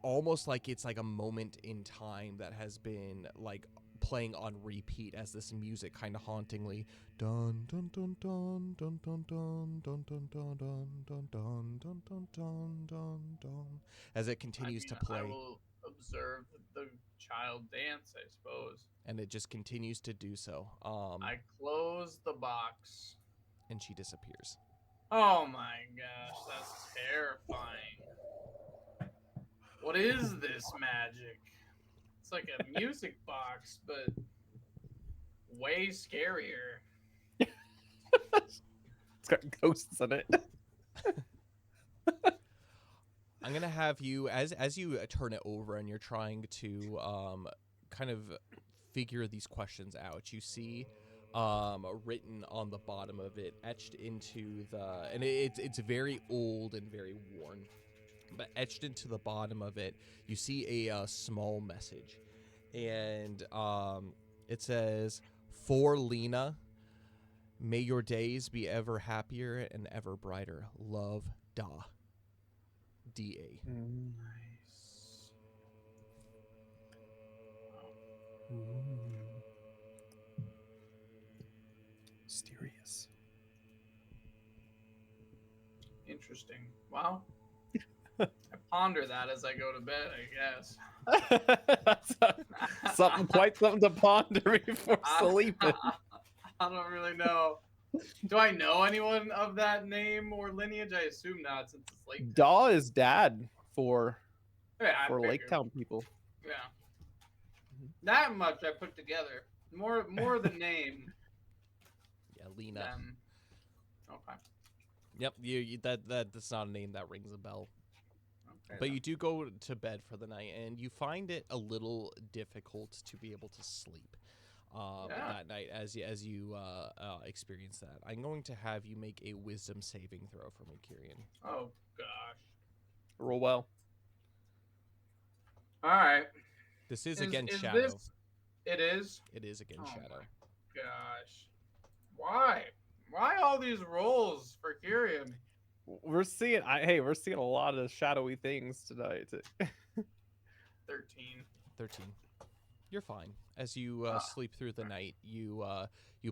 almost like it's like a moment in time that has been like playing on repeat as this music kind of hauntingly dun dun dun dun dun dun dun dun dun dun dun dun dun dun dun dun dun dun as it continues to play. I will observe the child dance, I suppose. And it just continues to do so. I close the box. And she disappears. Oh my gosh, that's terrifying. What is this magic? It's like a music box, but way scarier. It's got ghosts in it. I'm gonna have you as you turn it over and you're trying to kind of figure these questions out. You see written on the bottom of it, etched into the, and it's very old and very worn, but etched into the bottom of it, you see a small message, and it says, "For Lena, may your days be ever happier and ever brighter. Love, Da." D.A. Nice. Mysterious. Interesting. Well, I ponder that as I go to bed, I guess. That's quite something to ponder before sleeping. I don't really know. Do I know anyone of that name or lineage? I assume not, since it's Lake. Daw is dad for Yeah, I figured. Lake Town people. Yeah, that much I put together. More the name. Yeah, Lena. Than... Okay. Yep, that's not a name that rings a bell. Okay, But you do go to bed for the night, and you find it a little difficult to be able to sleep that night as you experience that. I'm going to have you make a wisdom saving throw for me, Kyrian. Oh gosh. Roll well. All right. This is against Shadow. It is? It is against Shadow. My gosh. Why? Why all these rolls for Kyrian? We're seeing a lot of shadowy things tonight. 13. 13. You're fine. As you sleep through the night, you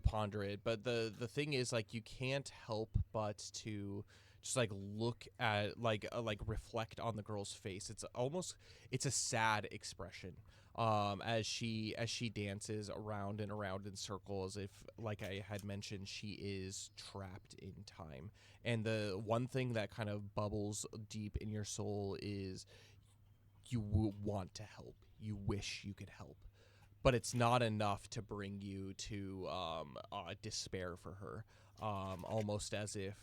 ponder it. But the thing is, like, you can't help but to just like look at like reflect on the girl's face. It's a sad expression. As she dances around and around in circles, if, like I had mentioned, she is trapped in time. And the one thing that kind of bubbles deep in your soul is you want to help. You wish you could help. But it's not enough to bring you to despair for her. Almost as if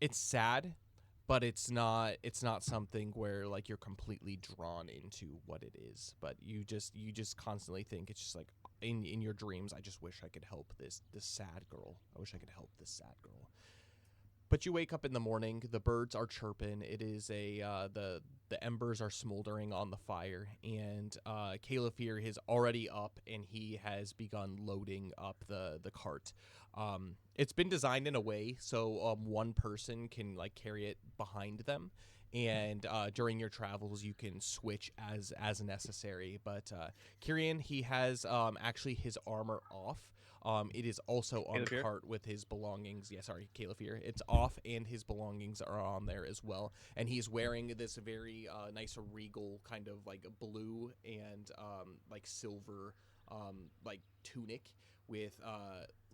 it's sad, but it's not something where like you're completely drawn into what it is. But you just constantly think, it's just like in your dreams, I just wish I could help this sad girl. I wish I could help this sad girl. But you wake up in the morning, the birds are chirping. It is the embers are smoldering on the fire, and Caliphyr is already up, and he has begun loading up the cart. It's been designed in a way so one person can like carry it behind them, and during your travels you can switch as necessary. But Kyrian, he has actually his armor off. It is also on the cart with his belongings. Yeah, sorry, Caliphyr. It's off, and his belongings are on there as well. And he's wearing this very nice regal kind of like blue and like silver like tunic with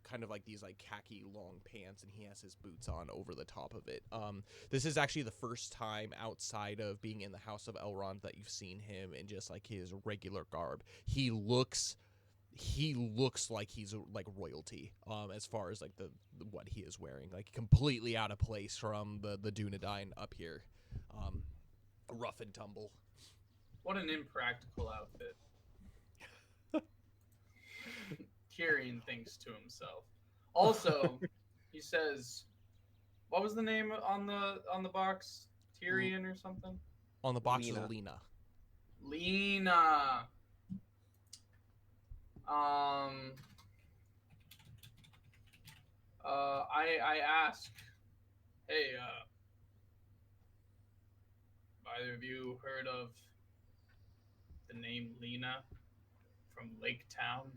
kind of like these like khaki long pants, and he has his boots on over the top of it. This is actually the first time outside of being in the House of Elrond that you've seen him in just like his regular garb. He looks like he's like royalty, as far as like the what he is wearing, like completely out of place from the Dunedain up here, rough and tumble. What an impractical outfit. Tyrion thinks to himself. Also, he says, "What was the name on the box? Tyrion or something?" On the box Lena. was Lena. Lena. I ask, hey, either of you heard of the name Lena from Lake Town?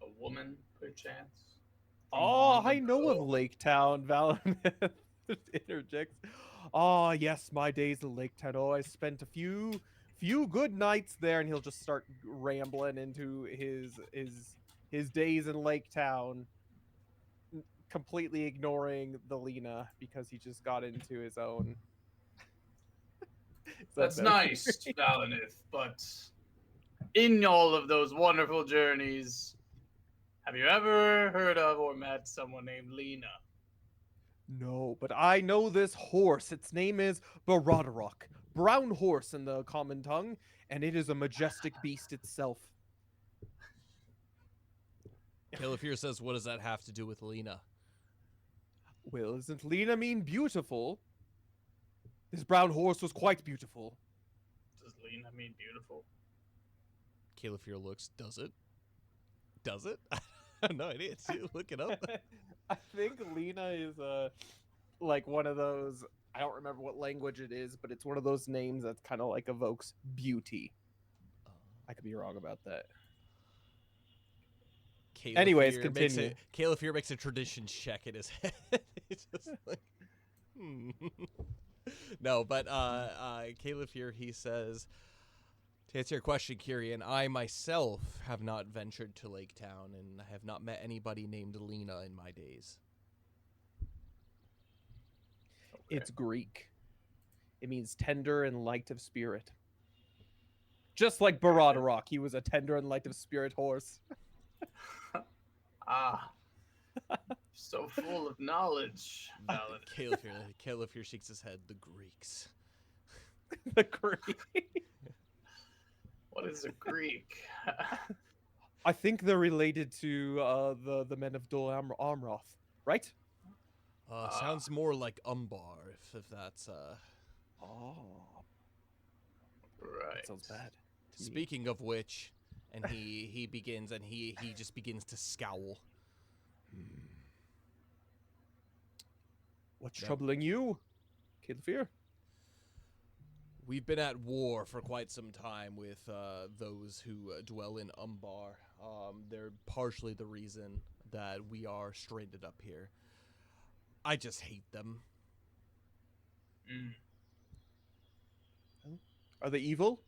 A woman, perchance? From Oh, long I know of ago? Lake Town, Valineth interjects. Oh, yes, my days in Lake Town. Oh, I spent a few good nights there, and he'll just start rambling into his days in Lake Town, completely ignoring the Lena because he just got into his own. Is that That's better? nice, Valineth, but in all of those wonderful journeys, have you ever heard of or met someone named Lena? No, but I know this horse. Its name is Baradorok. Brown horse in the common tongue, and it is a majestic beast itself. Caliphyr says, what does that have to do with Lena? Well, isn't Lena mean beautiful? This brown horse was quite beautiful. Does Lena mean beautiful? Caliphyr looks, does it? Does it? I have no idea. Look it up. I think Lena is like one of those. I don't remember what language it is, but it's one of those names that kind of like evokes beauty. I could be wrong about that. Anyways, continue. Caliphyr makes a tradition check in his head. It's just like, No, but Caliphyr, he says, to answer your question, Kyrian, I myself have not ventured to Lake Town, and I have not met anybody named Lena in my days. Okay. It's Greek. It means tender and light of spirit. Just like Baradorok, he was a tender and light of spirit horse. Ah, so full of knowledge, Valineth. Caliphyr shakes his head. The Greeks. The Greek. What is a Greek? I think they're related to the men of Dol Amroth, right? Sounds more like Umbar, if that's Oh, Right. that sounds bad. to me. Speaking of which, and he begins, and he just begins to scowl. What's No. troubling you, Caliphyr? We've been at war for quite some time with those who dwell in Umbar. They're partially the reason that we are stranded up here. I just hate them. Mm. Are they evil?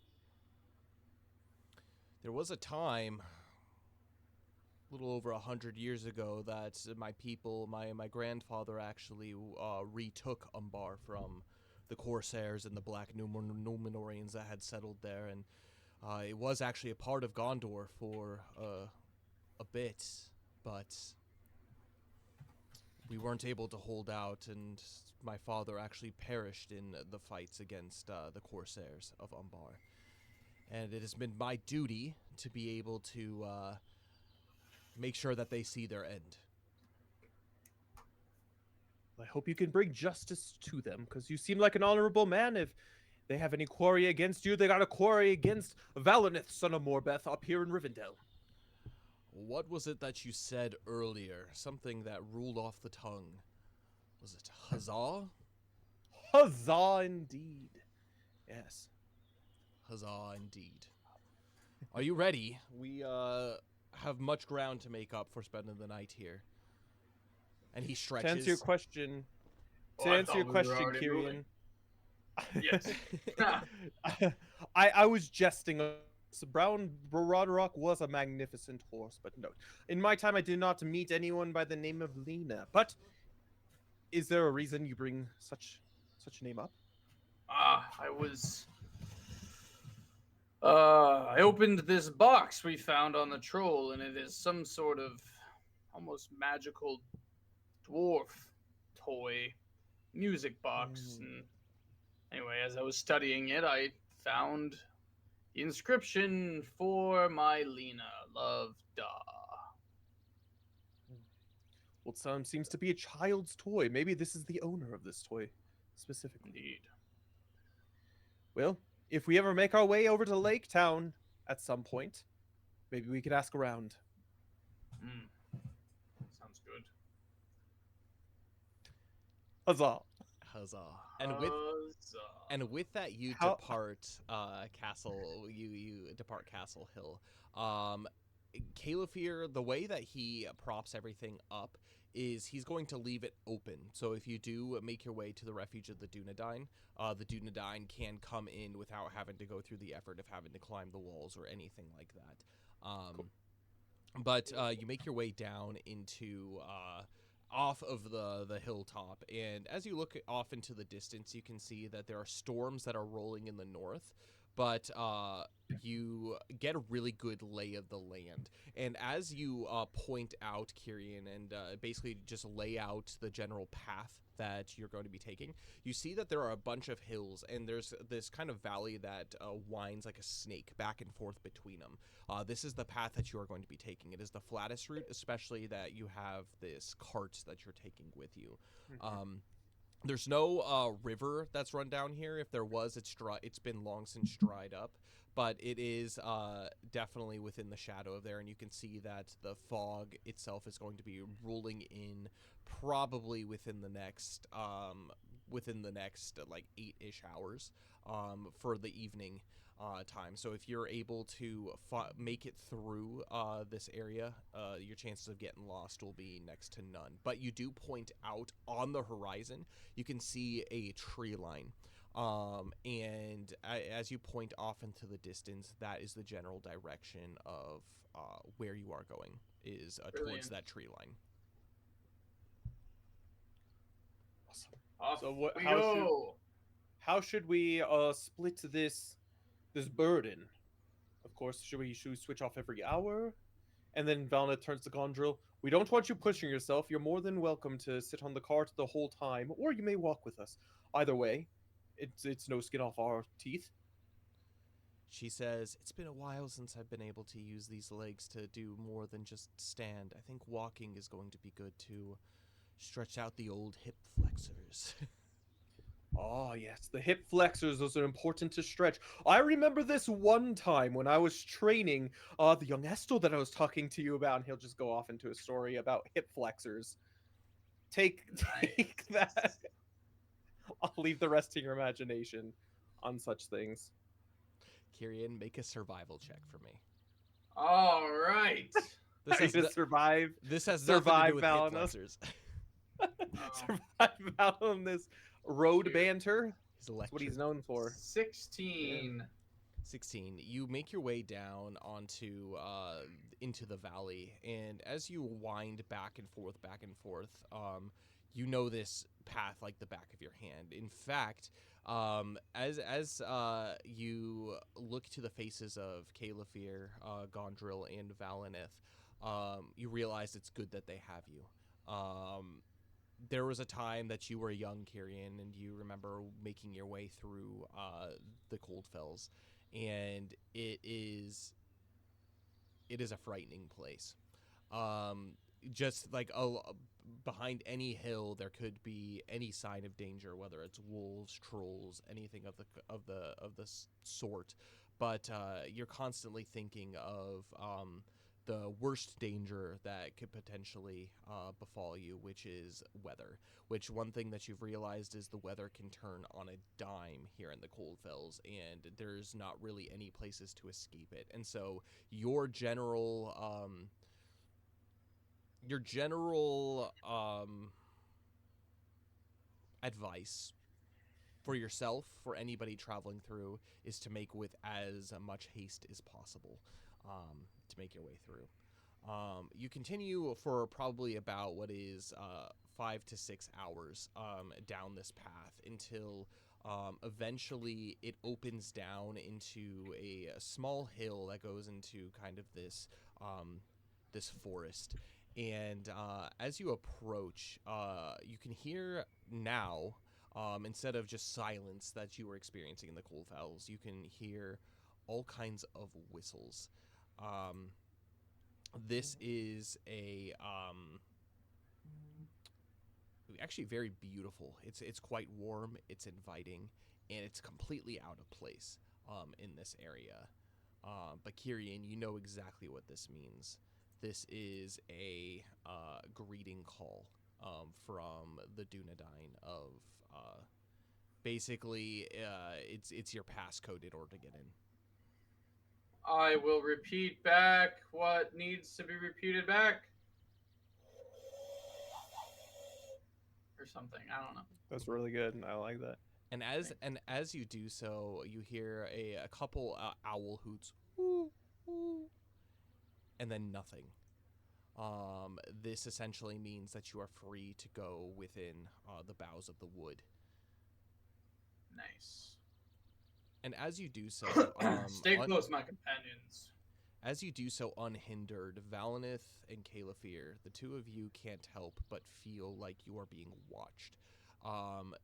There was a time, a little over 100 years ago, that my people, my grandfather actually retook Umbar from the Corsairs and the Black Númenóreans that had settled there, and it was actually a part of Gondor for a bit, but we weren't able to hold out, and my father actually perished in the fights against the Corsairs of Umbar. And it has been my duty to be able to make sure that they see their end. I hope you can bring justice to them, because you seem like an honorable man. If they have any quarry against you, they got a quarry against Valineth, son of Morbeth, up here in Rivendell. What was it that you said earlier? Something that ruled off the tongue. Was it Huzzah? Huzzah, indeed. Yes. Huzzah, indeed. Are you ready? We have much ground to make up for spending the night here. And he stretches. To answer your question, Oh, I thought we were already Kyrian. Yes. I was jesting, So Brown Brodrock was a magnificent horse, but no. In my time, I did not meet anyone by the name of Lena. But is there a reason you bring such a name up? I opened this box we found on the troll, and it is some sort of almost magical dwarf toy music box. And anyway, as I was studying it, I found the inscription for my Lena, love da. Well, some seems to be a child's toy. Maybe this is the owner of this toy, specifically. Indeed. Well, if we ever make our way over to Lake Town at some point, maybe we could ask around. Sounds good. Huzzah! Huzzah! Huzzah. And with that, you How- depart Castle. You depart Castle Hill. Caliphyr, the way that he props everything up is he's going to leave it open. So if you do make your way to the refuge of the Dunedain can come in without having to go through the effort of having to climb the walls or anything like that. Cool. But you make your way down into off of the hilltop, and as you look off into the distance, you can see that there are storms that are rolling in the north, but you get a really good lay of the land. And as you point out, Kyrian, and basically just lay out the general path that you're going to be taking, you see that there are a bunch of hills, and there's this kind of valley that winds like a snake back and forth between them. This is the path that you are going to be taking. It is the flattest route, especially that you have this cart that you're taking with you. There's no river that's run down here. If there was, it's been long since dried up. But it is definitely within the shadow of there, and you can see that the fog itself is going to be rolling in probably within the next like 8-ish hours for the evening time. So if you're able to make it through this area, your chances of getting lost will be next to none. But you do point out on the horizon, you can see a tree line. And as you point off into the distance, that is the general direction of where you are going, is towards that tree line. Off So we go. how should we split this burden? Of course, should we switch off every hour? And then Valna turns to Gondril. We don't want you pushing yourself. You're more than welcome to sit on the cart the whole time, or you may walk with us. Either way, it's no skin off our teeth. She says, "It's been a while since I've been able to use these legs to do more than just stand. I think walking is going to be good to stretch out the old hip flexors." Oh, yes, the hip flexors, those are important to stretch. I remember this one time when I was training the young Estel that I was talking to you about, and he'll just go off into a story about hip flexors. Take that. I'll leave the rest to your imagination on such things. Kyrian, make a survival check for me. All right. This has, to survive. this has nothing to survive do with hip Valna. flexors. Survive out on this road banter. He's That's what electric. he's known for. 16. 16. You make your way down onto into the valley, and as you wind back and forth, you know this path like the back of your hand. In fact, as you look to the faces of Caliphyr, Gondril, and Valinith, you realize it's good that they have you. There was a time that you were young, Kyrian, and you remember making your way through the Coldfells, and it is a frightening place. Just like behind any hill, there could be any sign of danger, whether it's wolves, trolls, anything of the sort. But you're constantly thinking of the worst danger that could potentially befall you, which is weather. Which one thing that you've realized is the weather can turn on a dime here in the Coldfells, and there's not really any places to escape it. And so your general advice for yourself, for anybody traveling through, is to make with as much haste as possible to make your way through. You continue for probably about what is 5 to 6 hours down this path until eventually it opens down into a small hill that goes into kind of this this forest. And as you approach, you can hear now, instead of just silence that you were experiencing in the Cold Fells, you can hear all kinds of whistles. This is actually very beautiful. It's quite warm, it's inviting, and it's completely out of place in this area. But Kyrian, you know exactly what this means. This is a greeting call from the Dunedain of basically it's your passcode in order to get in. I will repeat back what needs to be repeated back. Or something. I don't know. That's really good. I like that. And as you do so, you hear a couple owl hoots, woo, woo, and then nothing. This essentially means that you are free to go within the boughs of the wood. Nice. And as you do so, stay close, my companions. As you do so unhindered, Valinith and Calafir, the two of you can't help but feel like you are being watched.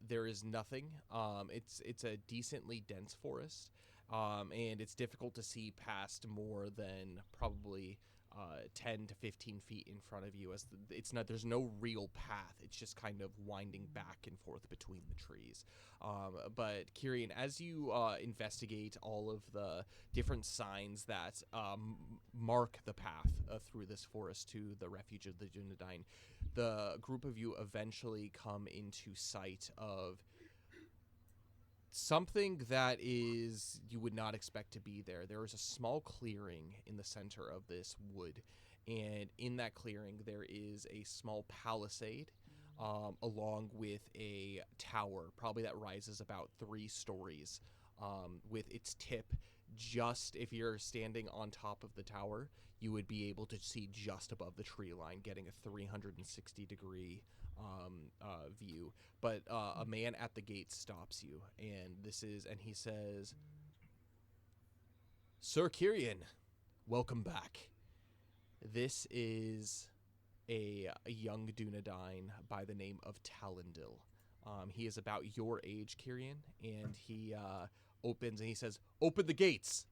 There is nothing. It's a decently dense forest, and it's difficult to see past more than probably 10 to 15 feet in front of you. There's no real path. It's just kind of winding back and forth between the trees. But Kyrian, as you investigate all of the different signs that mark the path through this forest to the refuge of the Dunedain, the group of you eventually come into sight of something that is you would not expect to be there. There is a small clearing in the center of this wood, and in that clearing there is a small palisade along with a tower, probably that rises about 3 stories, with its tip just, if you're standing on top of the tower, you would be able to see just above the tree line, getting a 360-degree view. But a man at the gate stops you, and he says, "Sir Kyrian, welcome back. This is a young Dunedain by the name of Talendil. He is about your age, Kyrian, and he opens and he says, 'Open the gates.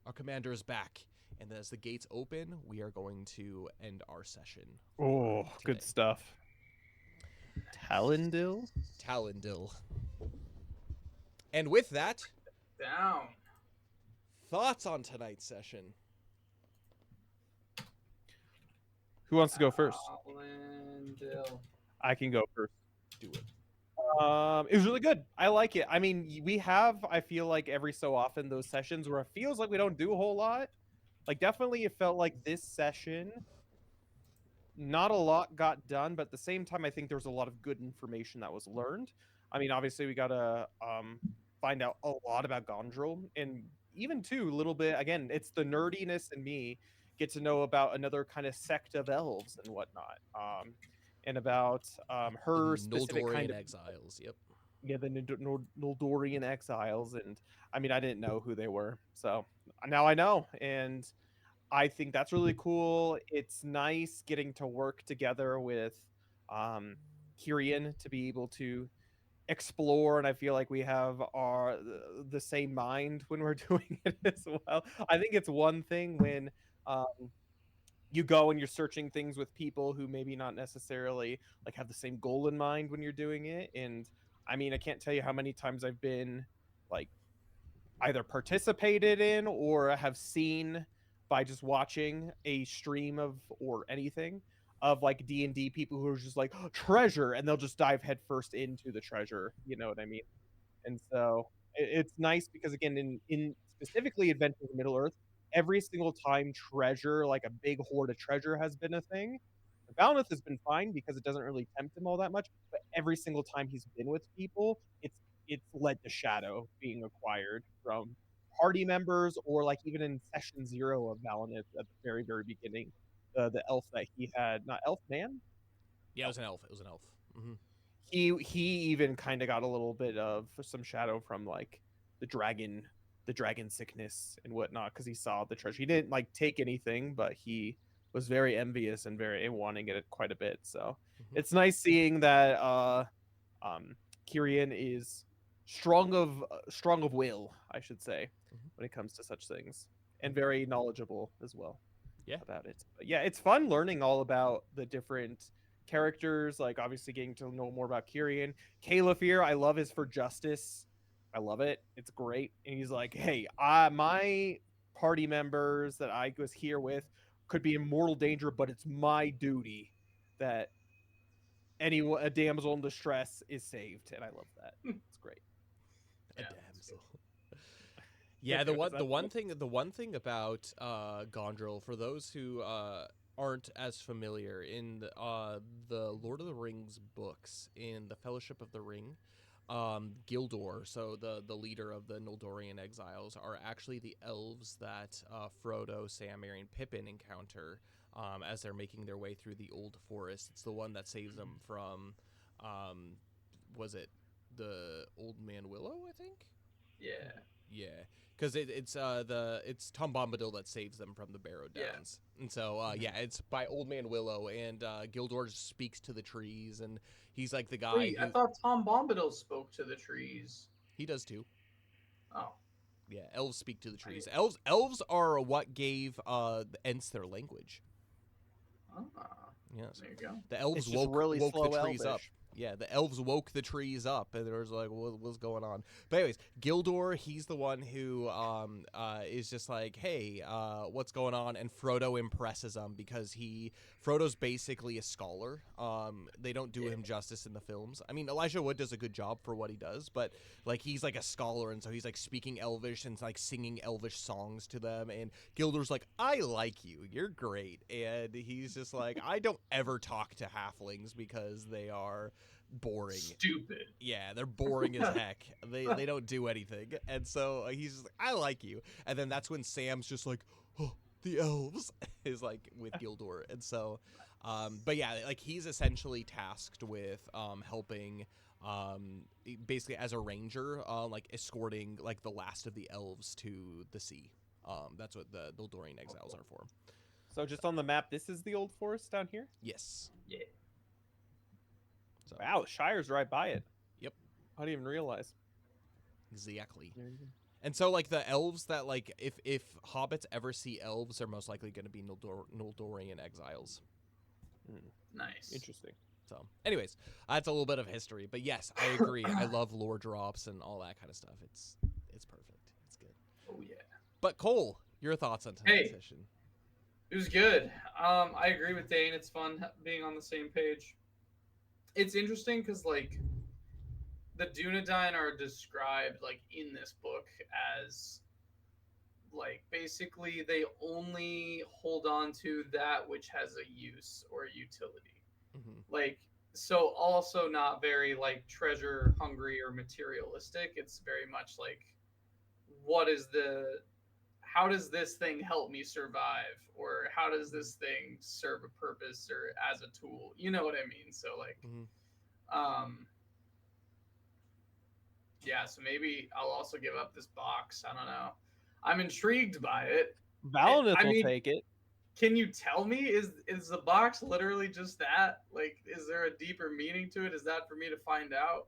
Our commander is back.' And then as the gates open, we are going to end our session. Oh, today. good stuff. Talendil? Talendil. And with that, Down. thoughts on tonight's session? Who wants to go first? Talendil. I can go first. Do it. It was really good. I like it. I mean, we have, I feel like every so often those sessions where it feels like we don't do a whole lot. Like definitely it felt like this session, not a lot got done, but at the same time, I think there was a lot of good information that was learned. I mean, obviously we got to find out a lot about Gondrel, and even too, a little bit, again, it's the nerdiness in me, get to know about another kind of sect of elves and whatnot. And about her specific Noldorian kind of exiles, yep. yeah, the Noldorian exiles, and I mean, I didn't know who they were, so now I know, and I think that's really cool. It's nice getting to work together with Kyrian to be able to explore, and I feel like we have the same mind when we're doing it as well. I think it's one thing when you go and you're searching things with people who maybe not necessarily like have the same goal in mind when you're doing it. And I mean, I can't tell you how many times I've been like either participated in or have seen by just watching a stream of or anything of like D&D people who are just like treasure, and they'll just dive headfirst into the treasure, you know what I mean? And so it's nice because again, in specifically Adventures in Middle Earth, every single time treasure, like a big hoard of treasure, has been a thing. Balnith has been fine because it doesn't really tempt him all that much. But every single time he's been with people, it's it's led to shadow being acquired from party members, or like even in session 0 of Valinith at the very, very beginning, the elf that he had, not elf man, Yeah, it was an elf. It was an elf. Hmm. he even kind of got a little bit of some shadow from like the dragon sickness and whatnot, because he saw the treasure. He didn't like take anything, but he was very envious and very wanting it quite a bit. So Mhm. it's nice seeing that Kyrian is strong of will, I should say, Mhm. when it comes to such things, and very knowledgeable as well Yeah. about it. But yeah, it's fun learning all about the different characters, like obviously getting to know more about Kyrian. Caliphyr, I love his for justice. I love it. It's great. And he's like, hey, my party members that I was here with could be in mortal danger, but it's my duty that a damsel in distress is saved, and I love that. It's great. A Yeah, that's good. damsel. Yeah, Is that the one thing about Gondrel, for those who aren't as familiar, in the Lord of the Rings books, in the Fellowship of the Ring, Gildor, so the leader of the Noldorian exiles, are actually the elves that Frodo, Sam, Merry, and Pippin encounter as they're making their way through the Old Forest. It's the one that saves them from, was it the Old Man Willow, I think? Yeah. Yeah, because it's Tom Bombadil that saves them from the Barrow Yeah. Downs, and so yeah, it's by Old Man Willow, and Gildor speaks to the trees, and he's like the guy Wait, I who thought Tom Bombadil spoke to the trees. he does too. Oh, Yeah, elves speak to the I trees. Elves are what gave the Ents their language. Yes, there you go. the elves It's just really woke the slow trees up. elvish. Yeah, the elves woke the trees up, and there was like, what's going on? But anyways, Gildor, he's the one who is just like, hey, what's going on? And Frodo impresses him because Frodo's basically a scholar. They don't do him justice in the films. I mean, Elijah Wood does a good job for what he does, but like he's like a scholar, and so he's like speaking Elvish and like singing Elvish songs to them. And Gildor's like, I like you, you're great, and he's just like, I don't ever talk to halflings because they are boring. Stupid. Yeah, they're boring as heck. They don't do anything. And so he's just like, I like you. And then that's when Sam's just like, oh, the elves is like with Gildor. And so but yeah, like he's essentially tasked with helping basically as a ranger, like escorting like the last of the elves to the sea. That's what the Noldorian exiles are for. So just on the map, this is the old forest down here? Yes. Yeah. So Wow, Shire's right by it. Yep. I didn't even realize. Exactly. There you go. And so, like, the elves that, like, if hobbits ever see elves, they're most likely going to be Noldorian exiles. Nice. Interesting. So, anyways, that's a little bit of history. But yes, I agree. I love lore drops and all that kind of stuff. It's perfect. It's good. Oh yeah. But Cole, your thoughts on tonight's Hey. session? It was good. I agree with Dane. It's fun being on the same page. It's interesting because like the Dunedain are described like in this book as like basically they only hold on to that which has a use or a utility. Mm-hmm. Like so also not very like treasure hungry or materialistic. It's very much like how does this thing help me survive, or how does this thing serve a purpose or as a tool, you know what I mean? So like yeah, so maybe I'll also give up this box. I don't know, I'm intrigued by it. Valinith I will mean, take it. can you tell me, is the box literally just that? Like, is there a deeper meaning to it? Is that for me to find out?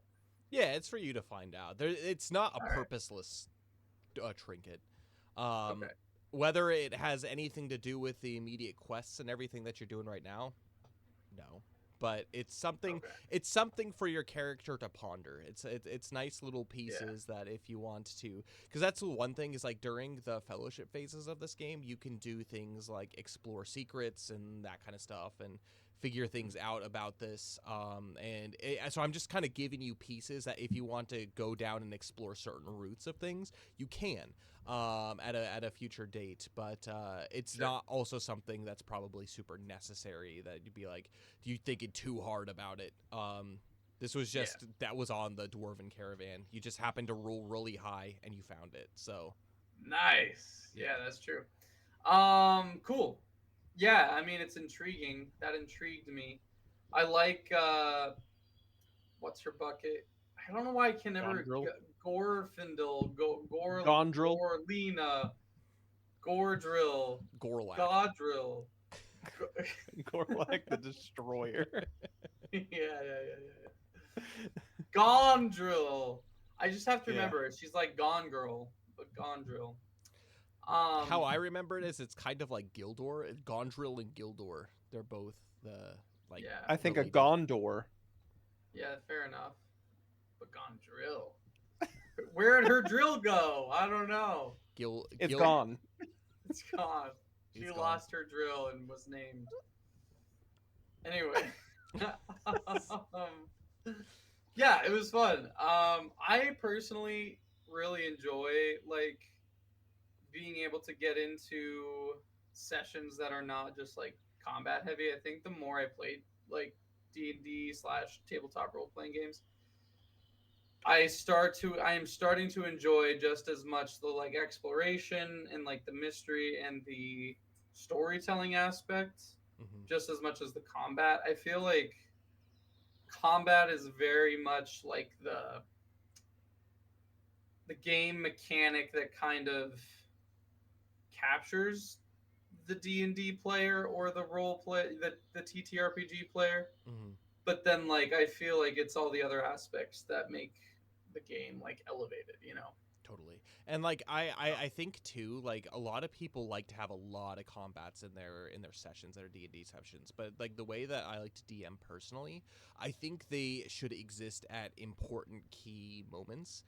Yeah, it's for you to find out. It's not a All right. purposeless trinket. Okay. Whether it has anything to do with the immediate quests and everything that you're doing right now, no. But it's something. Okay. It's something for your character to ponder. It's nice little pieces that if you want to, because that's the one thing is like during the fellowship phases of this game, you can do things like explore secrets and that kind of stuff and figure things out about this. So I'm just kind of giving you pieces that if you want to go down and explore certain routes of things, you can at a future date. But it's not also something that's probably super necessary that you'd be like, do you thinking too hard about it? This was just that was on the dwarven caravan. You just happened to roll really high and you found it. So Nice. Yeah, that's true. Cool. Yeah, I mean it's intriguing. That intrigued me. I like what's her bucket? I don't know why I can never Gondrel? Gorfindel, Gondrel? Gorlina, Gordrill, Gorlak. Godrill. Gorlak the Destroyer. Yeah. Gondrill. I just have to remember it. She's like Gone Girl, but Gondrill. How I remember it is it's kind of like Gildor. Gondril and Gildor. They're both the like. Yeah. I think related. a Gondor. Yeah, fair enough. But Gondrill. Where'd her drill go? I don't know. It's gone. It's gone. She It's lost her drill and was named. Anyway. Yeah, it was fun. I personally really enjoy like being able to get into sessions that are not just like combat heavy. I think the more I played like D&D / tabletop role playing games, I am starting to enjoy just as much the like exploration and like the mystery and the storytelling aspect just as much as the combat. I feel like combat is very much like the game mechanic that kind of captures the D&D player or the role play the TTRPG player. But then like I feel like it's all the other aspects that make the game like elevated, you know. Totally. And like I think too, like a lot of people like to have a lot of combats in their sessions, their D&D sessions, but like the way that I like to DM personally, I think they should exist at important key moments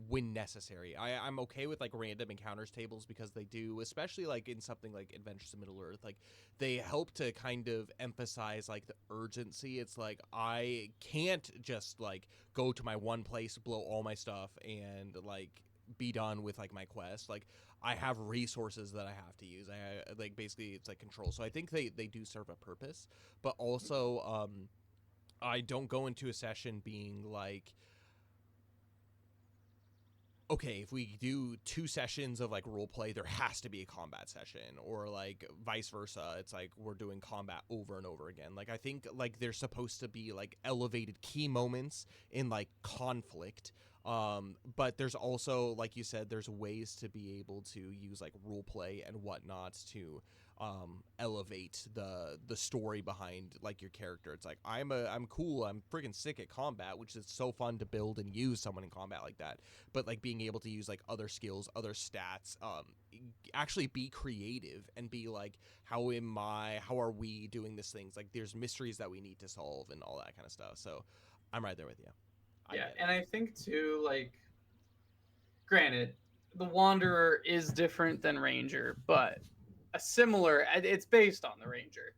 when necessary. I'm okay with like random encounters tables because they do, especially like in something like Adventures in Middle Earth, like they help to kind of emphasize like the urgency. It's like I can't just like go to my one place, blow all my stuff, and like be done with like my quest. Like I have resources that I have to use. I like basically it's like control. So I think they do serve a purpose, but also I don't go into a session being like, okay, if we do 2 sessions of like role play, there has to be a combat session, or like vice versa. It's like we're doing combat over and over again. Like I think like there's supposed to be like elevated key moments in like conflict. But there's also, like you said, there's ways to be able to use like role play and whatnot to elevate the story behind like your character. It's like I'm cool, I'm freaking sick at combat, which is so fun to build and use someone in combat like that. But like being able to use like other skills, other stats, actually be creative and be like, how are we doing this things? Like there's mysteries that we need to solve and all that kind of stuff. So I'm right there with you. Yeah, and I think too, like, granted, the Wanderer is different than Ranger, but it's based on the Ranger.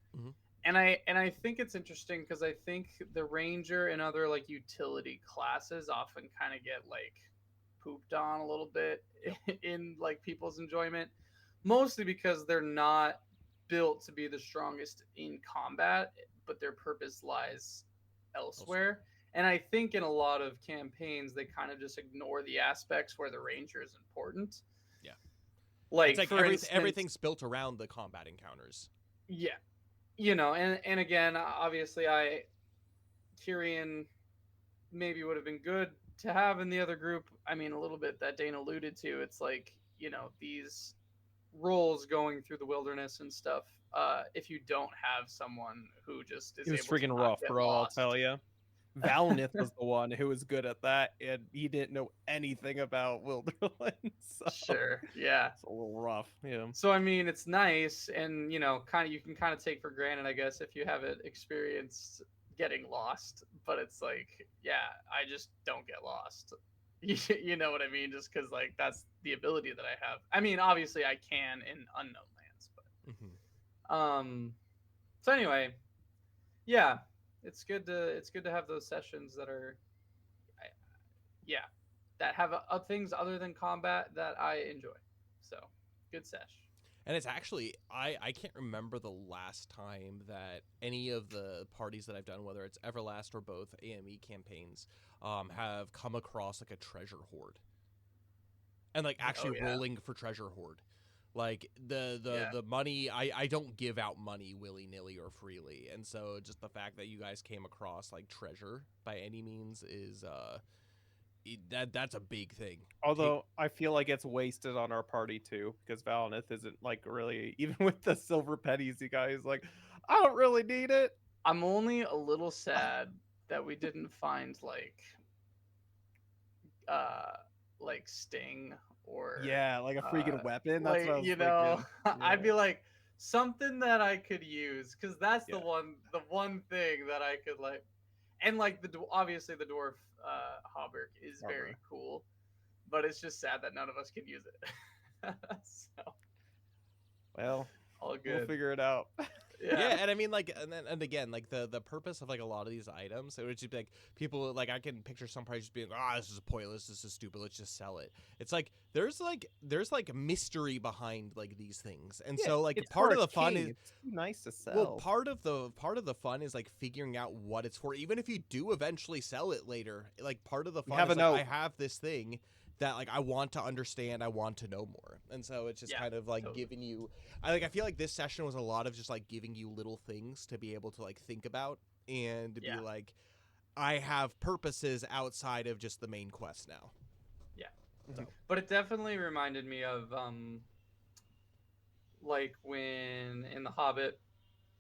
And I think it's interesting because I think the Ranger and other like utility classes often kind of get like pooped on a little bit in like people's enjoyment, mostly because they're not built to be the strongest in combat, but their purpose lies elsewhere. And I think in a lot of campaigns, they kind of just ignore the aspects where the Ranger is important. Yeah. Like, it's like for instance, everything's built around the combat encounters. Yeah. You know, and again, obviously, Kyrian maybe would have been good to have in the other group. I mean, a little bit that Dane alluded to. It's like, you know, these roles going through the wilderness and stuff. If you don't have someone who just is It was able to freaking not rough, get bro. lost. I'll tell you. Valnith was the one who was good at that, and he didn't know anything about Wilderland. So Sure, yeah, it's a little rough. Yeah. So I mean, it's nice, and you know, you can kind of take for granted, I guess, if you haven't experienced getting lost. But it's like, yeah, I just don't get lost. You know what I mean? Just because like that's the ability that I have. I mean, obviously, I can in unknown lands, but So anyway, yeah. It's good to have those sessions that are, that have things other than combat that I enjoy. So good sesh. And it's actually, I can't remember the last time that any of the parties that I've done, whether it's Everlast or both AME campaigns, have come across like a treasure hoard. And like actually rolling for treasure hoard. Like the money, I don't give out money willy-nilly or freely. And so just the fact that you guys came across like treasure by any means is that's a big thing. Although I feel like it's wasted on our party too, because Valinith isn't like really, even with the silver pennies, you guys like, I don't really need it. I'm only a little sad that we didn't find like Sting or Yeah, like a freaking weapon. That's like, what I was you know, thinking. I'd be like something that I could use, because that's Yeah. the one thing that I could like. And like obviously the dwarf hauberk is very Armor. cool, but it's just sad that none of us can use it. So Well, all we'll good. figure it out. Yeah, and I mean, like, and again, like the purpose of like a lot of these items, it would just be like people like I can picture some parties just being, this is pointless, this is stupid, let's just sell it. It's like there's mystery behind like these things, and so like It's part for of a the fun king. is It's too nice to sell. well, part of the fun is like figuring out what it's for. Even if you do eventually sell it later, like part of the fun have is a like, note. I have this thing that like I want to understand, I want to know more, and so it's just kind of like totally. giving you. I feel like this session was a lot of just like giving you little things to be able to like think about and to be like, I have purposes outside of just the main quest now. Yeah. So. But it definitely reminded me of like when in The Hobbit,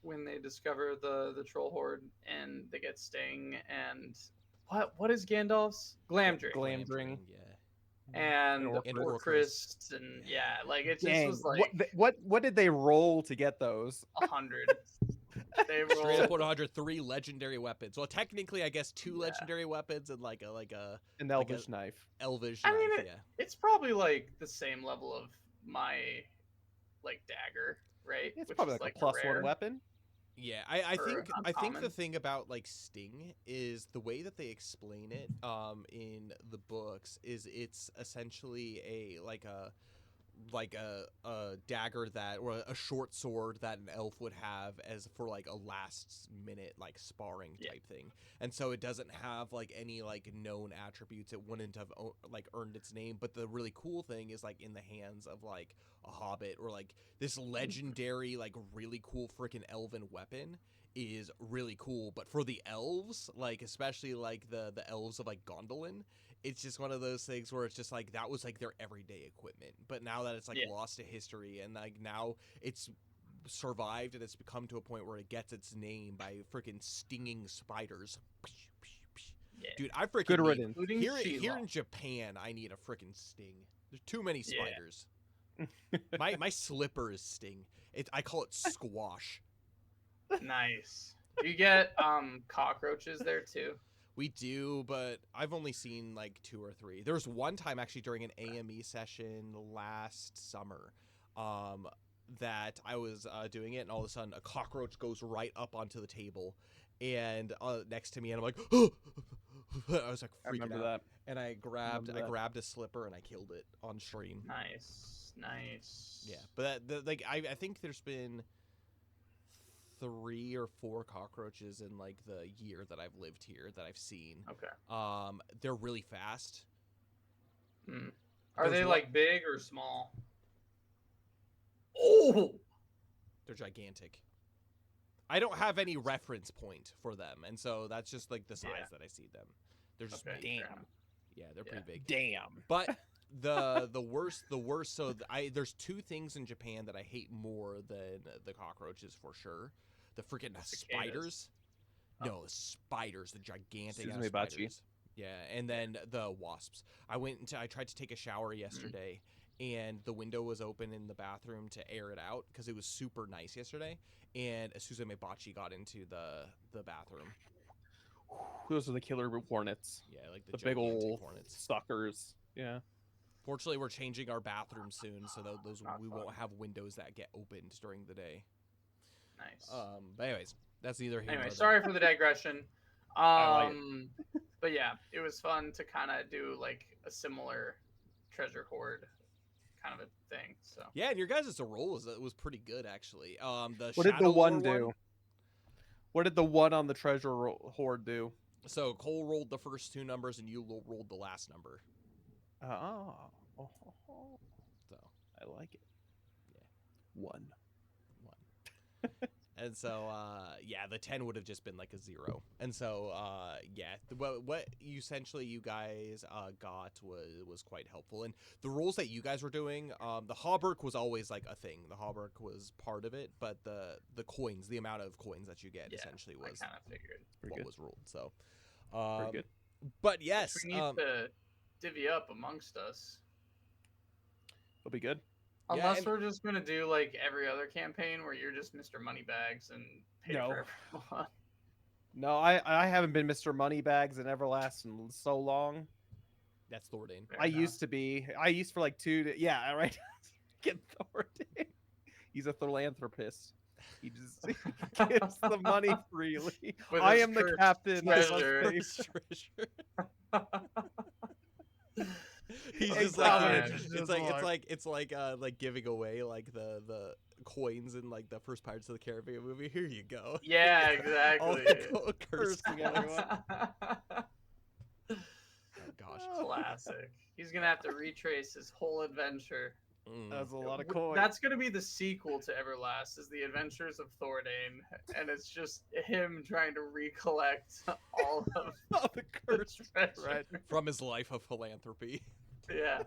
when they discover the troll horde And they get Sting and what is Gandalf's Glamdring? Glamdring. Yeah. And And Orcrist, and like it just Dang, was like what did they roll to get those? 100. They Straight up rolled 103 legendary weapons. Well, technically, I guess 2 legendary weapons and like a An elvish knife. elvish I knife. mean, Yeah. it's probably like the same level of my like dagger, right? It's Which probably is like a +1 rare. weapon. Yeah, I Or think the uncommon. thing about like Sting is the way that they explain it in the books is it's essentially a dagger that, or a short sword that an elf would have as for like a last minute like sparring type thing, and so it doesn't have like any like known attributes. It wouldn't have like earned its name. But the really cool thing is like in the hands of like a hobbit or like this legendary like really cool freaking elven weapon is really cool. But for the elves, like especially like the elves of like Gondolin, it's just one of those things where it's just like that was like their everyday equipment. But now that it's like lost to history, and like now it's survived and it's become to a point where it gets its name by freaking stinging spiders. Dude, I freaking Good need, riddance. here in Japan, I need a freaking sting. There's too many spiders. My slippers sting. I call it squash. Nice. Do you get cockroaches there too? We do, but I've only seen like 2 or 3. There was one time actually during an AME session last summer that I was doing it, and all of a sudden a cockroach goes right up onto the table and next to me, and I'm like, oh! I was like freaking I remember out. that. And I grabbed a slipper and I killed it on stream. Nice. Yeah, but I think there's been 3 or 4 cockroaches in like the year that I've lived here that I've seen. Okay. They're really fast. Are There's they one- like big or small? Oh, They're gigantic. I don't have any reference point for them, and so that's just like the size that I see them. They're just okay. big. Damn. Yeah, they're pretty big. Damn. But the worst. So there's 2 things in Japan that I hate more than the cockroaches for sure. The freaking spiders. No, the spiders, the gigantic ass Suzumebachi. spiders. Yeah, and then the wasps. I tried to take a shower yesterday, and the window was open in the bathroom to air it out because it was super nice yesterday. And a Suzumebachi got into the bathroom. Those are the killer hornets. Yeah, like The big gigantic old hornets. suckers. Yeah. Fortunately, we're changing our bathroom soon, so those we won't have windows that get opened during the day. nice. But anyways, that's neither here nor Anyway, there. sorry for the digression. I like But yeah, it was fun to kind of do like a similar treasure hoard kind of a thing. So Yeah, and your guys' roll was pretty good actually. The What did the Shadow one Lore do? What did the one on the treasure hoard do? So Cole rolled the first 2 numbers, and you rolled the last number. Oh, So I like it. Yeah. 1. And so, yeah, the 10 would have just been like a 0. And so, yeah, what essentially you guys got was quite helpful. And the rules that you guys were doing, the hauberk was always like a thing. The hauberk was part of it, but the coins, the amount of coins that you get, essentially was I kind of figured. what was ruled. So, Pretty good. but yes, Which we need to divvy up amongst us. It'll be good. Unless and- we're just gonna do like every other campaign where you're just Mr. Moneybags and pay No. for everyone. No, I haven't been Mr. Moneybags in Everlast in so long. that's Thordain. Fair I enough. used to be. I used for like 2 to, yeah, right. Get Thornton. He's a philanthropist. He just gives the money freely. With I his am the cursed captain. I must treasure. pay. He's Hey, just like Colin, it's like giving away like the coins in like the first Pirates of the Caribbean movie. Here you go. Yeah, All exactly. the cursing everyone. everyone. Oh, gosh. Classic. He's gonna have to retrace his whole adventure. That's a lot of W- coins. That's gonna be the sequel to Everlast, is the Adventures of Thordain, and it's just him trying to recollect all of Oh, the the curse. treasure. Right. From his life of philanthropy. Yeah.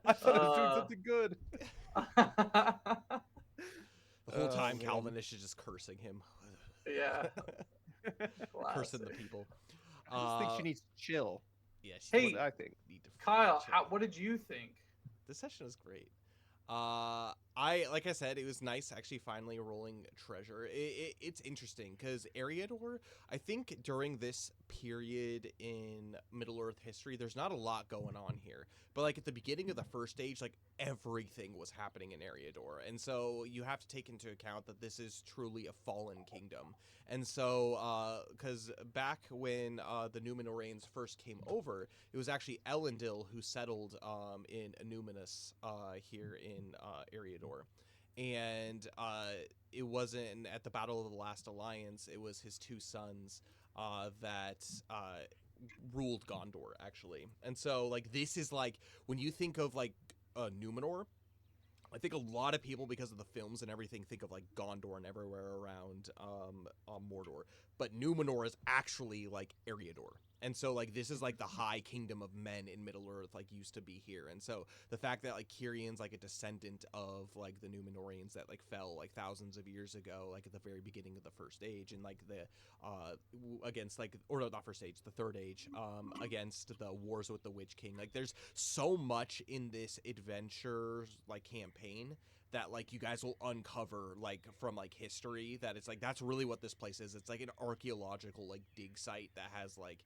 I thought I was doing something good. The whole Oh, time man. Calvinish is just cursing him. Yeah. Cursing the Classic. people. I just think she needs to chill. Yeah, she Hey, That's what I think. need to Kyle, chill. what did you think? This session is great. Like I said, it was nice actually finally rolling treasure. It's interesting because Eriador, I think during this period in Middle Earth history, there's not a lot going on here. But like at the beginning of the first stage, like everything was happening in Eriador. And so you have to take into account that this is truly a fallen kingdom. And so, because back when the Númenóreans first came over, it was actually Elendil who settled in Numinous here in Eriador. And it wasn't at the Battle of the Last Alliance, it was his 2 sons that ruled Gondor, actually. And so, like, this is like, when you think of, like, Numenor, I think a lot of people, because of the films and everything, think of like Gondor and everywhere around Mordor. But Numenor is actually like Eriador. And so like this is like the high kingdom of men in Middle Earth like used to be here. And so the fact that like Cirian's like a descendant of like the Númenóreans that like fell like thousands of years ago, like at the very beginning of the First Age, and like the against like, or no, not First Age, the Third Age, against the wars with the Witch King. Like there's so much in this adventure like campaign that like you guys will uncover like from like history, that it's like that's really what this place is. It's like an archaeological like dig site that has like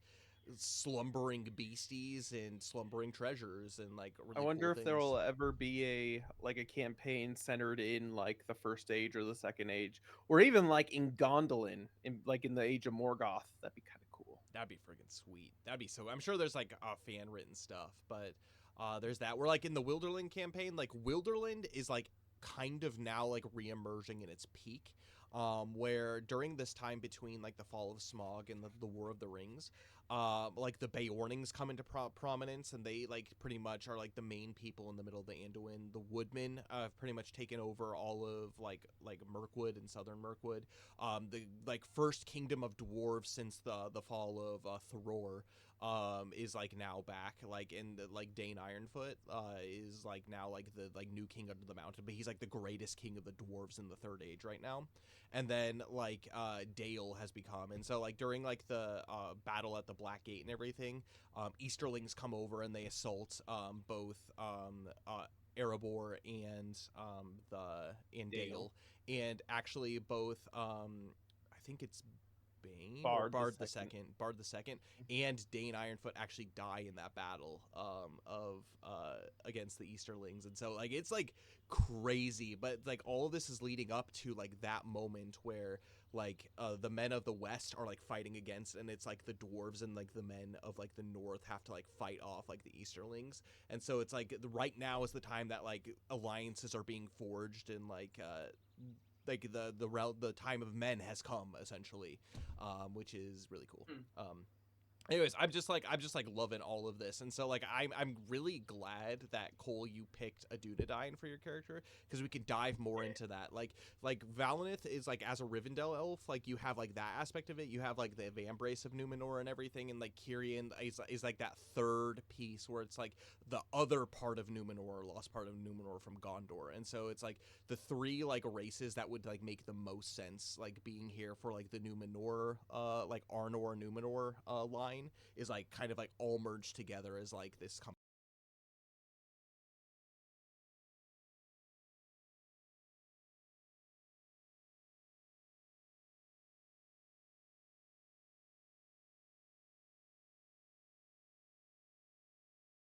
slumbering beasties and slumbering treasures and like really I wonder cool if there things. will ever be a campaign centered in like the First Age or the Second Age, or even like in Gondolin, in the Age of Morgoth. That'd be kind of cool. That'd be friggin' sweet. That'd be so. I'm sure there's like fan written stuff, but there's that. We're like in the Wilderland campaign. Like Wilderland is like kind of now like re-emerging in its peak, where during this time between like the fall of Smaug and the War of the Rings, like the Beornings come into prominence, and they like pretty much are like the main people in the middle of the Anduin. The Woodmen have pretty much taken over all of like Mirkwood and southern Mirkwood. The like first kingdom of dwarves since the fall of Thror is like now back, like in the like Dane Ironfoot is like now like the like new king under the mountain, but he's like the greatest king of the dwarves in the Third Age right now. And then like Dale has become, and so like during like the battle at the Black Gate and everything, Easterlings come over and they assault both Erebor and Dale, and actually both I think it's Bane or Bard the Bard the Second, and Dane Ironfoot actually die in that battle of against the Easterlings. And so like it's like crazy, but like all of this is leading up to like that moment where the men of the west are like fighting against, and it's like the dwarves and like the men of like the north have to like fight off like the Easterlings. And so it's like right now is the time that like alliances are being forged, and like the time of men has come essentially, which is really cool. Anyways, I'm just like loving all of this, and so like I'm really glad that Cole, you picked a Dunedain for your character, because we can dive more into that. Like Valinith is like, as a Rivendell elf, like you have like that aspect of it. You have like the Vambrace of Numenor and everything, and like Kyrian is like that third piece where it's like the other part of Numenor, lost part of Numenor from Gondor, and so it's like the three like races that would like make the most sense like being here for like the Numenor, like Arnor Numenor line is like kind of like all merged together as like this